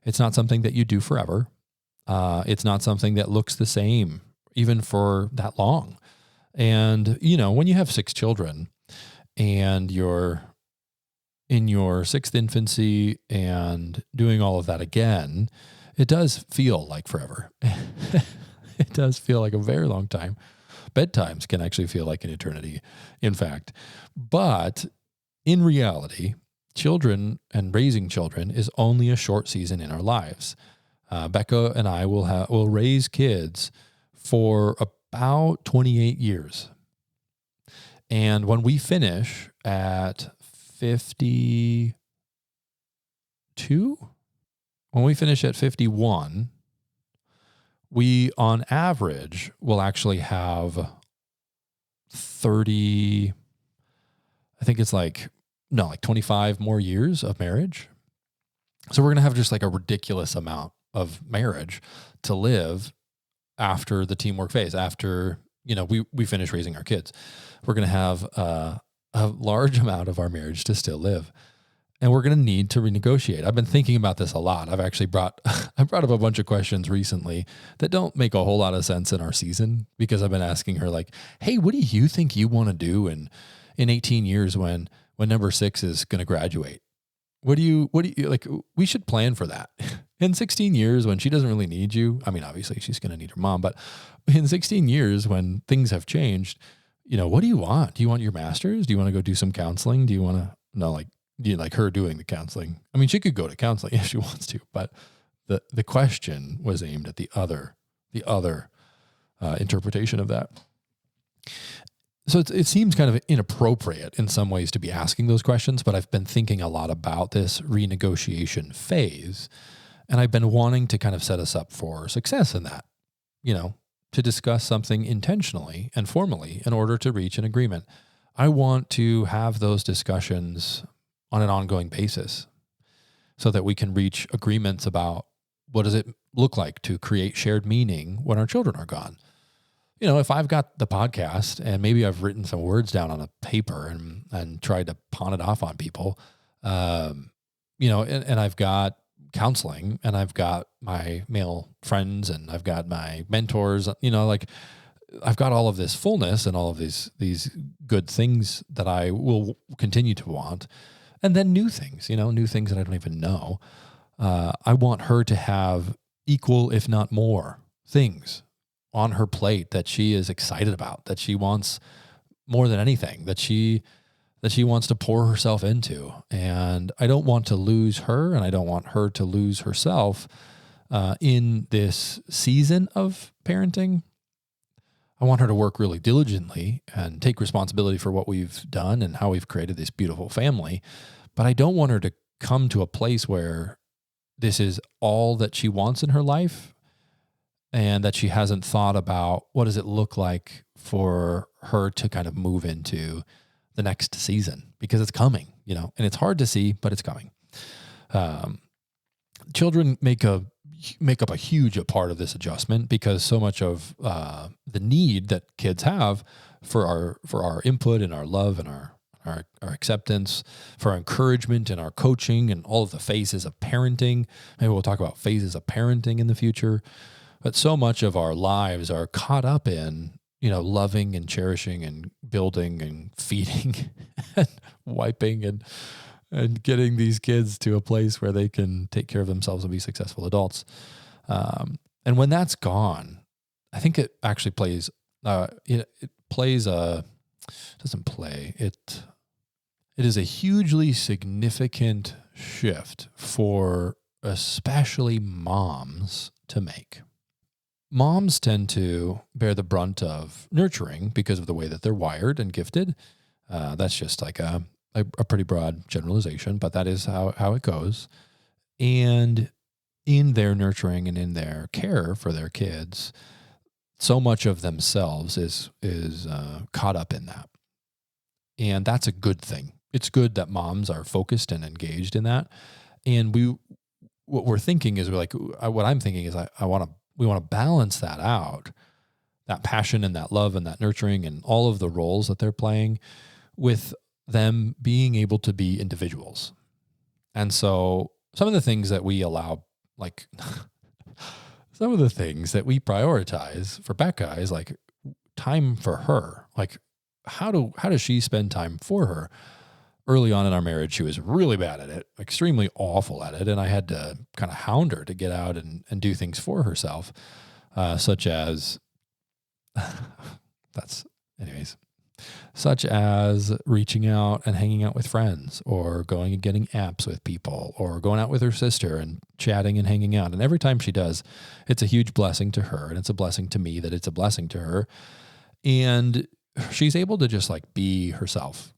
It's not something that you do forever. It's not something that looks the same even for that long. And, when you have 6 children and you're in your 6th infancy and doing all of that again, it does feel like forever. It does feel like a very long time. Bedtimes can actually feel like an eternity, in fact. But in reality, children and raising children is only a short season in our lives. Becca and I will raise kids for about 28 years. And when we finish at 52, when we finish at 51, we on average will actually have 30, I think it's like 25 more years of marriage. So we're going to have just like a ridiculous amount of marriage to live after the teamwork phase, after, we finish raising our kids. We're going to have a large amount of our marriage to still live. And we're going to need to renegotiate. I've been thinking about this a lot. I've actually brought up a bunch of questions recently that don't make a whole lot of sense in our season, because I've been asking her like, hey, what do you think you want to do in 18 years when number 6 is going to graduate? What do you like? We should plan for that. In 16 years when she doesn't really need you. I mean, obviously she's going to need her mom, but in 16 years when things have changed, what do you want? Do you want your master's? Do you want to go do some counseling? Do you want to, do you like her doing the counseling? I mean, she could go to counseling if she wants to, but the question was aimed at the other interpretation of that. So it seems kind of inappropriate in some ways to be asking those questions, but I've been thinking a lot about this renegotiation phase, and I've been wanting to kind of set us up for success in that, to discuss something intentionally and formally in order to reach an agreement. I want to have those discussions on an ongoing basis so that we can reach agreements about what does it look like to create shared meaning when our children are gone. If I've got the podcast and maybe I've written some words down on a paper and tried to pawn it off on people, and I've got counseling and I've got my male friends and I've got my mentors, I've got all of this fullness and all of these good things that I will continue to want. And then new things that I don't even know. I want her to have equal, if not more, things on her plate that she is excited about, that she wants more than anything, that she that she wants to pour herself into. And I don't want to lose her, and I don't want her to lose herself in this season of parenting. I want her to work really diligently and take responsibility for what we've done and how we've created this beautiful family. But I don't want her to come to a place where this is all that she wants in her life, and that she hasn't thought about what does it look like for her to kind of move into the next season, because it's coming, and it's hard to see, but it's coming. Children make up a huge part of this adjustment, because so much of the need that kids have for our input and our love and our acceptance, for our encouragement and our coaching and all of the phases of parenting. Maybe we'll talk about phases of parenting in the future. But so much of our lives are caught up in, loving and cherishing and building and feeding and wiping and getting these kids to a place where they can take care of themselves and be successful adults. And when that's gone, I think it actually plays, it is a hugely significant shift for especially moms to make. Moms tend to bear the brunt of nurturing because of the way that they're wired and gifted. That's just like a pretty broad generalization, but that is how it goes. And in their nurturing and in their care for their kids, so much of themselves is caught up in that. And that's a good thing. It's good that moms are focused and engaged in that. And what I'm thinking is we want to balance that out, that passion and that love and that nurturing and all of the roles that they're playing, with them being able to be individuals. And so some of the things that we allow, like some of the things that we prioritize for Becca is like time for her. Like how does she spend time for her? Early on in our marriage, she was really bad at it, extremely awful at it. And I had to kind of hound her to get out and do things for herself, such as reaching out and hanging out with friends, or going and getting apps with people, or going out with her sister and chatting and hanging out. And every time she does, it's a huge blessing to her. And it's a blessing to me that it's a blessing to her. And she's able to just like be herself.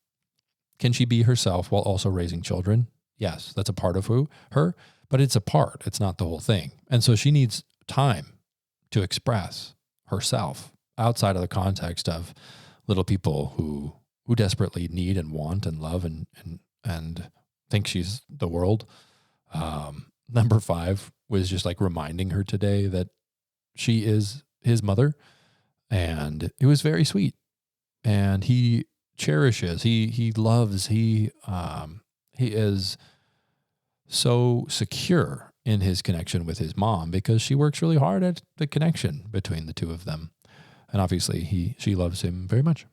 Can she be herself while also raising children? Yes, that's a part of her, but it's a part. It's not the whole thing. And so she needs time to express herself outside of the context of little people who desperately need and want and love and think she's the world. Number 5 was just like reminding her today that she is his mother, and it was very sweet. And he cherishes, he loves, he is so secure in his connection with his mom, because she works really hard at the connection between the two of them. And obviously she loves him very much.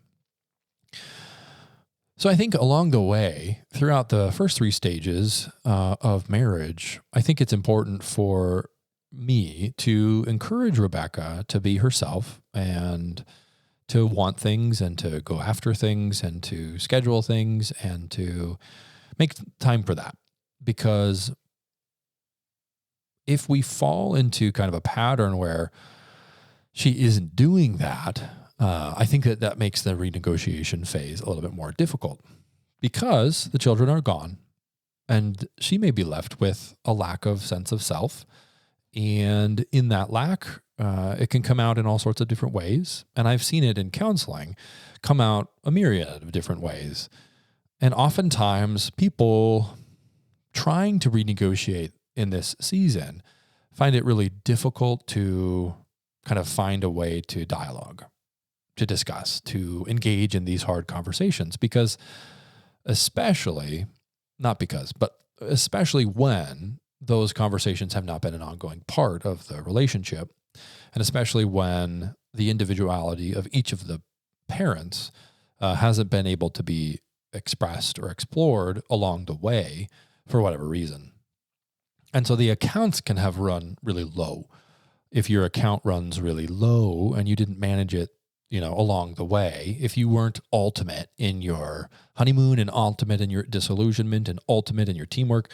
So I think along the way, throughout the first 3 stages of marriage, I think it's important for me to encourage Rebecca to be herself and to want things and to go after things and to schedule things and to make time for that. Because if we fall into kind of a pattern where she isn't doing that, I think that makes the renegotiation phase a little bit more difficult, because the children are gone and she may be left with a lack of sense of self. And in that lack, it can come out in all sorts of different ways. And I've seen it in counseling come out a myriad of different ways. And oftentimes people trying to renegotiate in this season find it really difficult to kind of find a way to dialogue, to discuss, to engage in these hard conversations, because especially when those conversations have not been an ongoing part of the relationship, and especially when the individuality of each of the parents hasn't been able to be expressed or explored along the way for whatever reason. And so the accounts can have run really low. If your account runs really low and you didn't manage it, along the way, if you weren't ultimate in your honeymoon and ultimate in your disillusionment and ultimate in your teamwork,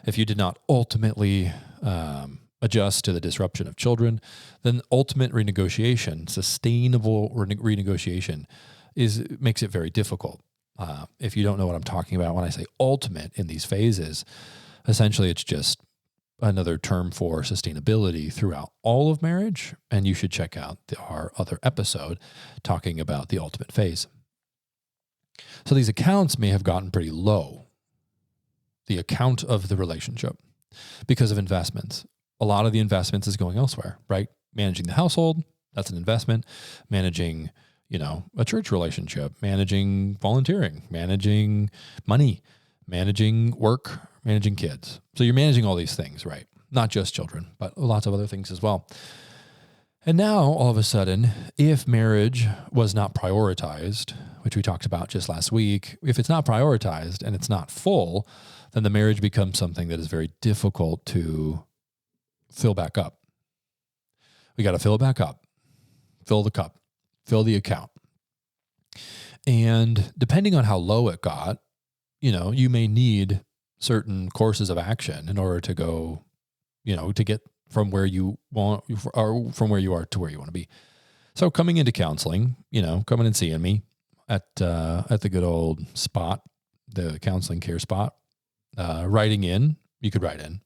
if you did not ultimately adjust to the disruption of children, then ultimate renegotiation, sustainable renegotiation makes it very difficult. If you don't know what I'm talking about when I say ultimate in these phases, essentially it's just another term for sustainability throughout all of marriage. And you should check out our other episode talking about the ultimate phase. So these accounts may have gotten pretty low, the account of the relationship, because of investments. A lot of the investments is going elsewhere, right? Managing the household, that's an investment. Managing, a church relationship, managing volunteering, managing money, managing work, managing kids. So you're managing all these things, right? Not just children, but lots of other things as well. And now, all of a sudden, if marriage was not prioritized, which we talked about just last week, if it's not prioritized and it's not full, then the marriage becomes something that is very difficult to fill back up. We got to fill it back up, fill the cup, fill the account. And depending on how low it got, you may need certain courses of action in order to go, to get from where you want, or from where you are to where you want to be. So coming into counseling, coming and seeing me at the good old spot, the counseling care spot, writing in, you could write in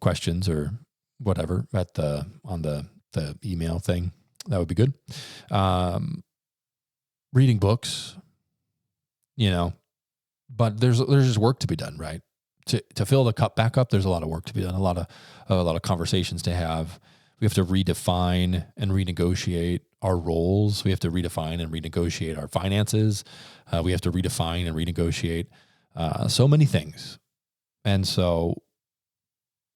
questions or whatever on the email thing. That would be good. Reading books, but there's just work to be done, right? To fill the cup back up, there's a lot of work to be done, a lot of conversations to have. We have to redefine and renegotiate our roles. We have to redefine and renegotiate our finances. We have to redefine and renegotiate so many things. And so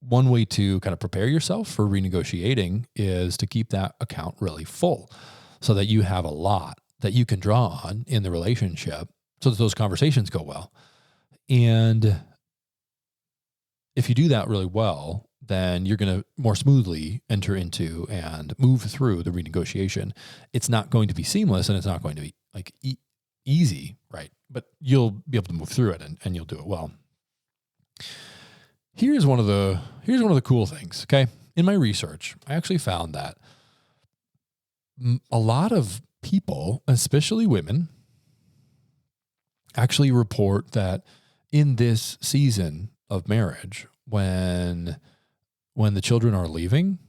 one way to kind of prepare yourself for renegotiating is to keep that account really full so that you have a lot that you can draw on in the relationship so that those conversations go well. And if you do that really well, then you're going to more smoothly enter into and move through the renegotiation. It's not going to be seamless and it's not going to be like easy, right? But you'll be able to move through it and you'll do it well. Here's one of the cool things, okay? In my research, I actually found that a lot of people, especially women, actually report that in this season of marriage, when the children are leaving,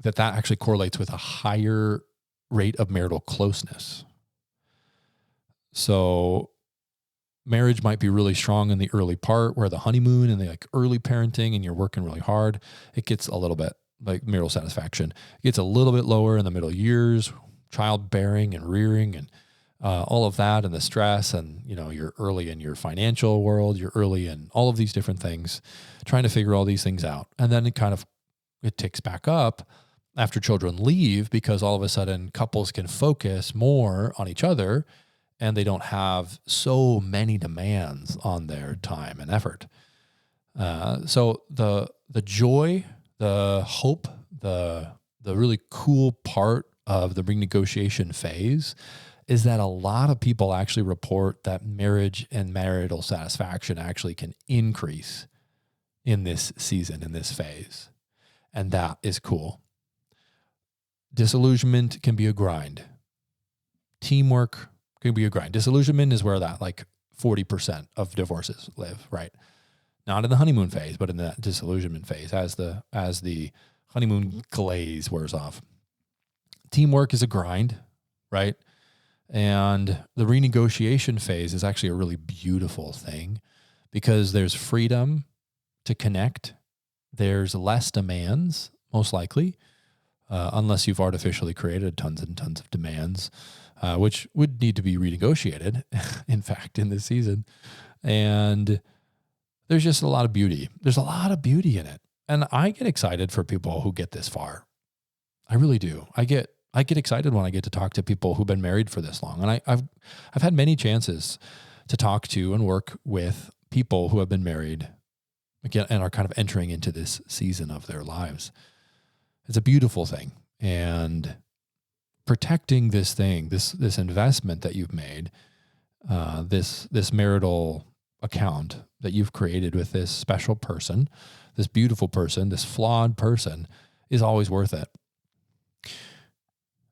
that actually correlates with a higher rate of marital closeness. So marriage might be really strong in the early part where the honeymoon and the early parenting and you're working really hard. It gets a little bit like marital satisfaction. It gets a little bit lower in the middle years, childbearing and rearing and all of that and the stress and, you're early in your financial world, you're early in all of these different things, trying to figure all these things out. And then it ticks back up after children leave because all of a sudden couples can focus more on each other and they don't have so many demands on their time and effort. So the joy, the hope, the really cool part of the renegotiation phase is that a lot of people actually report that marriage and marital satisfaction actually can increase in this season, in this phase. And that is cool. Disillusionment can be a grind. Teamwork can be a grind. Disillusionment is where that 40% of divorces live, right? Not in the honeymoon phase, but in that disillusionment phase as the honeymoon glaze wears off. Teamwork is a grind, right? And the renegotiation phase is actually a really beautiful thing because there's freedom to connect. There's less demands, most likely, unless you've artificially created tons and tons of demands, which would need to be renegotiated, in fact, in this season. And there's just a lot of beauty. There's a lot of beauty in it. And I get excited for people who get this far. I really do. I get excited when I get to talk to people who've been married for this long. And I've had many chances to talk to and work with people who have been married again and are kind of entering into this season of their lives. It's a beautiful thing. And protecting this thing, this investment that you've made, this marital account that you've created with this special person, this beautiful person, this flawed person, is always worth it.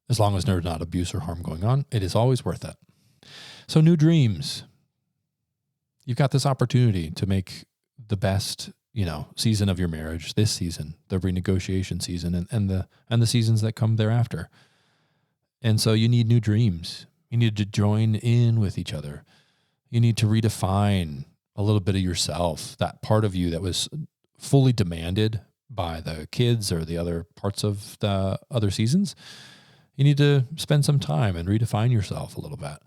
As long as there's not abuse or harm going on, it is always worth it. So new dreams. You've got this opportunity to make the best, season of your marriage this season, the renegotiation season, and the seasons that come thereafter. And so you need new dreams. You need to join in with each other. You need to redefine a little bit of yourself, that part of you that was fully demanded by the kids or the other parts of the other seasons. You need to spend some time and redefine yourself a little bit,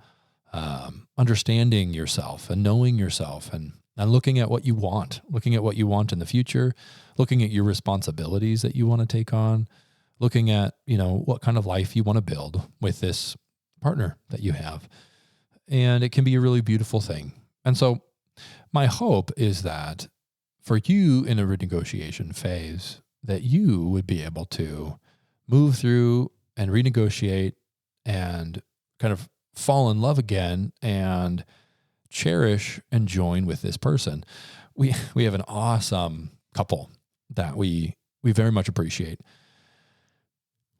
understanding yourself and knowing yourself and looking at what you want in the future, looking at your responsibilities that you want to take on, looking at, what kind of life you want to build with this partner that you have. And it can be a really beautiful thing. And so my hope is that for you in a renegotiation phase, that you would be able to move through and renegotiate and kind of fall in love again and cherish and join with this person. We have an awesome couple that we very much appreciate.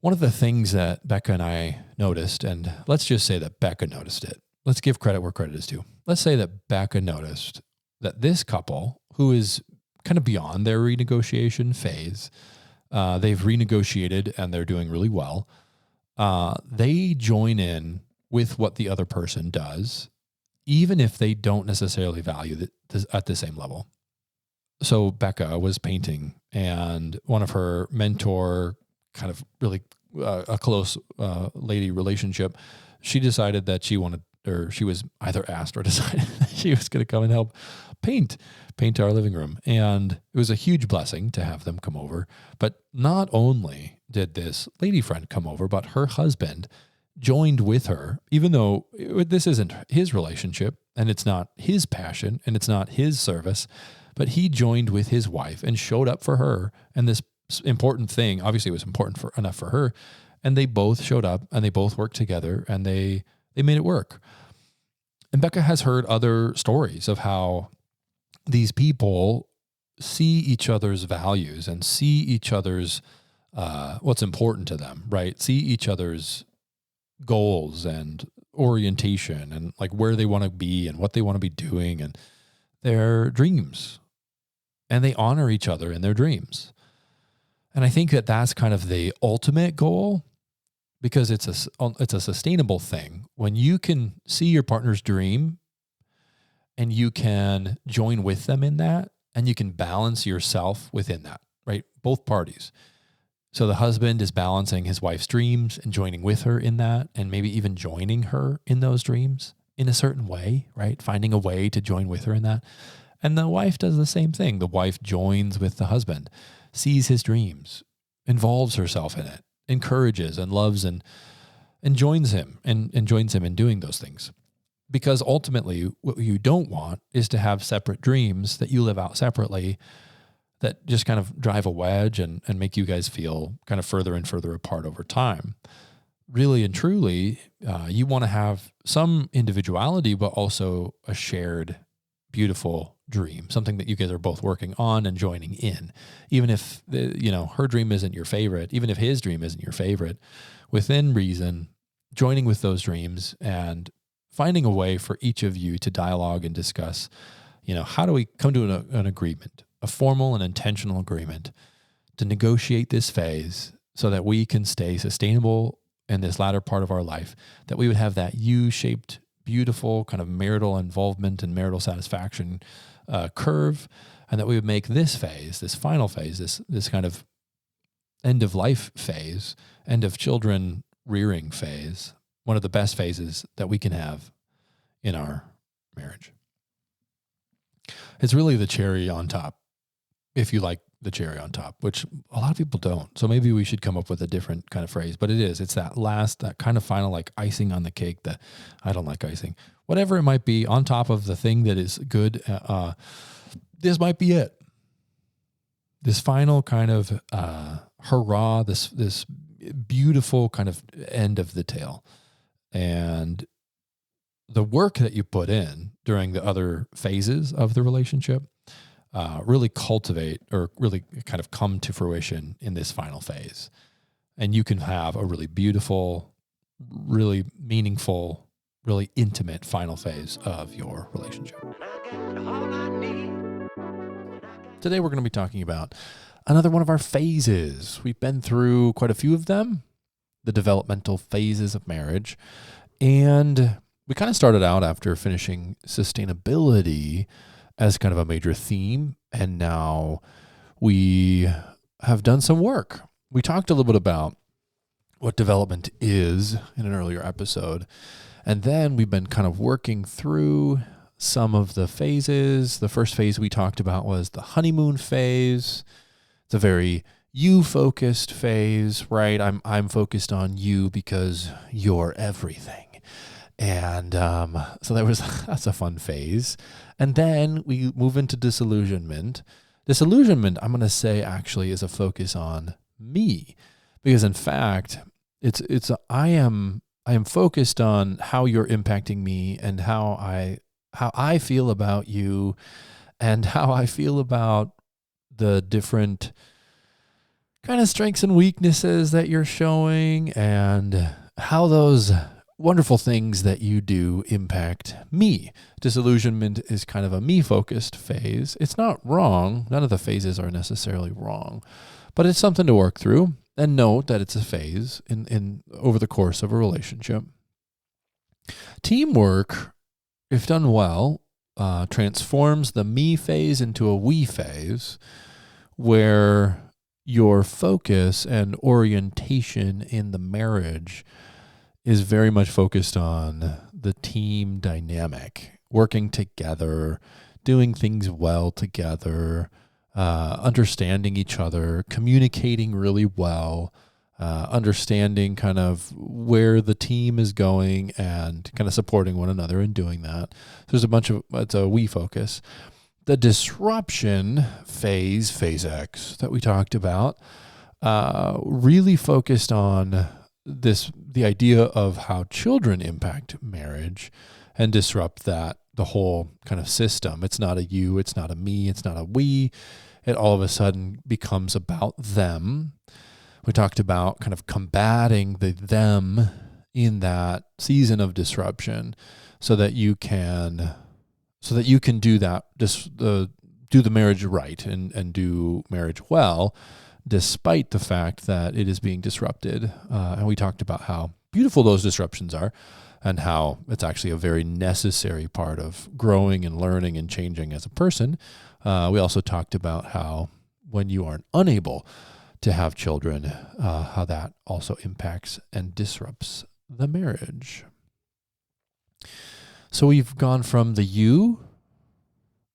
One of the things that Becca and I noticed, and let's just say that Becca noticed it. Let's give credit where credit is due. Let's say that Becca noticed that this couple, who is kind of beyond their renegotiation phase, they've renegotiated and they're doing really well. They join in with what the other person does, even if they don't necessarily value it at the same level. So Becca was painting, and one of her mentor, kind of really a close lady relationship, she decided that she was either asked or decided that she was going to come and help paint our living room. And it was a huge blessing to have them come over. But not only did this lady friend come over, but her husband joined with her, even though this isn't his relationship and it's not his passion and it's not his service, but he joined with his wife and showed up for her. And this important thing, obviously it was important enough for her. And they both showed up and they both worked together and they made it work. And Becca has heard other stories of how these people see each other's values and see each other's, what's important to them, right? See each other's goals and orientation and like where they want to be and what they want to be doing and their dreams. And they honor each other in their dreams. And I think that that's kind of the ultimate goal, because it's a sustainable thing. When you can see your partner's dream and you can join with them in that, and you can balance yourself within that, right? Both parties. So the husband is balancing his wife's dreams and joining with her in that, and maybe even joining her in those dreams in a certain way, right? Finding a way to join with her in that. And the wife does the same thing. The wife joins with the husband, sees his dreams, involves herself in it, encourages and loves and joins him and joins him in doing those things. Because ultimately what you don't want is to have separate dreams that you live out separately that just kind of drive a wedge and make you guys feel kind of further and further apart over time. Really and truly, you want to have some individuality, but also a shared, beautiful dream, something that you guys are both working on and joining in. Even if, her dream isn't your favorite, even if his dream isn't your favorite, within reason, joining with those dreams and finding a way for each of you to dialogue and discuss, how do we come to an agreement, a formal and intentional agreement to negotiate this phase so that we can stay sustainable in this latter part of our life, that we would have that U-shaped, beautiful kind of marital involvement and marital satisfaction curve, and that we would make this phase, this final phase, this kind of end of life phase, end of children rearing phase, one of the best phases that we can have in our marriage. It's really the cherry on top, if you like the cherry on top, which a lot of people don't. So maybe we should come up with a different kind of phrase, but it's that kind of final, like icing on the cake that I don't like icing, whatever it might be on top of the thing that is good. This might be it. This final kind of hurrah, this beautiful kind of end of the tale. And the work that you put in during the other phases of the relationship really cultivate or really kind of come to fruition in this final phase. And you can have a really beautiful, really meaningful, really intimate final phase of your relationship. Today we're going to be talking about another one of our phases. We've been through quite a few of them, the developmental phases of marriage. And we kind of started out after finishing sustainability as kind of a major theme. And now we have done some work. We talked a little bit about what development is in an earlier episode. And then we've been kind of working through some of the phases. The first phase we talked about was the honeymoon phase. It's a very you-focused phase, right? I'm focused on you because you're everything. And so that's a fun phase. And then we move into disillusionment. Disillusionment, I'm going to say, actually is a focus on me, because in fact, I am focused on how you're impacting me and how I feel about you and how I feel about the different kind of strengths and weaknesses that you're showing and how those wonderful things that you do impact me. Disillusionment is kind of a me-focused phase. It's not wrong. None of the phases are necessarily wrong, but it's something to work through and note that it's a phase in over the course of a relationship. Teamwork, if done well, transforms the me phase into a we phase, where your focus and orientation in the marriage is very much focused on the team dynamic, working together, doing things well together, understanding each other, communicating really well, understanding kind of where the team is going and kind of supporting one another in doing that. So there's it's a we focus. The disruption phase X that we talked about, really focused on the idea of how children impact marriage and disrupt the whole kind of system. It's not a you, it's not a me, it's not a we. It all of a sudden becomes about them. We talked about kind of combating the them in that season of disruption so that you can do that, do the marriage right and do marriage well, despite the fact that it is being disrupted. And we talked about how beautiful those disruptions are and how it's actually a very necessary part of growing and learning and changing as a person. We also talked about how when you are unable to have children, how that also impacts and disrupts the marriage. So we've gone from the you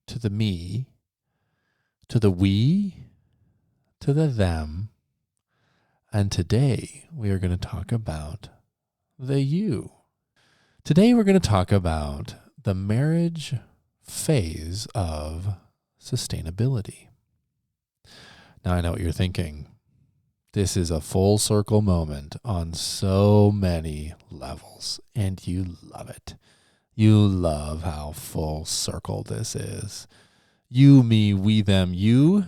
to the me to the we to the them, and today we are going to talk about the you. Today we're going to talk about the marriage phase of sustainability. Now I know what you're thinking. This is a full circle moment on so many levels, and you love it. You love how full circle this is. You, me, we, them, you.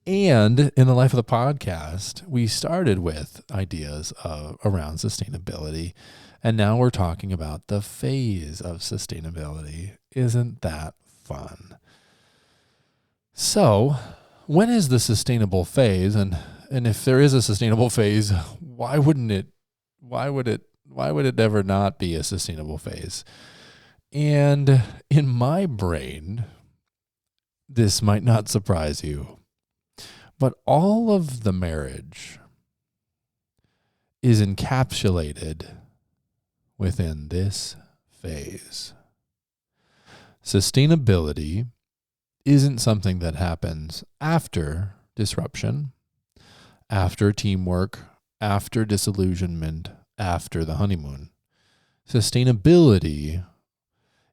And in the life of the podcast, we started with ideas around sustainability, and now we're talking about the phase of sustainability. Isn't that fun? So, when is the sustainable phase? And if there is a sustainable phase, why would it ever not be a sustainable phase? And in my brain, this might not surprise you, but all of the marriage is encapsulated within this phase. Sustainability isn't something that happens after disruption, after teamwork, after disillusionment, after the honeymoon. Sustainability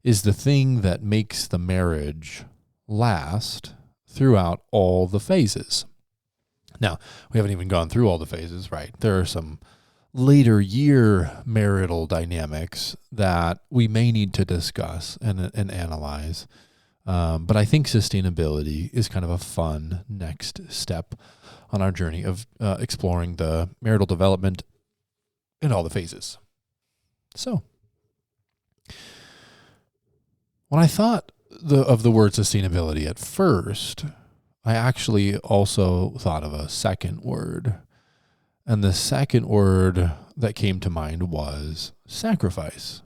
is the thing that makes the marriage last throughout all the phases. Now, we haven't even gone through all the phases, right? There are some later year marital dynamics that we may need to discuss and analyze. But I think sustainability is kind of a fun next step on our journey of exploring the marital development in all the phases. So, when I thought of the word sustainability at first, I actually also thought of a second word. And the second word that came to mind was sacrifice.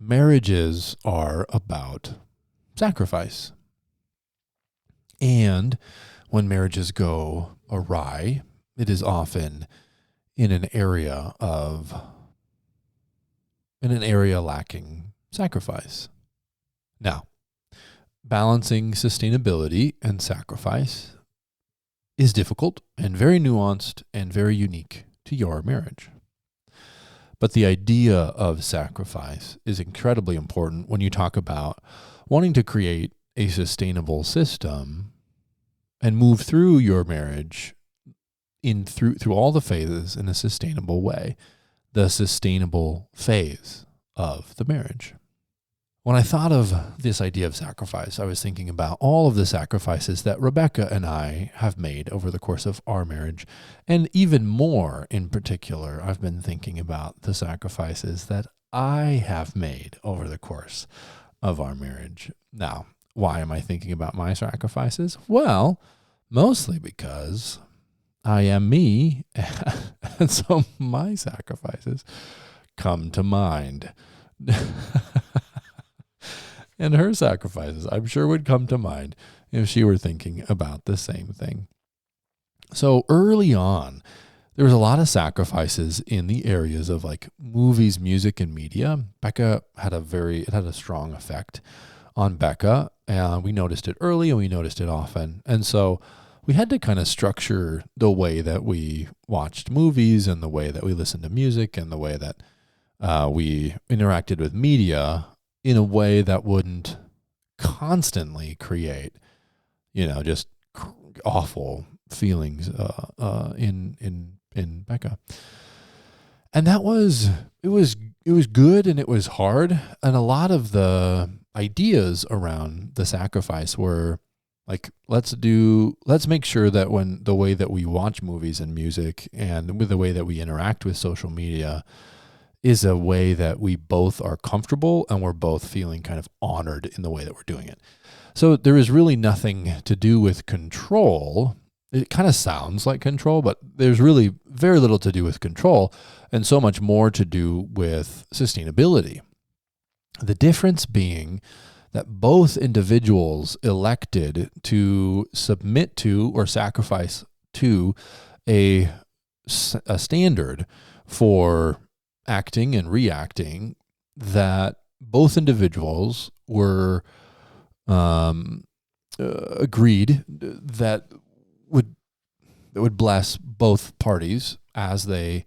Marriages are about sacrifice. And when marriages go awry, it is often in an area lacking sacrifice. Now, balancing sustainability and sacrifice is difficult and very nuanced and very unique to your marriage. But the idea of sacrifice is incredibly important when you talk about wanting to create a sustainable system and move through your marriage through all the phases in a sustainable way, the sustainable phase of the marriage. When I thought of this idea of sacrifice, I was thinking about all of the sacrifices that Rebecca and I have made over the course of our marriage. And even more in particular, I've been thinking about the sacrifices that I have made over the course of our marriage. Now, why am I thinking about my sacrifices? Well, mostly because I am me, and so my sacrifices come to mind. And her sacrifices, I'm sure, would come to mind if she were thinking about the same thing. So early on, there was a lot of sacrifices in the areas of like movies, music, and media. Becca had it had a strong effect on Becca. We noticed it early and we noticed it often. And so we had to kind of structure the way that we watched movies and the way that we listened to music and the way that we interacted with media in a way that wouldn't constantly create, just awful feelings in Becca. And it was good and it was hard. And a lot of the ideas around the sacrifice were like, let's make sure that when the way that we watch movies and music and with the way that we interact with social media is a way that we both are comfortable and we're both feeling kind of honored in the way that we're doing it. So there is really nothing to do with control. It kind of sounds like control, but there's really very little to do with control and so much more to do with sustainability. The difference being that both individuals elected to submit to or sacrifice to a standard for acting and reacting that both individuals were agreed that would bless both parties as they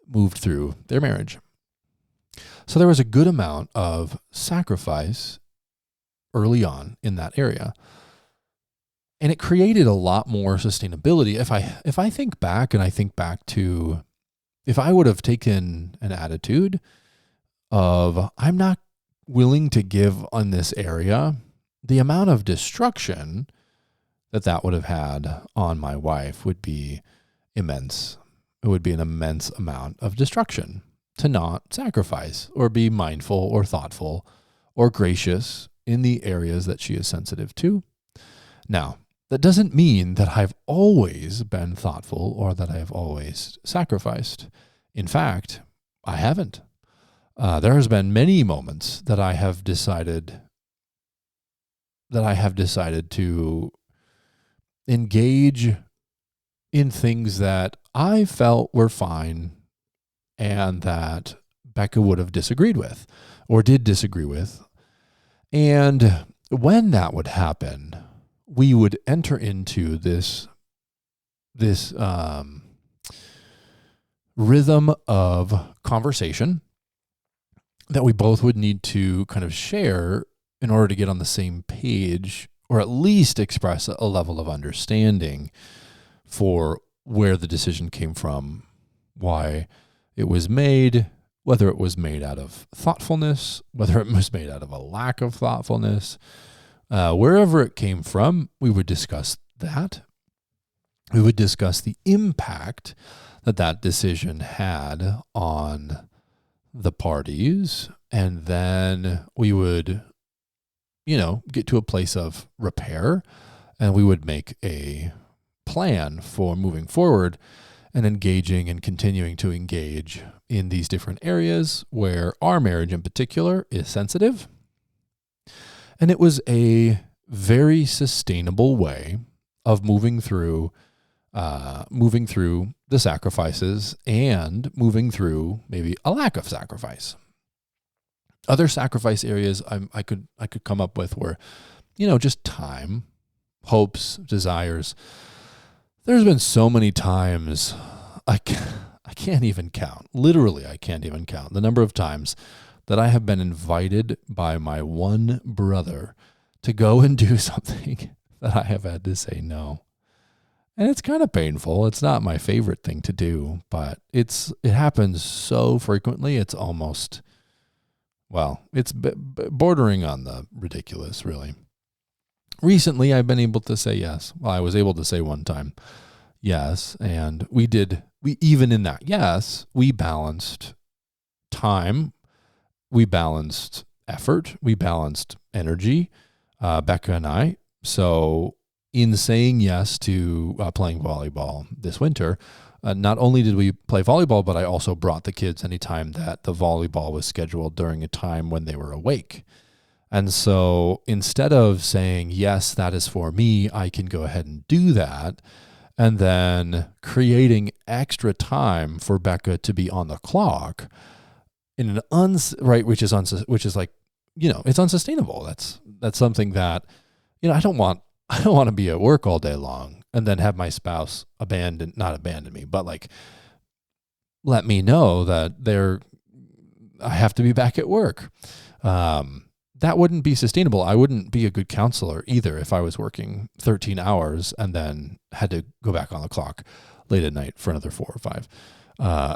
moved through their marriage. So there was a good amount of sacrifice early on in that area. And it created a lot more sustainability. If I think back and I think back to if I would have taken an attitude of I'm not willing to give on this area, the amount of destruction that would have had on my wife would be immense. It would be an immense amount of destruction to not sacrifice or be mindful or thoughtful or gracious in the areas that she is sensitive to. Now, that doesn't mean that I've always been thoughtful or that I have always sacrificed. In fact, I haven't. There has been many moments that I have decided to engage in things that I felt were fine and that Becca would have disagreed with or did disagree with. And when that would happen, we would enter into this rhythm of conversation that we both would need to kind of share in order to get on the same page or at least express a level of understanding for where the decision came from, why it was made, whether it was made out of thoughtfulness, whether it was made out of a lack of thoughtfulness. Wherever it came from, we would discuss that. We would discuss the impact that that decision had on the parties, and then we would, get to a place of repair, and we would make a plan for moving forward and engaging and continuing to engage in these different areas where our marriage in particular is sensitive. And it was a very sustainable way of moving through the sacrifices and moving through maybe a lack of sacrifice. Other sacrifice areas I could come up with were, just time, hopes, desires. There's been so many times I can't even count. Literally, I can't even count the number of times that I have been invited by my one brother to go and do something that I have had to say no. And it's kind of painful. It's not my favorite thing to do, but it happens so frequently. It's almost, it's bordering on the ridiculous, really. Recently, I've been able to say yes. Well, I was able to say one time yes, and even in that yes, we balanced time, we balanced effort, we balanced energy, Becca and I. So in saying yes to playing volleyball this winter, not only did we play volleyball, but I also brought the kids anytime that the volleyball was scheduled during a time when they were awake. And so instead of saying, yes, that is for me, I can go ahead and do that, and then creating extra time for Becca to be on the clock in an which is like, it's unsustainable. That's something that, I don't want to be at work all day long and then have my spouse not abandon me, but like let me know that I have to be back at work. That wouldn't be sustainable. I wouldn't be a good counselor either if I was working 13 hours and then had to go back on the clock late at night for another 4 or 5,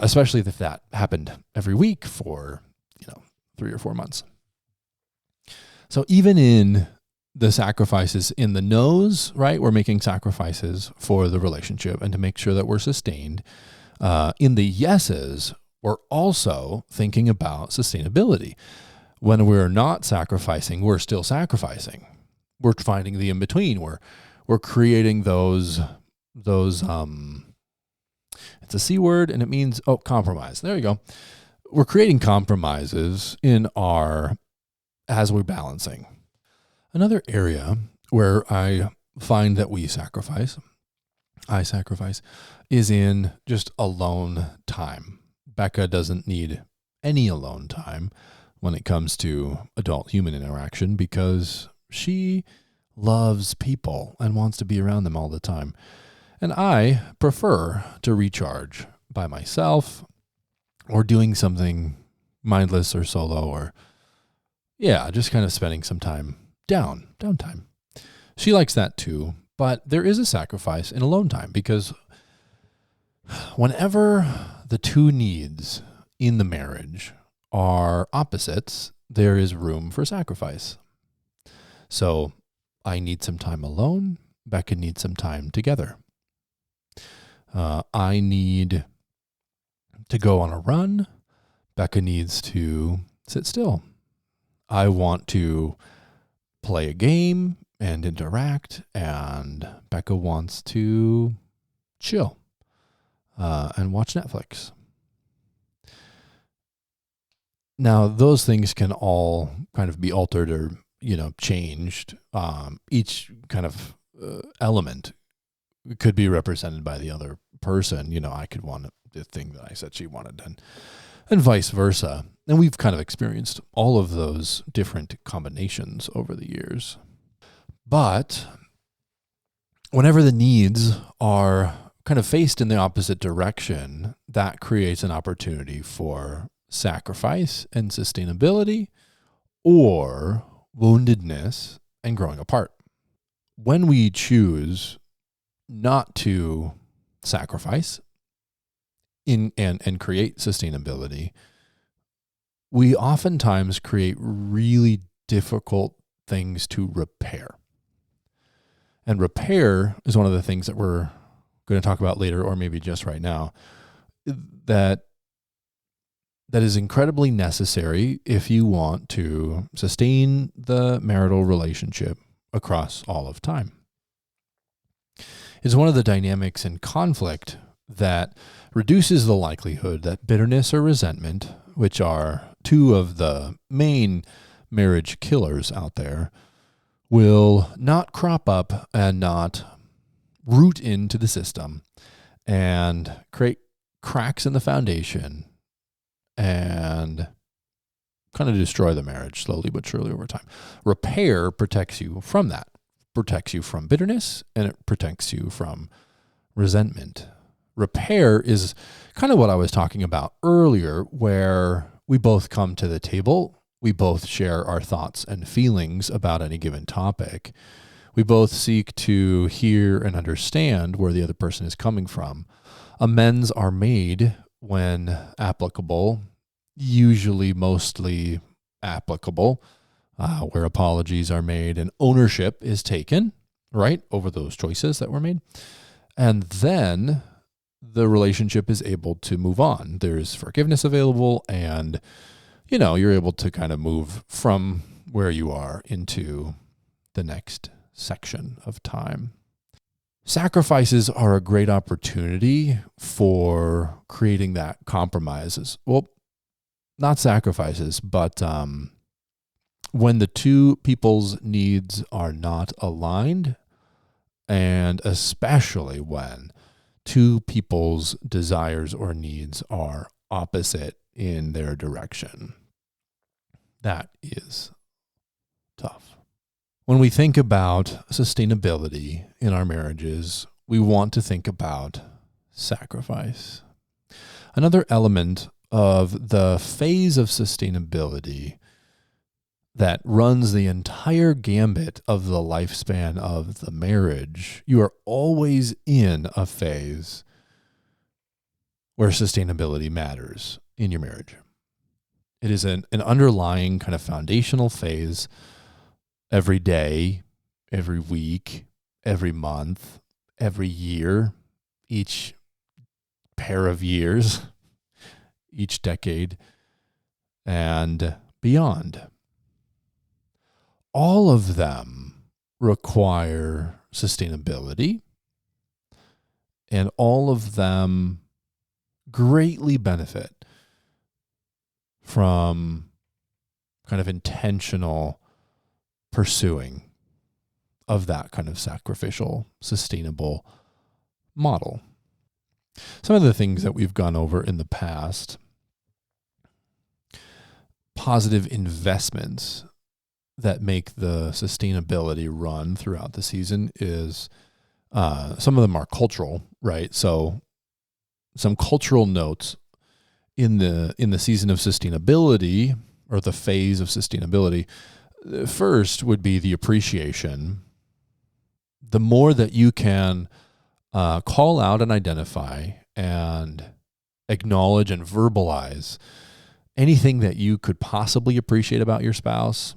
especially if that happened every week for, 3 or 4 months. So even in the sacrifices in the no's, right? We're making sacrifices for the relationship and to make sure that we're sustained. In the yeses, we're also thinking about sustainability. When we're not sacrificing, we're still sacrificing. We're finding the in-between. We're creating those it's a C word and it means, compromise. There you go. We're creating compromises as we're balancing. Another area where I find that I sacrifice, is in just alone time. Becca doesn't need any alone time when it comes to adult human interaction because she loves people and wants to be around them all the time. And I prefer to recharge by myself or doing something mindless or solo or, just kind of spending some time downtime. She likes that too, but there is a sacrifice in alone time because whenever the two needs in the marriage are opposites, there is room for sacrifice. So I need some time alone. Becca needs some time together. I need to go on a run. Becca needs to sit still. I want to play a game and interact, and Becca wants to chill and watch Netflix. Now, those things can all kind of be altered or, changed. Each kind of element could be represented by the other person. I could want the thing that I said she wanted and vice versa. And we've kind of experienced all of those different combinations over the years. But whenever the needs are kind of faced in the opposite direction, that creates an opportunity for sacrifice and sustainability or woundedness and growing apart. When we choose not to sacrifice and create sustainability, we oftentimes create really difficult things to repair. And repair is one of the things that we're going to talk about later, or maybe just right now, that is incredibly necessary if you want to sustain the marital relationship across all of time. It's one of the dynamics in conflict that reduces the likelihood that bitterness or resentment, which are two of the main marriage killers out there, will not crop up and not root into the system and create cracks in the foundation and kind of destroy the marriage slowly but surely over time. Repair protects you from that, protects you from bitterness, and it protects you from resentment. Repair is kind of what I was talking about earlier, where we both come to the table, we both share our thoughts and feelings about any given topic. We both seek to hear and understand where the other person is coming from. Amends are made when applicable, usually mostly applicable, where apologies are made and ownership is taken, right, over those choices that were made. And then the relationship is able to move on. There's forgiveness available, and, you're able to kind of move from where you are into the next section of time. Sacrifices are a great opportunity for creating that compromises. Well, not sacrifices, but when the two people's needs are not aligned, and especially when two people's desires or needs are opposite in their direction. That is tough. When we think about sustainability in our marriages, we want to think about sacrifice. Another element of the phase of sustainability that runs the entire gambit of the lifespan of the marriage, you are always in a phase where sustainability matters in your marriage. It is an underlying kind of foundational phase every day, every week, every month, every year, each pair of years, each decade, and beyond. All of them require sustainability, and all of them greatly benefit from kind of intentional pursuing of that kind of sacrificial, sustainable model. Some of the things that we've gone over in the past, positive investments that make the sustainability run throughout the season is some of them are cultural, right? So some cultural notes in the season of sustainability, or the phase of sustainability. First would be the appreciation. The more that you can call out and identify and acknowledge and verbalize anything that you could possibly appreciate about your spouse,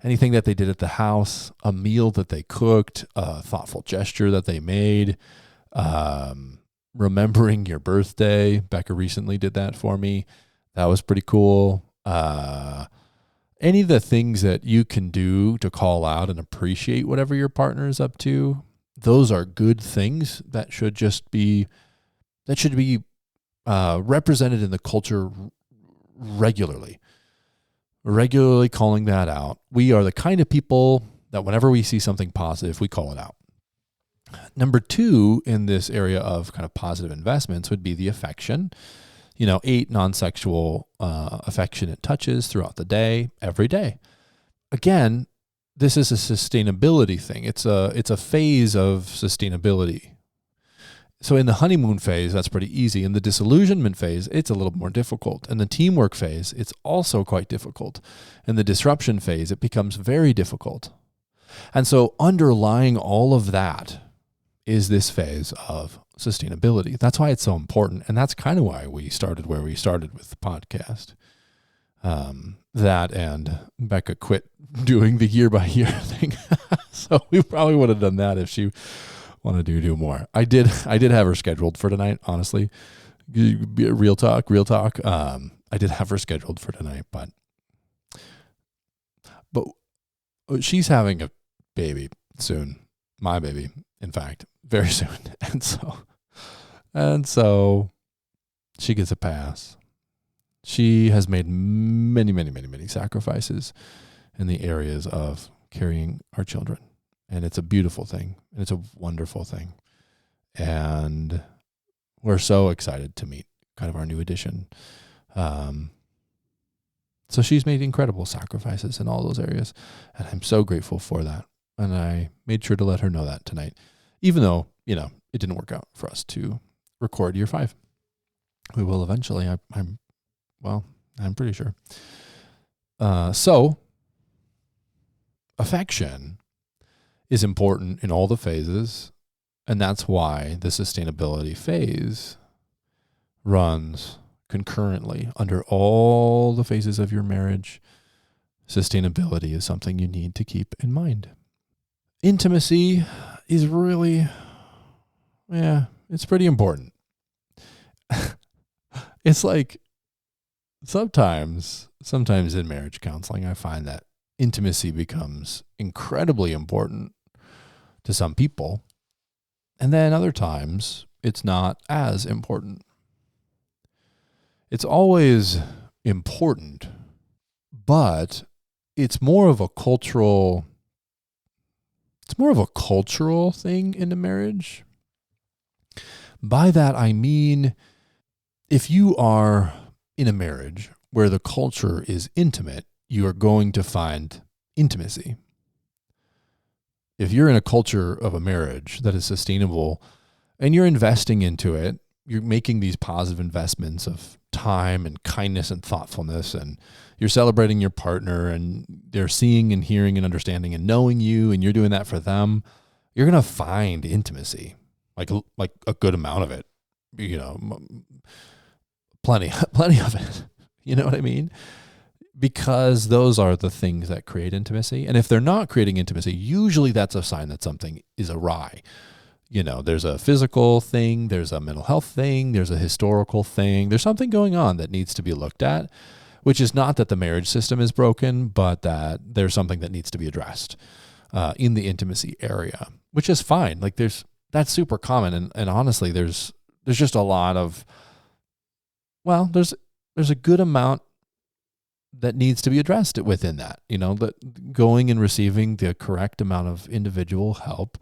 anything that they did at the house, a meal that they cooked, a thoughtful gesture that they made, remembering your birthday. Becca recently did that for me. That was pretty cool. Any of the things that you can do to call out and appreciate whatever your partner is up to, those are good things that should be represented in the culture regularly calling that out. We are the kind of people that whenever we see something positive, we call it out. Number two in this area of kind of positive investments would be the affection. 8 non-sexual affectionate touches throughout the day, every day. Again, this is a sustainability thing. It's a phase of sustainability. So in the honeymoon phase, that's pretty easy. In the disillusionment phase, it's a little more difficult. In the teamwork phase, it's also quite difficult. In the disruption phase, it becomes very difficult. And so underlying all of that is this phase of sustainability. That's why it's so important. And that's kind of why we started where we started with the podcast. That and Becca quit doing the year by year thing. So we probably would have done that if she wanted to do more. I did have her scheduled for tonight, honestly. Real talk. I did have her scheduled for tonight, but she's having a baby soon. My baby, in fact, very soon. And so she gets a pass. She has made many, many, many, many sacrifices in the areas of carrying our children. And it's a beautiful thing. And it's a wonderful thing. And we're so excited to meet kind of our new addition. So she's made incredible sacrifices in all those areas. And I'm so grateful for that. And I made sure to let her know that tonight, even though, it didn't work out for us to record year 5. We will eventually. I'm pretty sure. So affection is important in all the phases. And that's why the sustainability phase runs concurrently under all the phases of your marriage. Sustainability is something you need to keep in mind. Intimacy is really, it's pretty important. It's like sometimes in marriage counseling, I find that intimacy becomes incredibly important to some people. And then other times it's not as important. It's always important, but it's more of a cultural thing in a marriage. By that, I mean, if you are in a marriage where the culture is intimate, you are going to find intimacy. If you're in a culture of a marriage that is sustainable and you're investing into it, you're making these positive investments of time and kindness and thoughtfulness, and you're celebrating your partner and they're seeing and hearing and understanding and knowing you, and you're doing that for them, you're going to find intimacy, like a good amount of it, plenty of it. You know what I mean? Because those are the things that create intimacy. And if they're not creating intimacy, usually that's a sign that something is awry. There's a physical thing, there's a mental health thing, there's a historical thing, there's something going on that needs to be looked at, which is not that the marriage system is broken, but that there's something that needs to be addressed in the intimacy area, which is fine. Like that's super common. And honestly, there's just a lot of, there's a good amount that needs to be addressed within that, that going and receiving the correct amount of individual help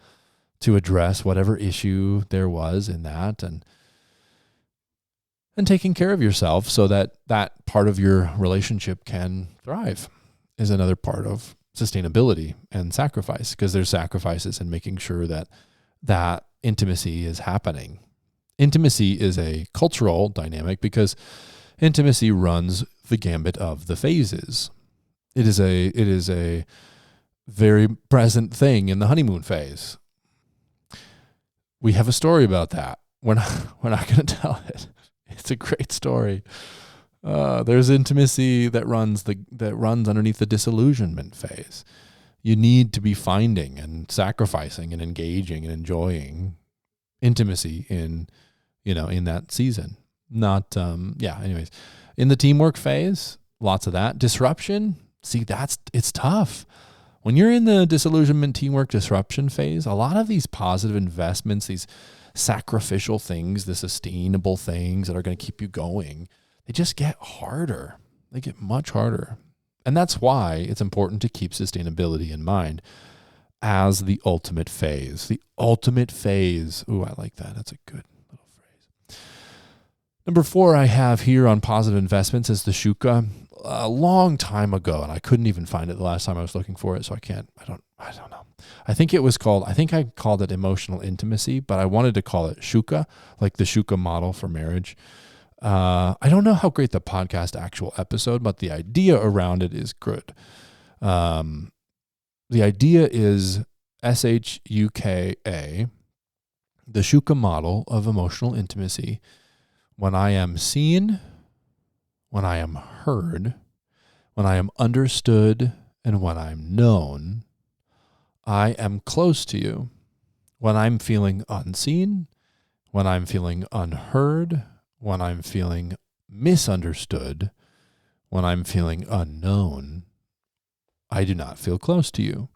to address whatever issue there was in that, and taking care of yourself so that that part of your relationship can thrive is another part of sustainability and sacrifice, because there's sacrifices in making sure that that intimacy is happening. Intimacy is a cultural dynamic because intimacy runs the gambit of the phases. It is a very present thing in the honeymoon phase. We have a story about that. We're not going to tell it. It's a great story. There's intimacy that runs underneath the disillusionment phase. You need to be finding and sacrificing and engaging and enjoying intimacy in that season. Anyways, in the teamwork phase, lots of that. Disruption, it's tough. When you're in the disillusionment, teamwork, disruption phase, a lot of these positive investments, these sacrificial things, the sustainable things that are going to keep you going, they just get harder. They get much harder. And that's why it's important to keep sustainability in mind as the ultimate phase. The ultimate phase. Ooh, I like that. That's a good little phrase. Number 4 I have here on positive investments is the shuka. A long time ago, and I couldn't even find it the last time I was looking for it, so I don't know. I think I called it emotional intimacy, but I wanted to call it shuka, like the shuka model for marriage. I don't know how great the podcast actual episode, but the idea around it is good. The idea is SHUKA, the Shuka model of emotional intimacy, when I am seen, when I am heard, when I am understood, and when I'm known, I am close to you. When I'm feeling unseen, when I'm feeling unheard, when I'm feeling misunderstood, when I'm feeling unknown, I do not feel close to you.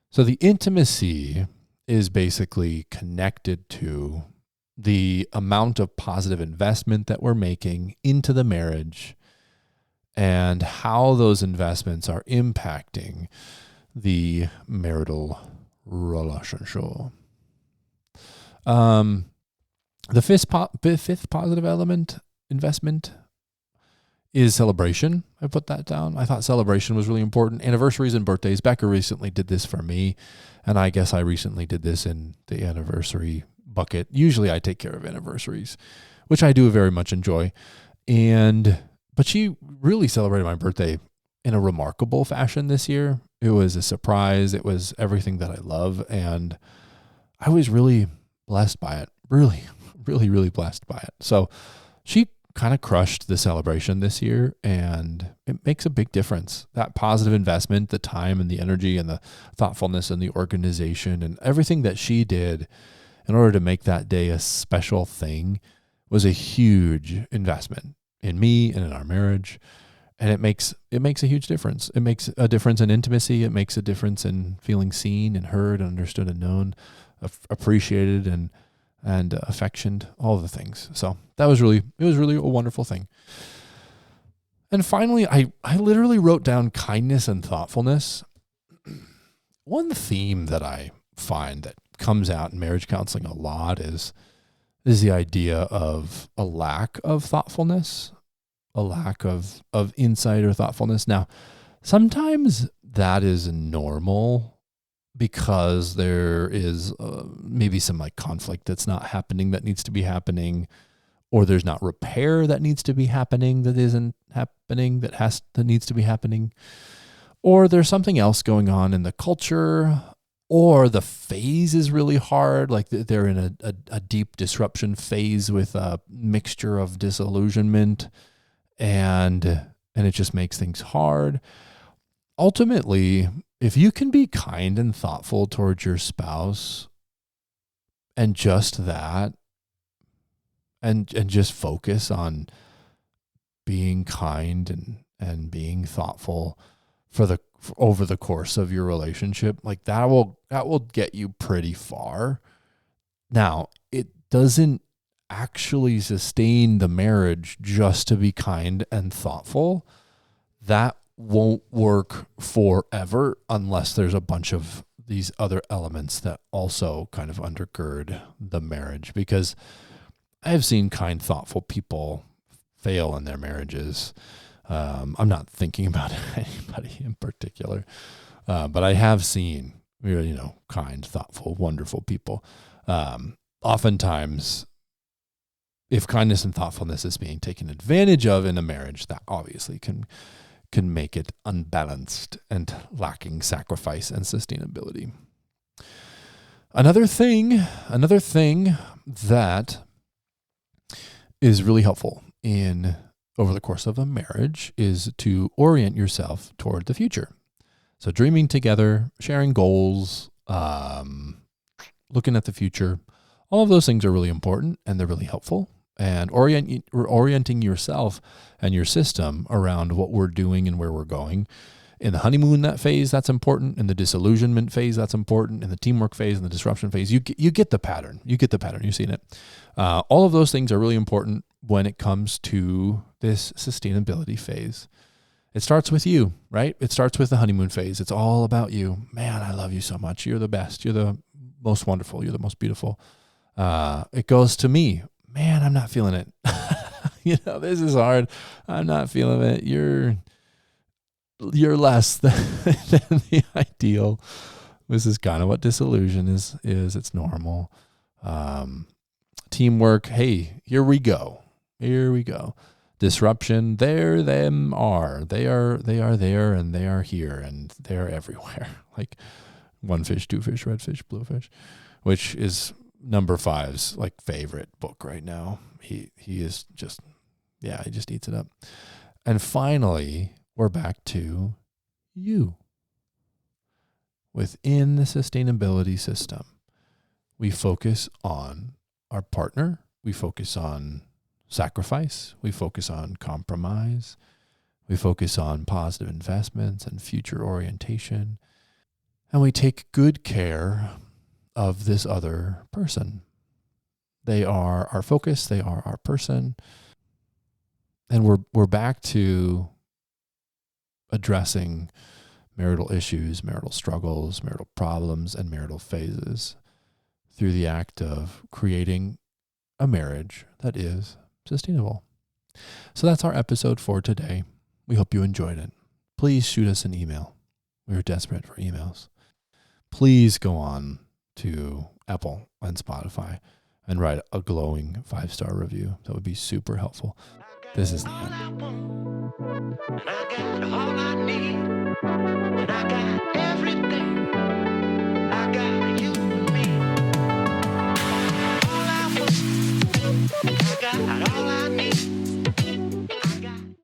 So the intimacy is basically connected to the amount of positive investment that we're making into the marriage and how those investments are impacting the marital relationship. The fifth positive element, investment, is celebration. I put that down. I thought celebration was really important. Anniversaries and birthdays. Becca recently did this for me, and I guess I recently did this in the anniversary bucket. Usually I take care of anniversaries, which I do very much enjoy. But she really celebrated my birthday in a remarkable fashion this year. It was a surprise. It was everything that I love, and I was really blessed by it. Really, really, really blessed by it. So she kind of crushed the celebration this year, and it makes a big difference. That positive investment, the time and the energy and the thoughtfulness and the organization and everything that she did in order to make that day a special thing was a huge investment in me and in our marriage. And it makes a huge difference. It makes a difference in intimacy. It makes a difference in feeling seen and heard and understood and known, appreciated and affectioned, all the things. So it was really a wonderful thing. And finally, I literally wrote down kindness and thoughtfulness. One theme that I find that comes out in marriage counseling a lot is the idea of a lack of thoughtfulness, a lack of insight or thoughtfulness. Now, sometimes that is normal because there is maybe some like conflict that's not happening that needs to be happening, or there's not repair that needs to be happening that isn't happening that needs to be happening, or there's something else going on in the culture, or the phase is really hard, like they're in a deep disruption phase with a mixture of disillusionment, and it just makes things hard. Ultimately, if you can be kind and thoughtful towards your spouse and just that, and just focus on being kind and being thoughtful over the course of your relationship, like that will get you pretty far. Now, it doesn't actually sustain the marriage just to be kind and thoughtful. That won't work forever unless there's a bunch of these other elements that also kind of undergird the marriage, because I have seen kind, thoughtful people fail in their marriages. I'm not thinking about anybody in particular, but I have seen, kind, thoughtful, wonderful people. Oftentimes, if kindness and thoughtfulness is being taken advantage of in a marriage, that obviously can make it unbalanced and lacking sacrifice and sustainability. Another thing that is really helpful over the course of a marriage is to orient yourself toward the future. So dreaming together, sharing goals, looking at the future, all of those things are really important and they're really helpful. And orienting yourself and your system around what we're doing and where we're going. In the honeymoon phase, that's important. In the disillusionment phase, that's important. In the teamwork phase and the disruption phase, you get the pattern. You've seen it. All of those things are really important when it comes to this sustainability phase. It starts with you, right? It starts with the honeymoon phase. It's all about you. Man, I love you so much. You're the best. You're the most wonderful. You're the most beautiful. It goes to me. Man, I'm not feeling it. This is hard. I'm not feeling it. You're less than the ideal. This is kind of what disillusion is. It's normal. Teamwork. Hey, here we go. Disruption. There them are. They are there and they are here and they're everywhere. Like one fish, two fish, red fish, blue fish, which is number 5's like favorite book right now. He is just, he just eats it up. And finally, we're back to you. Within the sustainability system, we focus on our partner. We focus on sacrifice. We focus on compromise. We focus on positive investments and future orientation. And we take good care of this other person. They are our focus. They are our person. And we're back to addressing marital issues, marital struggles, marital problems, and marital phases through the act of creating a marriage that is sustainable. So that's our episode for today. We hope you enjoyed it. Please shoot us an email. We're desperate for emails. Please go on to Apple and Spotify and write a glowing 5-star review. That would be super helpful. This is the end. And I got all I need.